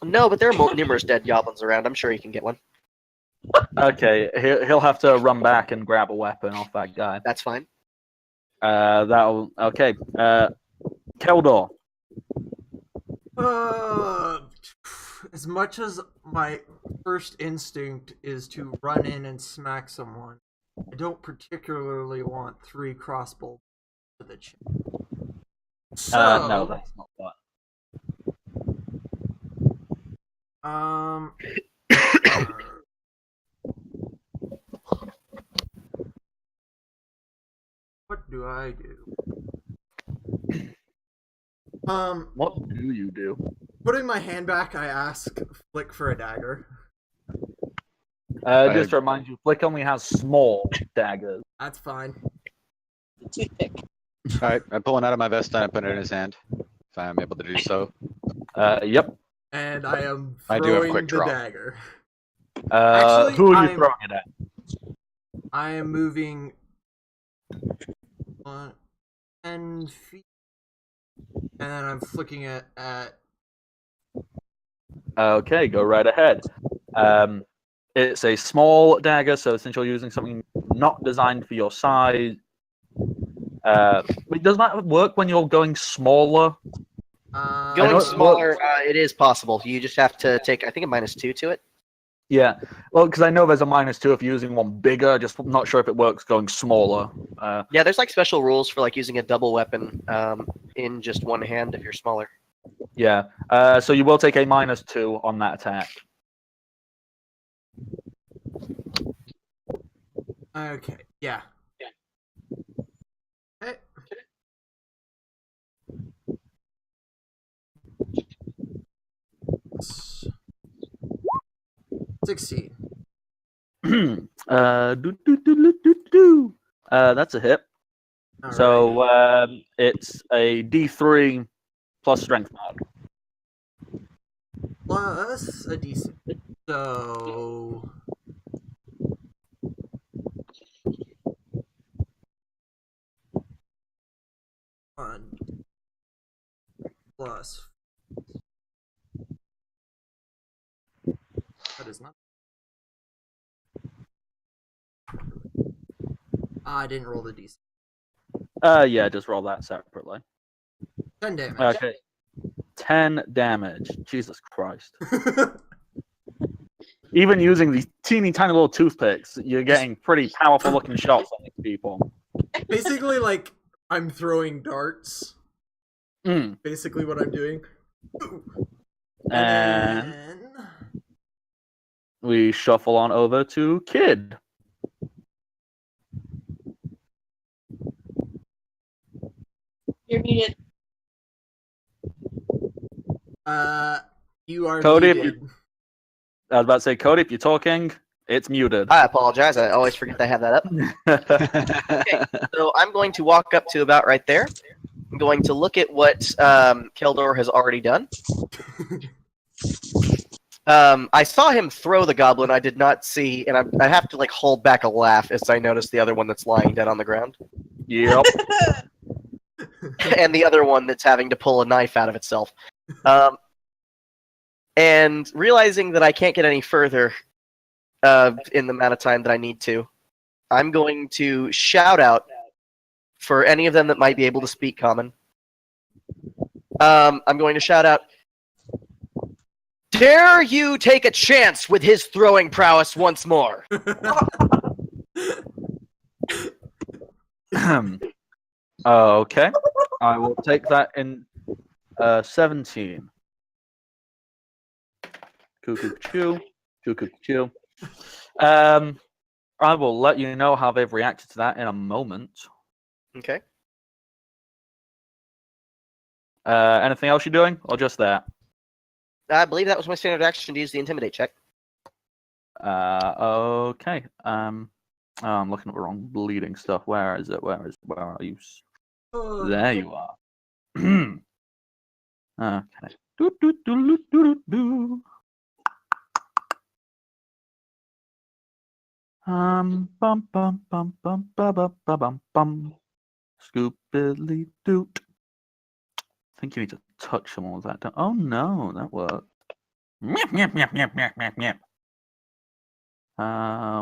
No, but there are numerous dead goblins around. I'm sure he can get one. Okay, he'll have to run back and grab a weapon off that guy. That's fine. Okay. Keldor. As much as my first instinct is to run in and smack someone, I don't particularly want 3 crossbow to the chin. So, No, that's not that. What do I do? What do you do? Putting my hand back, I ask Flick for a dagger. Just to remind you, Flick only has small daggers. That's fine. Toothpick. Alright, I pull one out of my vest and I put it in his hand. If I am able to do so. Yep. And I am I do have throwing quick the draw. dagger. Actually, who are you throwing it at? I am moving 10 feet. And then I'm flicking it at... Okay, go right ahead. It's a small dagger, so since you're using something not designed for your size, does that work when you're going smaller? Going smaller, it is possible. You just have to take, I think, a -2 to it. Yeah, well, because I know there's a -2 if you're using one bigger. Just not sure if it works going smaller. Yeah, there's like special rules for like using a double weapon in just one hand if you're smaller. Yeah, so you will take a -2 on that attack. Okay, yeah. Okay. Succeed. That's a hit. All So right. it's a D3 plus strength mod. Plus a decent. So 1 plus. That is not. I didn't roll the d6. Yeah, just roll that separately. 10 damage. Okay. 10 damage. Jesus Christ. Even using these teeny tiny little toothpicks, you're getting pretty powerful looking shots on these people. Basically, like, I'm throwing darts. Mm. Basically, what I'm doing. And then... we shuffle on over to Kid. You're muted. You are Cody, muted. I was about to say, Cody, if you're talking, it's muted. I apologize. I always forget to have that up. Okay, so I'm going to walk up to about right there. I'm going to look at what Keldor has already done. I saw him throw the goblin. I did not see, and I have to like hold back a laugh as I notice the other one that's lying dead on the ground, Yep. and the other one that's having to pull a knife out of itself. And realizing that I can't get any further in the amount of time that I need to, I'm going to shout out for any of them that might be able to speak common. I'm going to shout out, "Dare you take a chance with his throwing prowess once more?" Okay. I will take that in 17. Cuckoo chew. Cuckoo chew. I will let you know how they've reacted to that in a moment. Okay. Anything else you're doing, or just that? I believe that was my standard action to use the intimidate check. Okay. Oh, I'm looking at the wrong bleeding stuff. Where is it? Where are you? There you are. Okay. Do, do, do, do, do, do. Bum bum bum bum bum bum bum bum. Scoopily doot. I think you need to touch someone with that. Oh no, that worked. Meow, meow, meow, meow, meow, meow, meow.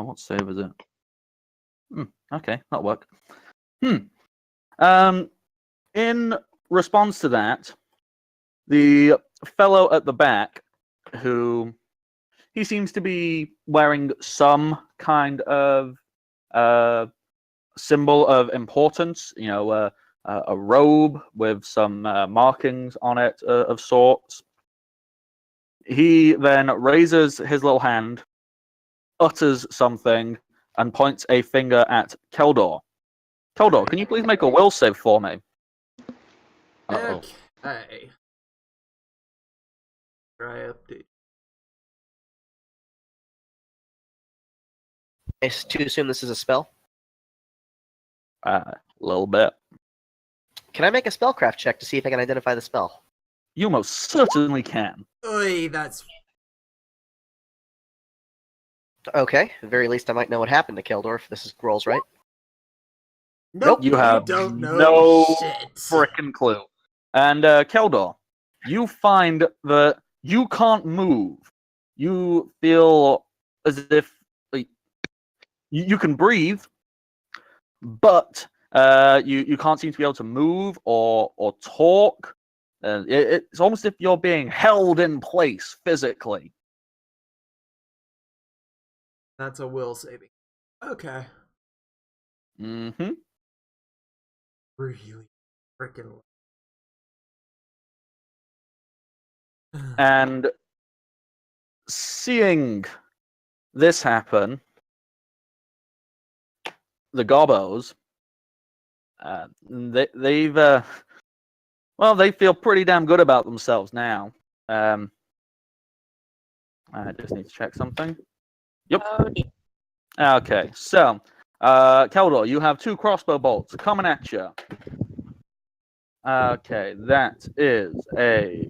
What save is it? Okay, that'll work. In response to that, the fellow at the back, who he seems to be wearing some kind of symbol of importance, a robe with some markings on it of sorts. He then raises his little hand, utters something, and points a finger at Keldor. Keldor, can you please make a will save for me? Uh-oh. Okay. Try update. Is to assume this is a spell? A little bit. Can I make a spellcraft check to see if I can identify the spell? You most certainly can. Oy, that's Okay, at the very least I might know what happened to Keldor if this rolls right. nope. You have don't know no shit. frickin' clue. And Keldor, you find that you can't move. You feel as if you can breathe, but you can't seem to be able to move or talk. It's almost as if you're being held in place physically. That's a will saving. Okay. Mm-hmm. Really freaking. And seeing this happen, the Gobbos, they've they feel pretty damn good about themselves now. I just need to check something. Yep. Okay, so Keldor, you have 2 crossbow bolts coming at you. Okay, that is a.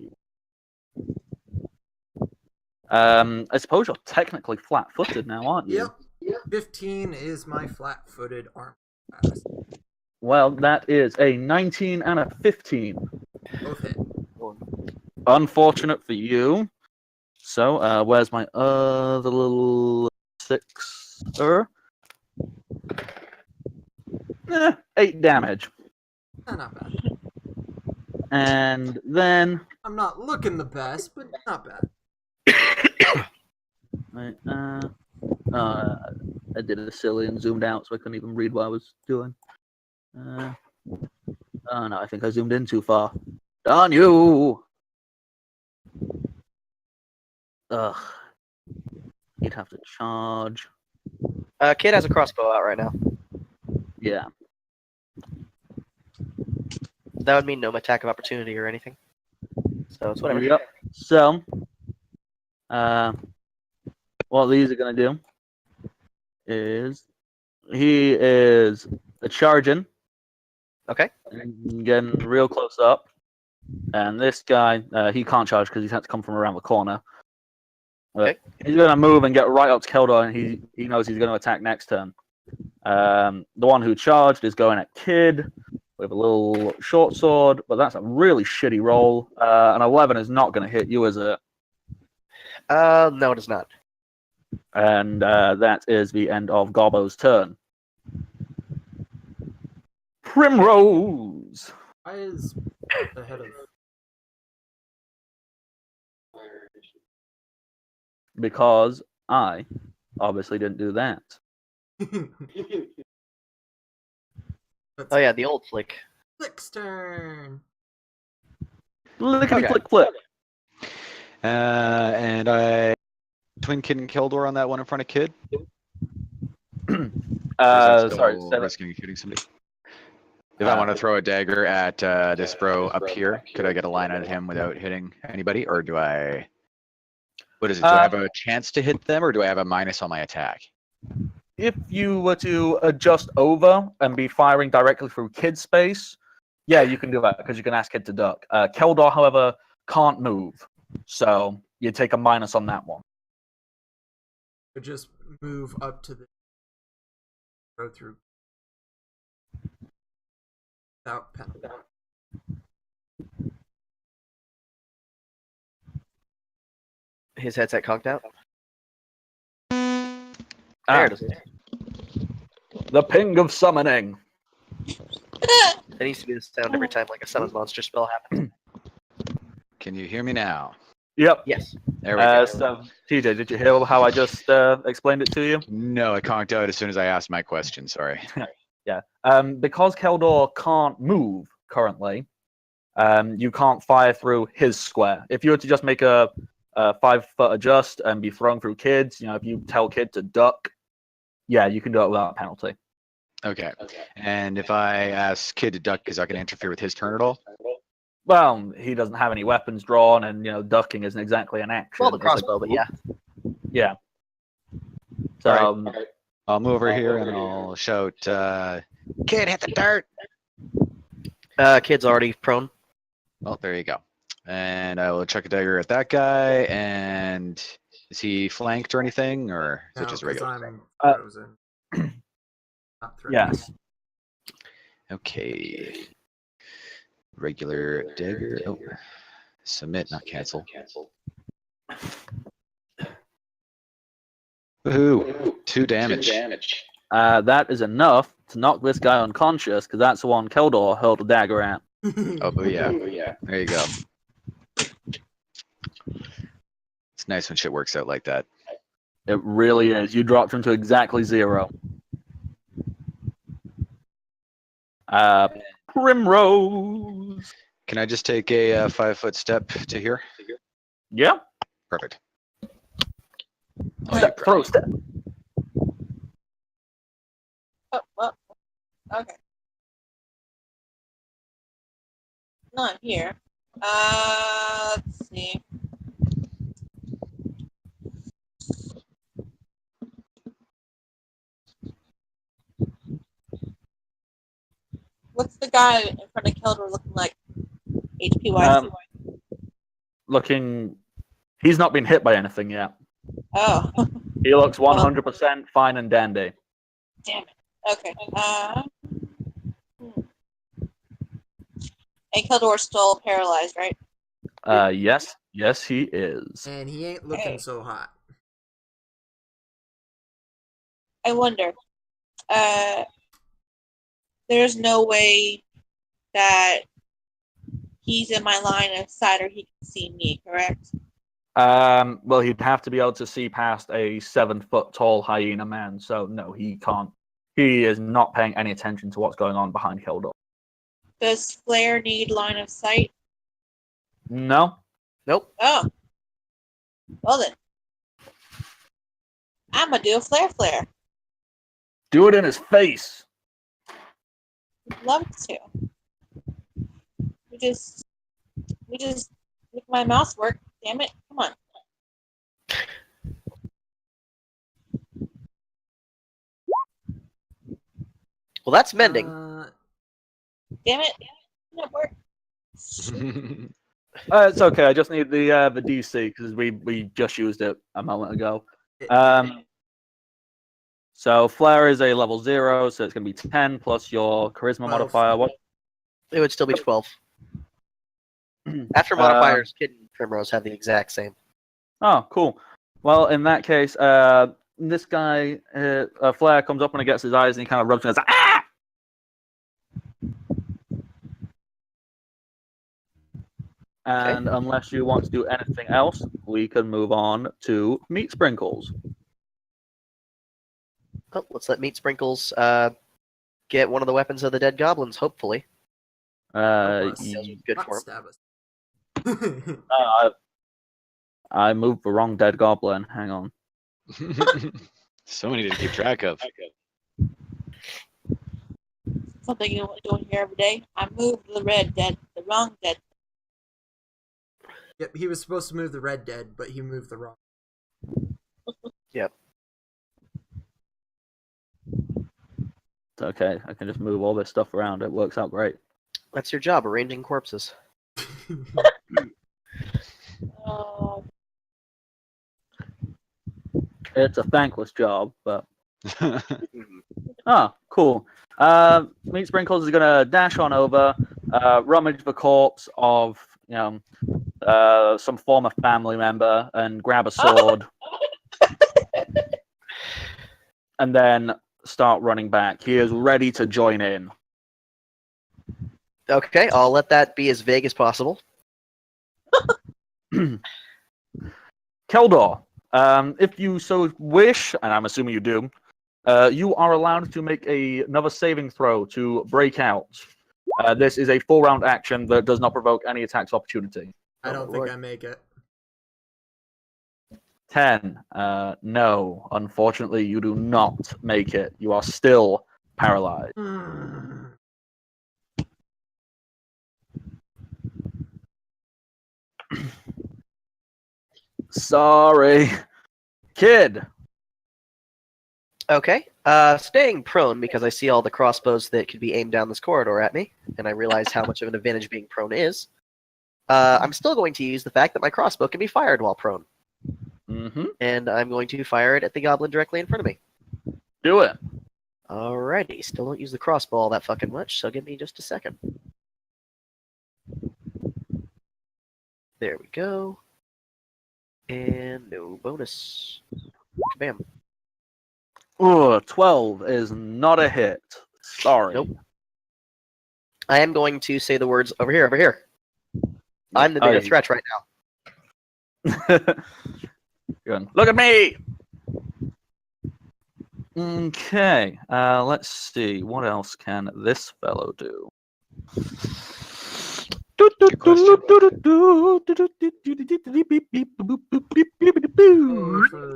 I suppose you're technically flat-footed now, aren't you? Yep. 15 is my flat-footed arm class. Well, that is a 19 and a 15. Both hit. Unfortunate for you. So, where's my other little 6-er? 8 damage. Not bad. And then I'm not looking the best, but not bad. I did it silly and zoomed out, so I couldn't even read what I was doing. Oh no, I think I zoomed in too far. Darn you! Ugh. You'd have to charge. Kid has a crossbow out right now. Yeah. That would mean no attack of opportunity or anything. So it's whatever. Yep. So, what these are gonna do is he is charging. Okay. And getting real close up. And this guy, he can't charge because he's had to come from around the corner. Okay. He's going to move and get right up to Keldor, and he knows he's going to attack next turn. The one who charged is going at Kid with a little short sword, but that's a really shitty roll. An 11 is not going to hit you, is it? No, it is not. And that is the end of Gobbo's turn. Primrose! Why is ahead of... Because I obviously didn't do that. Oh yeah, the old flick. Flick's turn. Lickety Okay. flick flick. And I twin Kid and Keldor on that one in front of Kid. Or is that still Sorry, say that. risking shooting somebody. If I want to throw a dagger at this bro up here, could I get a line at him without hitting anybody, or do I? What is it? Do I have a chance to hit them, or do I have a minus on my attack? If you were to adjust over and be firing directly through Kid space, yeah, you can do that because you can ask Kid to duck. Keldor, however, can't move, so you take a minus on that one. Or just move up to the go through without penalty. His headset conked out. Ah, There it is. the ping of summoning. That needs to be the sound every time like a summon monster spell happens. Can you hear me now? Yep. Yes. There we go. So, TJ, did you hear how I just explained it to you? No, it conked out as soon as I asked my question. Sorry. Yeah. Because Keldor can't move currently, you can't fire through his square. If you were to just make a 5-foot adjust and be thrown through Kids, if you tell Kid to duck, yeah, you can do it without penalty. Okay. And if I ask Kid to duck, is that going to interfere with his turn at all? Well, he doesn't have any weapons drawn, and ducking isn't exactly an action. Well, the crossbow, but yeah. Yeah. So, All right. I'll move over here and I'll shout, Kid, hit the dirt! Kid's already prone. Well, there you go. And I will chuck a dagger at that guy. And is he flanked or anything, or is it just regular? I'm frozen. Not threatening. yes. Okay. Regular dagger. Oh, submit, not cancel. Woohoo! 2 damage. That is enough to knock this guy unconscious, because that's the one Keldor hurled a dagger at. Oh yeah. There you go. It's nice when shit works out like that. It really is. You dropped him to exactly 0. Primrose. Can I just take a 5-foot step to here? Yeah. Perfect. Step, throw, step. Oh, well, okay. Not here. Let's see. What's the guy in front of Keldor looking like? HP wise. Looking, he's not been hit by anything yet. Oh. He looks 100% fine and dandy. Damn it. Okay. And Keldor's still paralyzed, right? Yes, he is. And he ain't looking so hot. I wonder. There's no way that he's in my line of sight or he can see me, correct? Well, he'd have to be able to see past a 7-foot tall hyena man, so no, he can't. He is not paying any attention to what's going on behind Keldor. Does Flare need line of sight? No. Nope. Oh. Well then. I'm gonna do a flare. Do it in his face. Would love to. We just make my mouse work. Damn it! Come on. Well, that's mending. Damn it! It work. It's okay. I just need the DC because we just used it a moment ago. So Flare is a level 0, so it's going to be 10 plus your charisma modifier. What? It would still be 12. After modifiers, Kid and Primrose have the exact same. Oh, cool. Well, in that case, this guy, Flare comes up when he gets his eyes and he kind of rubs and goes, ah! And unless you want to do anything else, we can move on to Meat Sprinkles. Oh, let's let Meat Sprinkles get one of the weapons of the dead goblins, hopefully. Good for him. Stab us. I moved the wrong dead goblin. Hang on. So many to keep track of. It's something you doing here every day. I moved the wrong dead. Yep, he was supposed to move the red dead, but he moved the wrong. Yep. It's okay. I can just move all this stuff around. It works out great. That's your job, arranging corpses. Oh, It's a thankless job, but Mhm. cool. Meat Sprinkles is gonna dash on over, rummage the corpse of some former family member, and grab a sword, and then start running back. He is ready to join in. Okay, I'll let that be as vague as possible. Keldor, if you so wish, and I'm assuming you do, you are allowed to make another saving throw to break out. This is a full round action that does not provoke any attacks of opportunity. I don't think I make it. 10. No, unfortunately, you do not make it. You are still paralyzed. Sorry. Kid. Okay, staying prone because I see all the crossbows that could be aimed down this corridor at me, and I realize how much of an advantage being prone is. I'm still going to use the fact that my crossbow can be fired while prone. Mm-hmm. And I'm going to fire it at the goblin directly in front of me. Do it. Alrighty, still don't use the crossbow all that fucking much, so give me just a second. There we go. And no bonus. Bam. Ooh, 12 is not a hit. Sorry. Nope. I am going to say the words over here, over here. I'm the bigger threat right now. Good. Look at me! Okay, let's see. What else can this fellow do? Good question.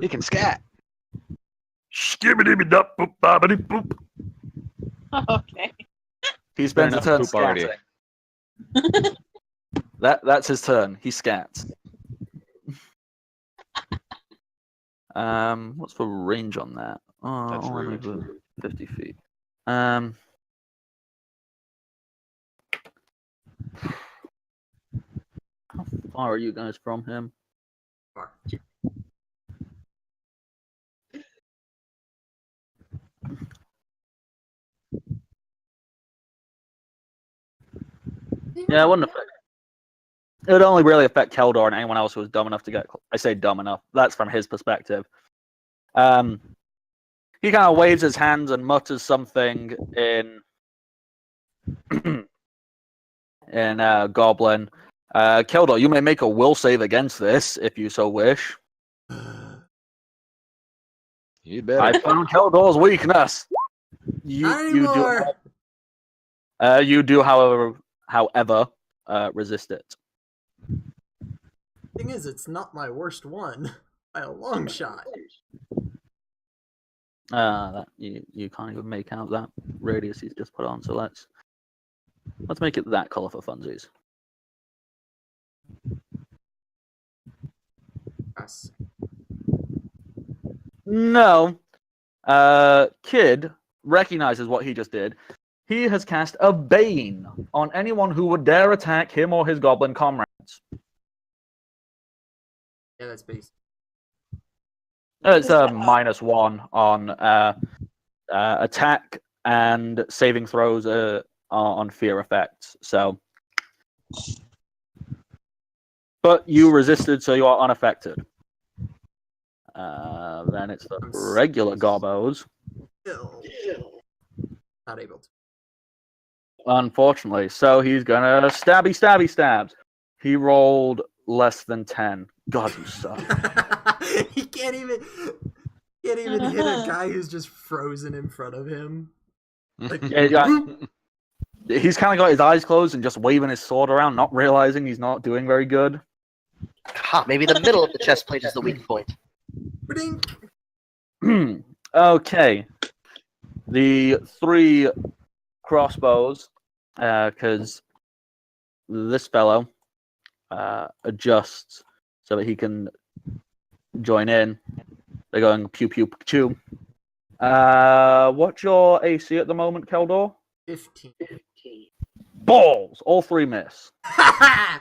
He can scat. Skibbidi-bidi-boop-bobbidi-boop. okay. He spends a enough turn poop already. scatting. That's his turn. He scats. What's the range on that? Oh, That's only rude. 50 feet. How far are you guys from him? Far. Yeah, it wouldn't affect. It would only really affect Keldor and anyone else who was dumb enough to get. I say dumb enough. That's from his perspective. He kind of waves his hands and mutters something in Goblin. Keldor, you may make a will save against this if you so wish. You'd better. I found Keldor's weakness. You do, however, resist it. Thing is, it's not my worst one by a long shot. That you can't even make out that radius he's just put on. So let's make it that color for funsies. Yes. No. Kid recognizes what he just did. He has cast a Bane on anyone who would dare attack him or his goblin comrades. Yeah, that's base. It's a -1 on attack and saving throws on fear effects. So, but you resisted, so you are unaffected. Then it's the regular gobbos. Still not able to. Unfortunately, so he's gonna stabs. He rolled less than 10. God, you suck. He can't even hit a guy who's just frozen in front of him. Like, He's kind of got his eyes closed and just waving his sword around, not realizing he's not doing very good. Ha, maybe the middle of the chest plate is the weak point. Okay. The three crossbows, because this fellow adjusts so that he can join in. They're going pew pew pew. What's your AC at the moment, Keldor? 15. Balls! All 3 miss. I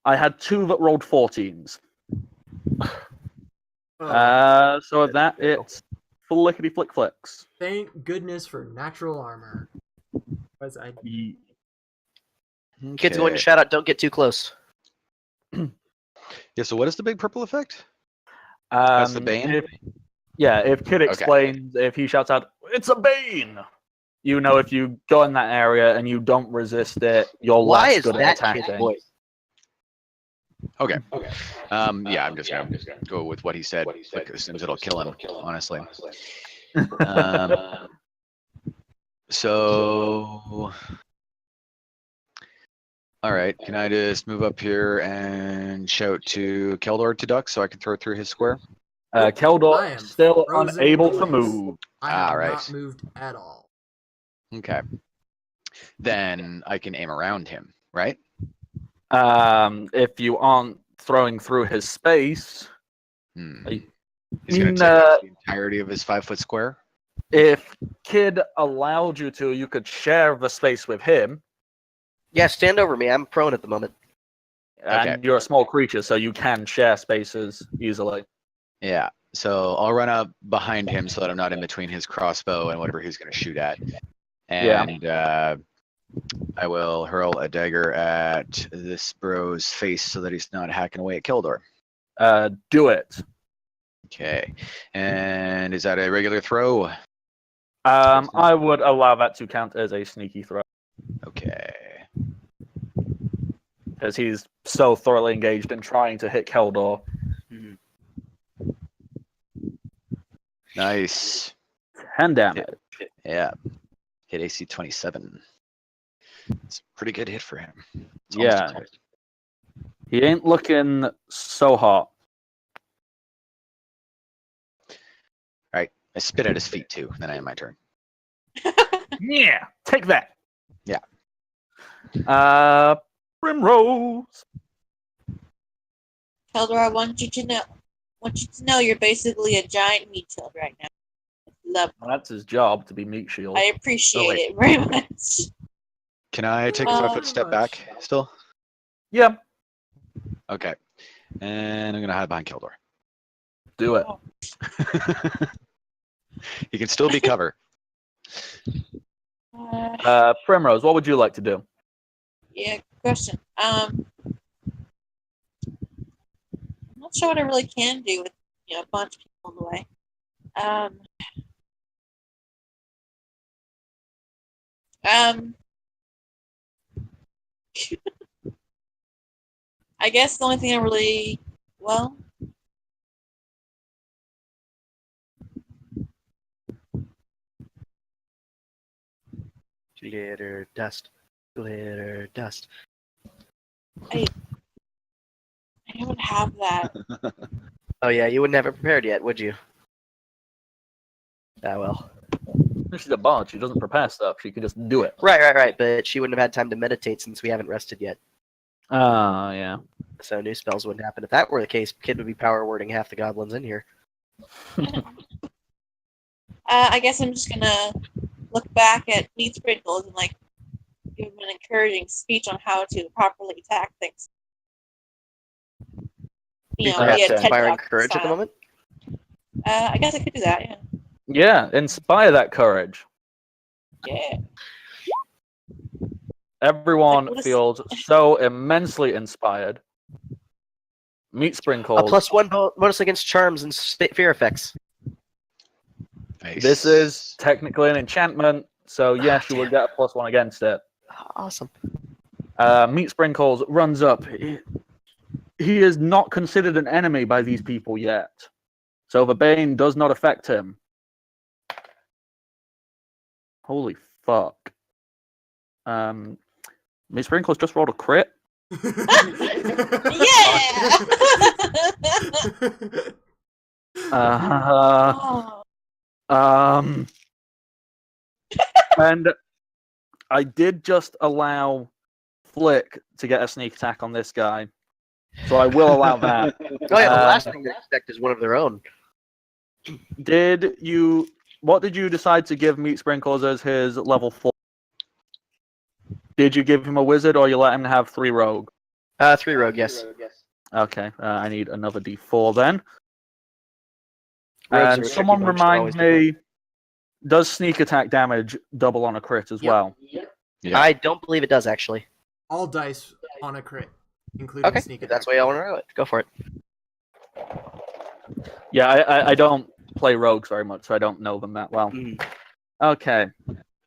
had 2 that rolled 14s. So with that, it's flickety flick flicks. Thank goodness for natural armor. Was I? Kids going to shout out, don't get too close. Yeah, so what is the big purple effect? That's the Bane? If Kid explains, if he shouts out, "It's a Bane!" You know, if you go in that area and you don't resist it, you're Why less is good at that attacking. kid's voice? Okay. Yeah, I'm just gonna go with what he said. Like, as soon as it'll kill him, honestly. So, all right. Can I just move up here and shout to Keldor to duck so I can throw it through his square? I Keldor am still frozen unable in to place. move. I have All right. not moved at all. Okay. Then I can aim around him, right? If you aren't throwing through his space, He's gonna take up the entirety of his 5-foot square. if Kid allowed you to, you could share the space with him. Yeah, stand over me. I'm prone at the moment. And Okay. you're a small creature, so you can share spaces easily. Yeah. So I'll run up behind him so that I'm not in between his crossbow and whatever he's gonna shoot at. And I will hurl a dagger at this bro's face so that he's not hacking away at Keldor. Do it. Okay. And is that a regular throw? I would allow that to count as a sneaky throw. Okay. Because he's so thoroughly engaged in trying to hit Keldor. Nice. 10 damage. Yeah. Hit AC 27. It's a pretty good hit for him. It's Yeah. almost a crit. He ain't looking so hot. Alright. I spit at his feet too. Then I end my turn. Yeah, take that. Yeah. Primrose. Keldor, I want you to know you're basically a giant meat shield right now. Love. Well, that's his job, to be meat shield. I appreciate it very much. Can I take a 5-foot step back still? Yeah, Okay. And I'm gonna hide behind Keldor. do it. He can still be cover. Primrose, what would you like to do? Yeah, question. I'm not sure what I really can do with a bunch of people in the way. I guess the only thing I really Glitter dust. Glitter dust. I don't have that. Oh yeah, you wouldn't have it prepared yet, would you? Ah well. She's a bard. She doesn't prepare stuff. She can just do it. Right. But she wouldn't have had time to meditate since we haven't rested yet. Yeah. So new spells wouldn't happen. If that were the case, Kid would be power wording half the goblins in here. I guess I'm just gonna look back at Meat Sprinkles and give him an encouraging speech on how to properly attack things. Inspiring courage at the moment. I guess I could do that. Yeah. Yeah, inspire that courage. Yeah. Everyone feels so immensely inspired. Meat Sprinkles. A +1 bonus against charms and fear effects. Nice. This is technically an enchantment, so yes, you will get a +1 against it. Awesome. Meat Sprinkles runs up. He is not considered an enemy by these people yet, so the Bane does not affect him. Holy fuck. Meat Sprinkles just rolled a crit. Yeah. And I did just allow Flick to get a sneak attack on this guy, so I will allow that. Oh yeah, the last thing they expect is one of their own. What did you decide to give Meat Sprinkles as his level 4? Did you give him a wizard, or you let him have 3 rogue? 3 rogue, yes. Okay, I need another d4 then. Rogues are And a tricky someone bunch, remind always me, does sneak attack damage double on a crit as well? Yeah. I don't believe it does, actually. All dice on a crit, including Okay, sneak if attack. that's why y'all want to know it. Go for it. Yeah, I don't play rogues very much, so I don't know them that well. Mm. Okay.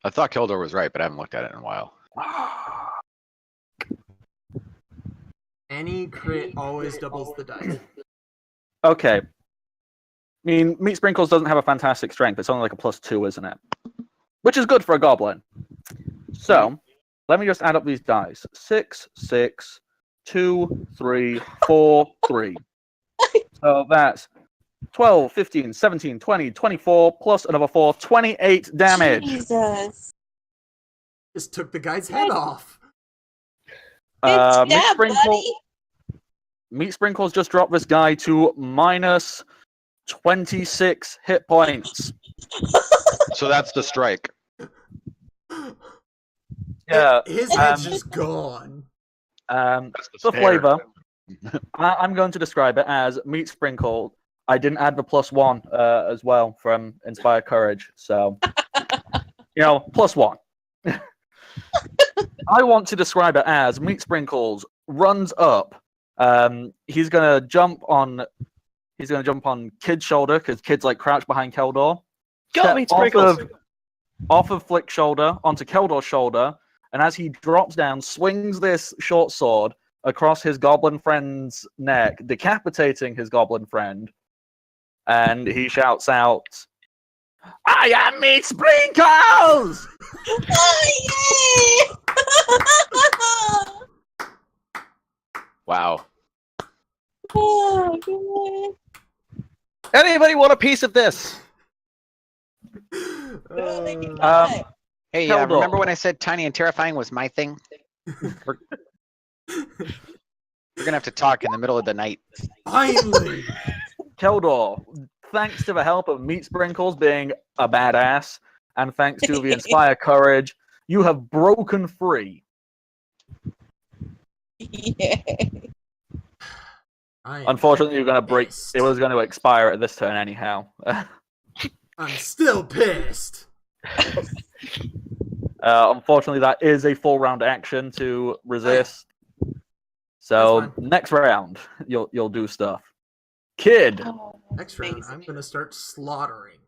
I thought Keldor was right, but I haven't looked at it in a while. Any crit always doubles the dice. Okay. I mean, Meat Sprinkles doesn't have a fantastic strength. It's only like a +2, isn't it? Which is good for a goblin. So, let me just add up these dice. 6, 6, 2, 3, 4, 3. So that's 12, 15, 17, 20, 24, plus another 4, 28 damage. Jesus. Just took the guy's head off. Good Meat, job, Sprinkle, Meat Sprinkles just dropped this guy to minus 26 hit points. So that's the strike. Yeah. His head's just gone. That's the For stare. flavor, I'm going to describe it as Meat Sprinkle. I didn't add the +1 as well from Inspire Courage, so +1. I want to describe it as Meat Sprinkles runs up. He's gonna jump on Kid's shoulder because Kid's like crouched behind Keldor. Go, Meat Sprinkles! Off of Flick's shoulder onto Keldor's shoulder, and as he drops down, swings this short sword across his goblin friend's neck, decapitating his goblin friend. And he shouts out, "I am Meat Sprinkles!" Oh, yay! Wow. Oh, good. Anybody want a piece of this? No, they did not. Hey, Keldor. remember when I said tiny and terrifying was my thing? We're gonna have to talk in the middle of the night. Finally! Keldor, thanks to the help of Meat Sprinkles being a badass, and thanks to the Inspire Courage, you have broken free. Yay. I am Unfortunately, you're gonna break. pissed. It was going to expire at this turn anyhow. I'm still pissed. Unfortunately, that is a full round action to resist. So That's fine. next round, you'll do stuff. Kid, Oh, Next round, I'm gonna start slaughtering.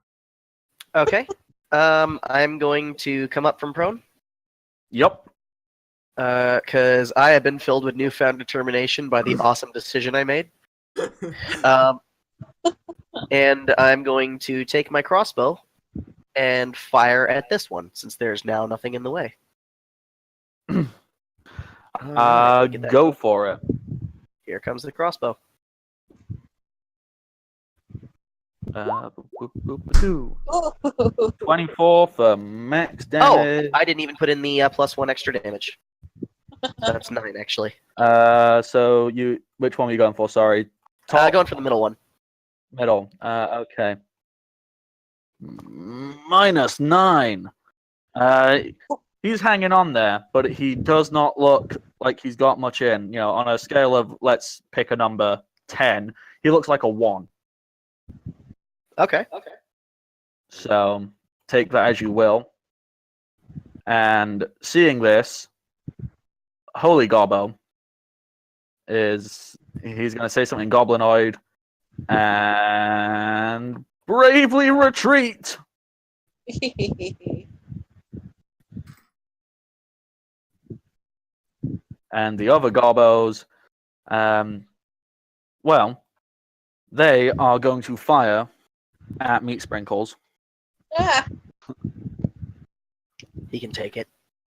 Okay. I'm going to come up from prone. yep. Because I have been filled with newfound determination by the awesome decision I made. And I'm going to take my crossbow and fire at this one, since there's now nothing in the way. Alright, get that. Go for it. Here comes the crossbow. Boop, boop, boop, boop. Oh. 24 for max damage. I didn't even put in the +1 extra damage. That's 9, actually. So which one were you going for? Sorry. Going for the middle one. Middle. Okay. -9. He's hanging on there, but he does not look like he's got much in. On a scale of, let's pick a number, 10, he looks like a 1. Okay. So take that as you will. And seeing this, Holy Gobbo he's going to say something goblinoid and bravely retreat. And the other Gobbos, they are going to fire at Meat Sprinkles. Ah. He can take it.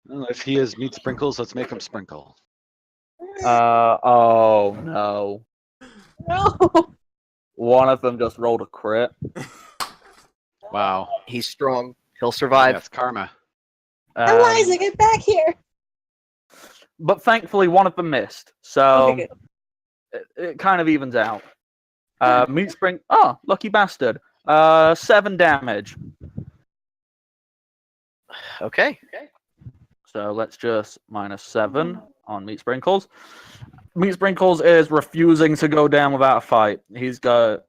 Well, if he is Meat Sprinkles, let's make him sprinkle. Oh no. No. One of them just rolled a crit. Wow. He's strong. He'll survive. That's karma. Eliza, get back here! But thankfully, one of them missed, so Okay, good. it kind of evens out. Meat Spring. Oh, lucky bastard. 7 damage. Okay. So let's just -7 on Meat Sprinkles. Meat Sprinkles is refusing to go down without a fight. He's glaring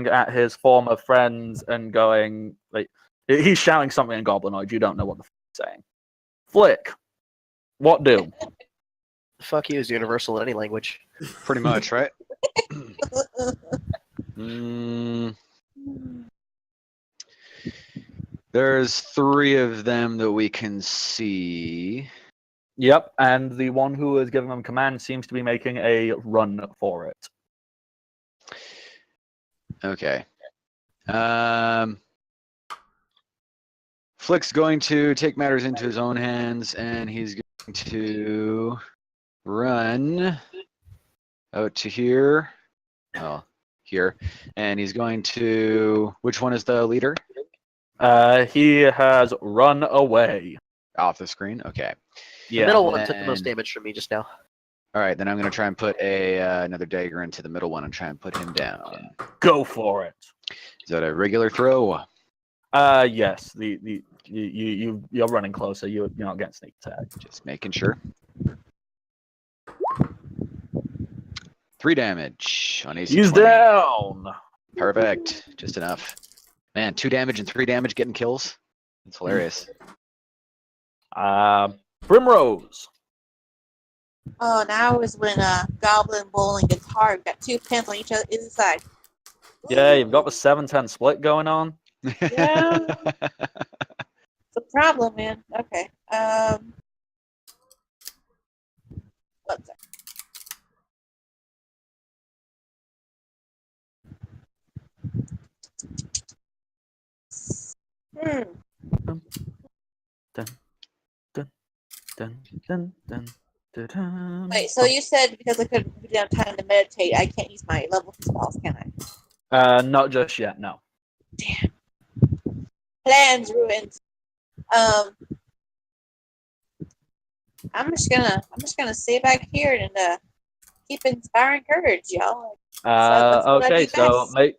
at his former friends and going like he's shouting something in Goblinoid. You don't know what the he's saying. Flick, what do? Fuck you is universal in any language. Pretty much, right? Mm, there's 3 of them that we can see. Yep, and the one who is giving them command seems to be making a run for it. Okay. Flick's going to take matters into his own hands, and he's going to run out to here. Oh, here. And he's going to... Which one is the leader? He has run away. Off the screen? Okay. Yeah. The middle one took the most and- damage from me just now. All right, then I'm going to try and put another dagger into the middle one and try and put him down. Go for it. Is that a regular throw? Yes. You're running closer. You're not getting sneak attack. Just making sure. 3 damage on AC. He's 20. down. Perfect. Just enough. Man, 2 damage and 3 damage getting kills. That's hilarious. Primrose. Oh, now is when Goblin Bowling gets hard. Got 2 pins on each other inside. Yeah, you've got the 7-10 split going on. Yeah. It's a problem, man. Okay. What's that? Dun, dun, dun, dun, dun, dun. Wait, so you said because I couldn't have time to meditate, I can't use my level 2 spells, can I? Not just yet, no. Damn. Plans ruined. I'm just gonna stay back here and keep inspiring courage, y'all. that's what I Okay, do so best.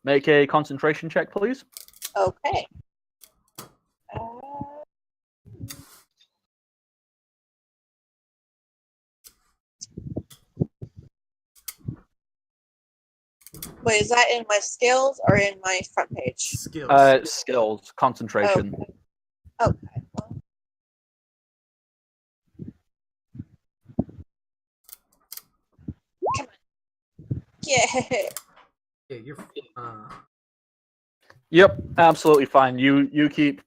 make a concentration check, please. Okay. Wait, is that in my skills or in my front page? Skills. Skills, concentration. Okay. Well. Come on. Yeah. Yeah, you're. Yep, absolutely fine. You keep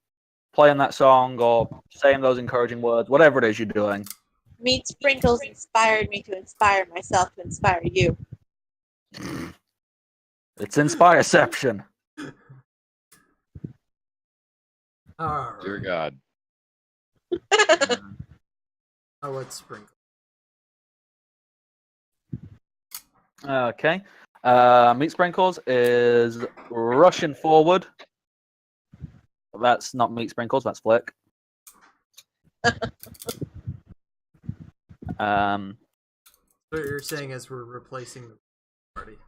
playing that song or saying those encouraging words, whatever it is you're doing. Meat Sprinkles inspired me to inspire myself to inspire you. It's Inspireception. All Dear right. God. Oh, let's sprinkle. Okay. Meat Sprinkles is rushing forward. That's not Meat Sprinkles, that's Flick. What you're saying is we're replacing the party.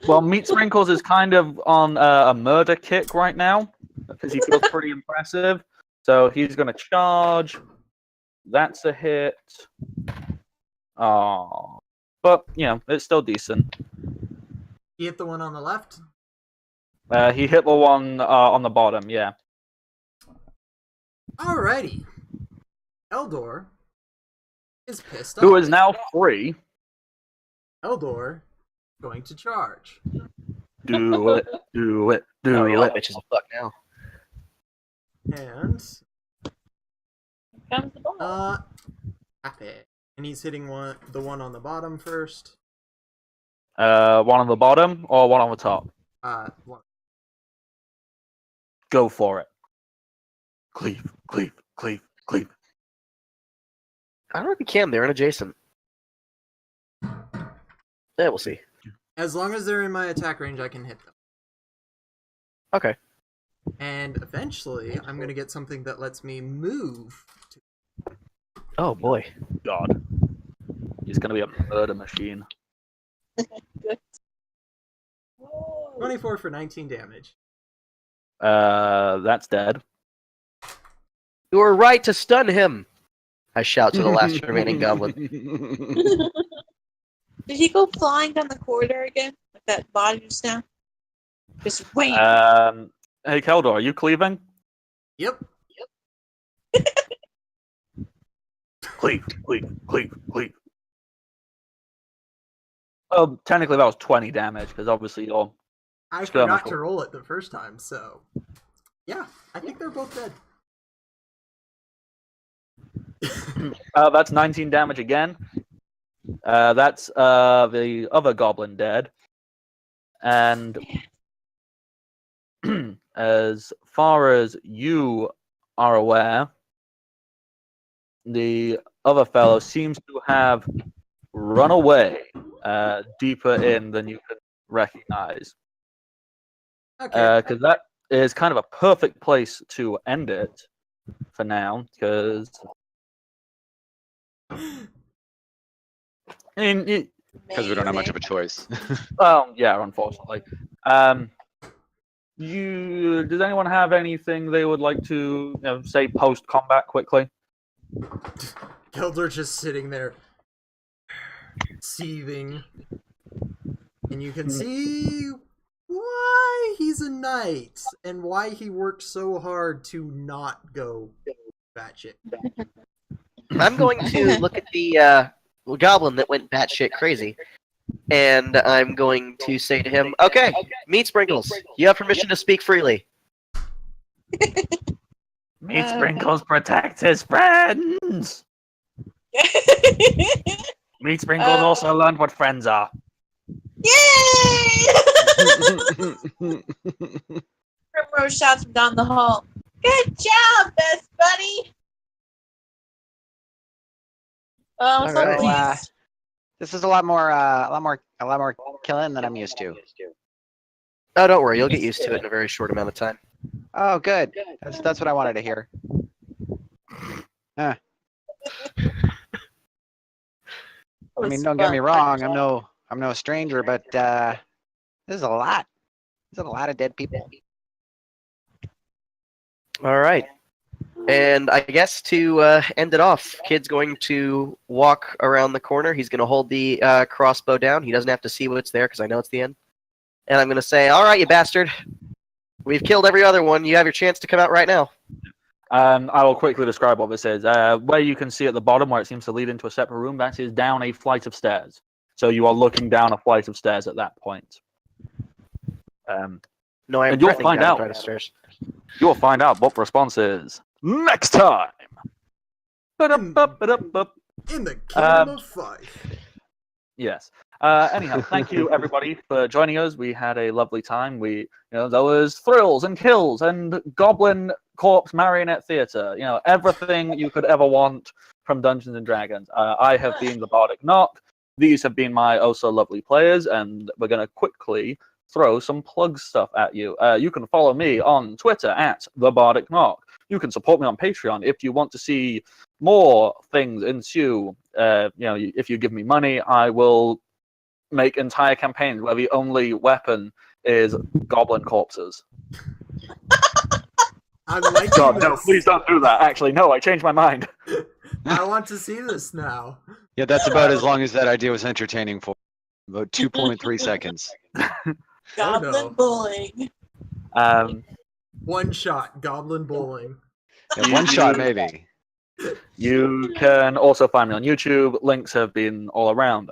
Well, Meat Sprinkles is kind of on a murder kick right now because he feels pretty impressive. So he's going to charge. That's a hit. Oh, but it's still decent. You hit the one on the left. He hit the one on the bottom. Yeah. Alrighty. Eldor is pissed off. Who is now free. Eldor going to charge. Do it. Do it. Oh, Do yeah, it. that bitch is a fuck now. And Comes the ball. happy. And he's hitting the one on the bottom first. One on the bottom or one on the top? One. Go for it. Cleave, cleave, cleave, cleave. I don't know if you can. They're adjacent. Yeah, we'll see. As long as they're in my attack range, I can hit them. Okay. And eventually, I'm gonna get something that lets me move. Oh boy. God. He's gonna be a murder machine. Good. Whoa. 24 for 19 damage. That's dead. You were right to stun him. I shout to the last remaining goblin. Did he go flying down the corridor again? Like that body just now? Just wham! Hey, Keldor, are you cleaving? Yep. Cleave. Oh, technically that was 20 damage, because obviously you're... I Skirmish. forgot to roll it the first time, so... Yeah, I think they're both dead. That's 19 damage again. That's the other goblin dead. And as far as you are aware, the other fellow seems to have run away deeper in than you can recognize. Okay. Because that is kind of a perfect place to end it for now, because... I mean, Because we don't have much of a choice. yeah, unfortunately. Does anyone have anything they would like to say post combat quickly? Keldor just sitting there, seething. And you can see why he's a knight, and why he worked so hard to not go batshit. I'm going to look at the goblin that went batshit crazy, and I'm going to say to him, "Okay, Meat Sprinkles, you have permission to speak freely." Meat Sprinkles protects his friends. Meat Sprinkles also learned what friends are. Yay! Primrose shouts from down the hall. Good job, best buddy. Oh, I'm so Alright. pleased. This is a lot more killing than I'm used to. Oh, don't worry, you'll get used to it in a very short amount of time. Oh, good. That's what I wanted to hear. I mean, don't get me wrong. I'm no stranger, but this is a lot. There's a lot of dead people. All right. And I guess to end it off, Kid's going to walk around the corner. He's going to hold the crossbow down. He doesn't have to see what's there because I know it's the end. And I'm going to say, all right, you bastard. We've killed every other one. You have your chance to come out right now. I will quickly describe what this is. Where you can see at the bottom where it seems to lead into a separate room, that is down a flight of stairs. So you are looking down a flight of stairs at that point. No, I am And you'll running find down out. the flight of stairs. You'll find out what the response is next time. Ba-da-ba-ba-da-ba. In the kingdom of Fife. Yes. Anyhow, thank you everybody for joining us. We had a lovely time. There was thrills and kills and goblin corpse marionette theater. Everything you could ever want from Dungeons and Dragons. I have been the Bardic Knock. These have been my oh so lovely players, and we're gonna quickly throw some plug stuff at you. You can follow me on Twitter at the Bardic Knock. You can support me on Patreon if you want to see more things ensue. If you give me money, I will make entire campaigns where the only weapon is goblin corpses. I'm liking God, this. no, please don't do that. Actually, no, I changed my mind. I want to see this now. Yeah, that's about as long as that idea was entertaining for. About 2.3 seconds. Goblin bowling. One shot, goblin bowling. Yeah, one shot, maybe. You can also find me on YouTube. Links have been all around.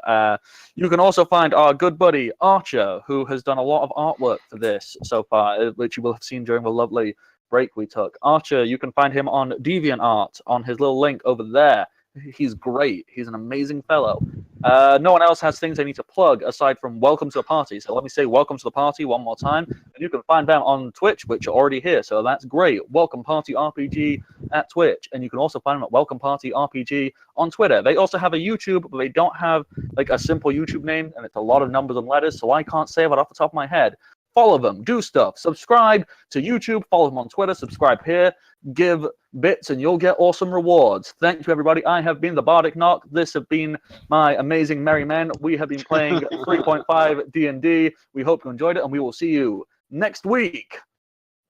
You can also find our good buddy Archer, who has done a lot of artwork for this so far, which you will have seen during the lovely break we took. Archer, you can find him on DeviantArt on his little link over there. He's great. He's an amazing fellow. No one else has things they need to plug aside from welcome to the party. So let me say welcome to the party one more time. And you can find them on Twitch, which are already here. So that's great. Welcome Party RPG at Twitch. And you can also find them at Welcome Party RPG on Twitter. They also have a YouTube, but they don't have like a simple YouTube name. And it's a lot of numbers and letters. So I can't say it off the top of my head. Follow them, do stuff, subscribe to YouTube, follow them on Twitter, subscribe here, give bits, and you'll get awesome rewards. Thank you, everybody. I have been the Bardic Knock. This have been my amazing merry men. We have been playing 3.5 D&D. We hope you enjoyed it, and we will see you next week.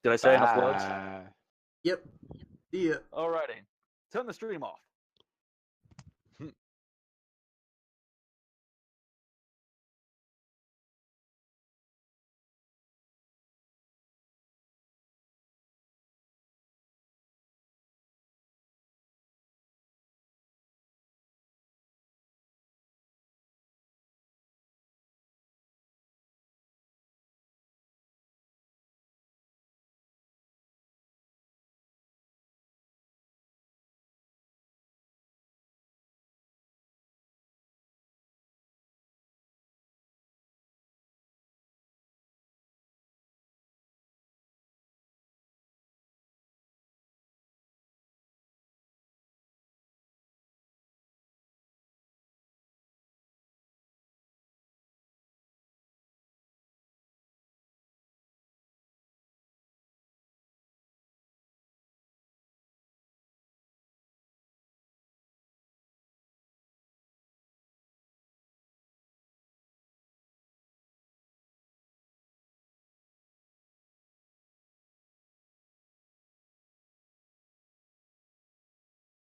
Did I say enough words? Yep. Yeah. Alrighty. Turn the stream off.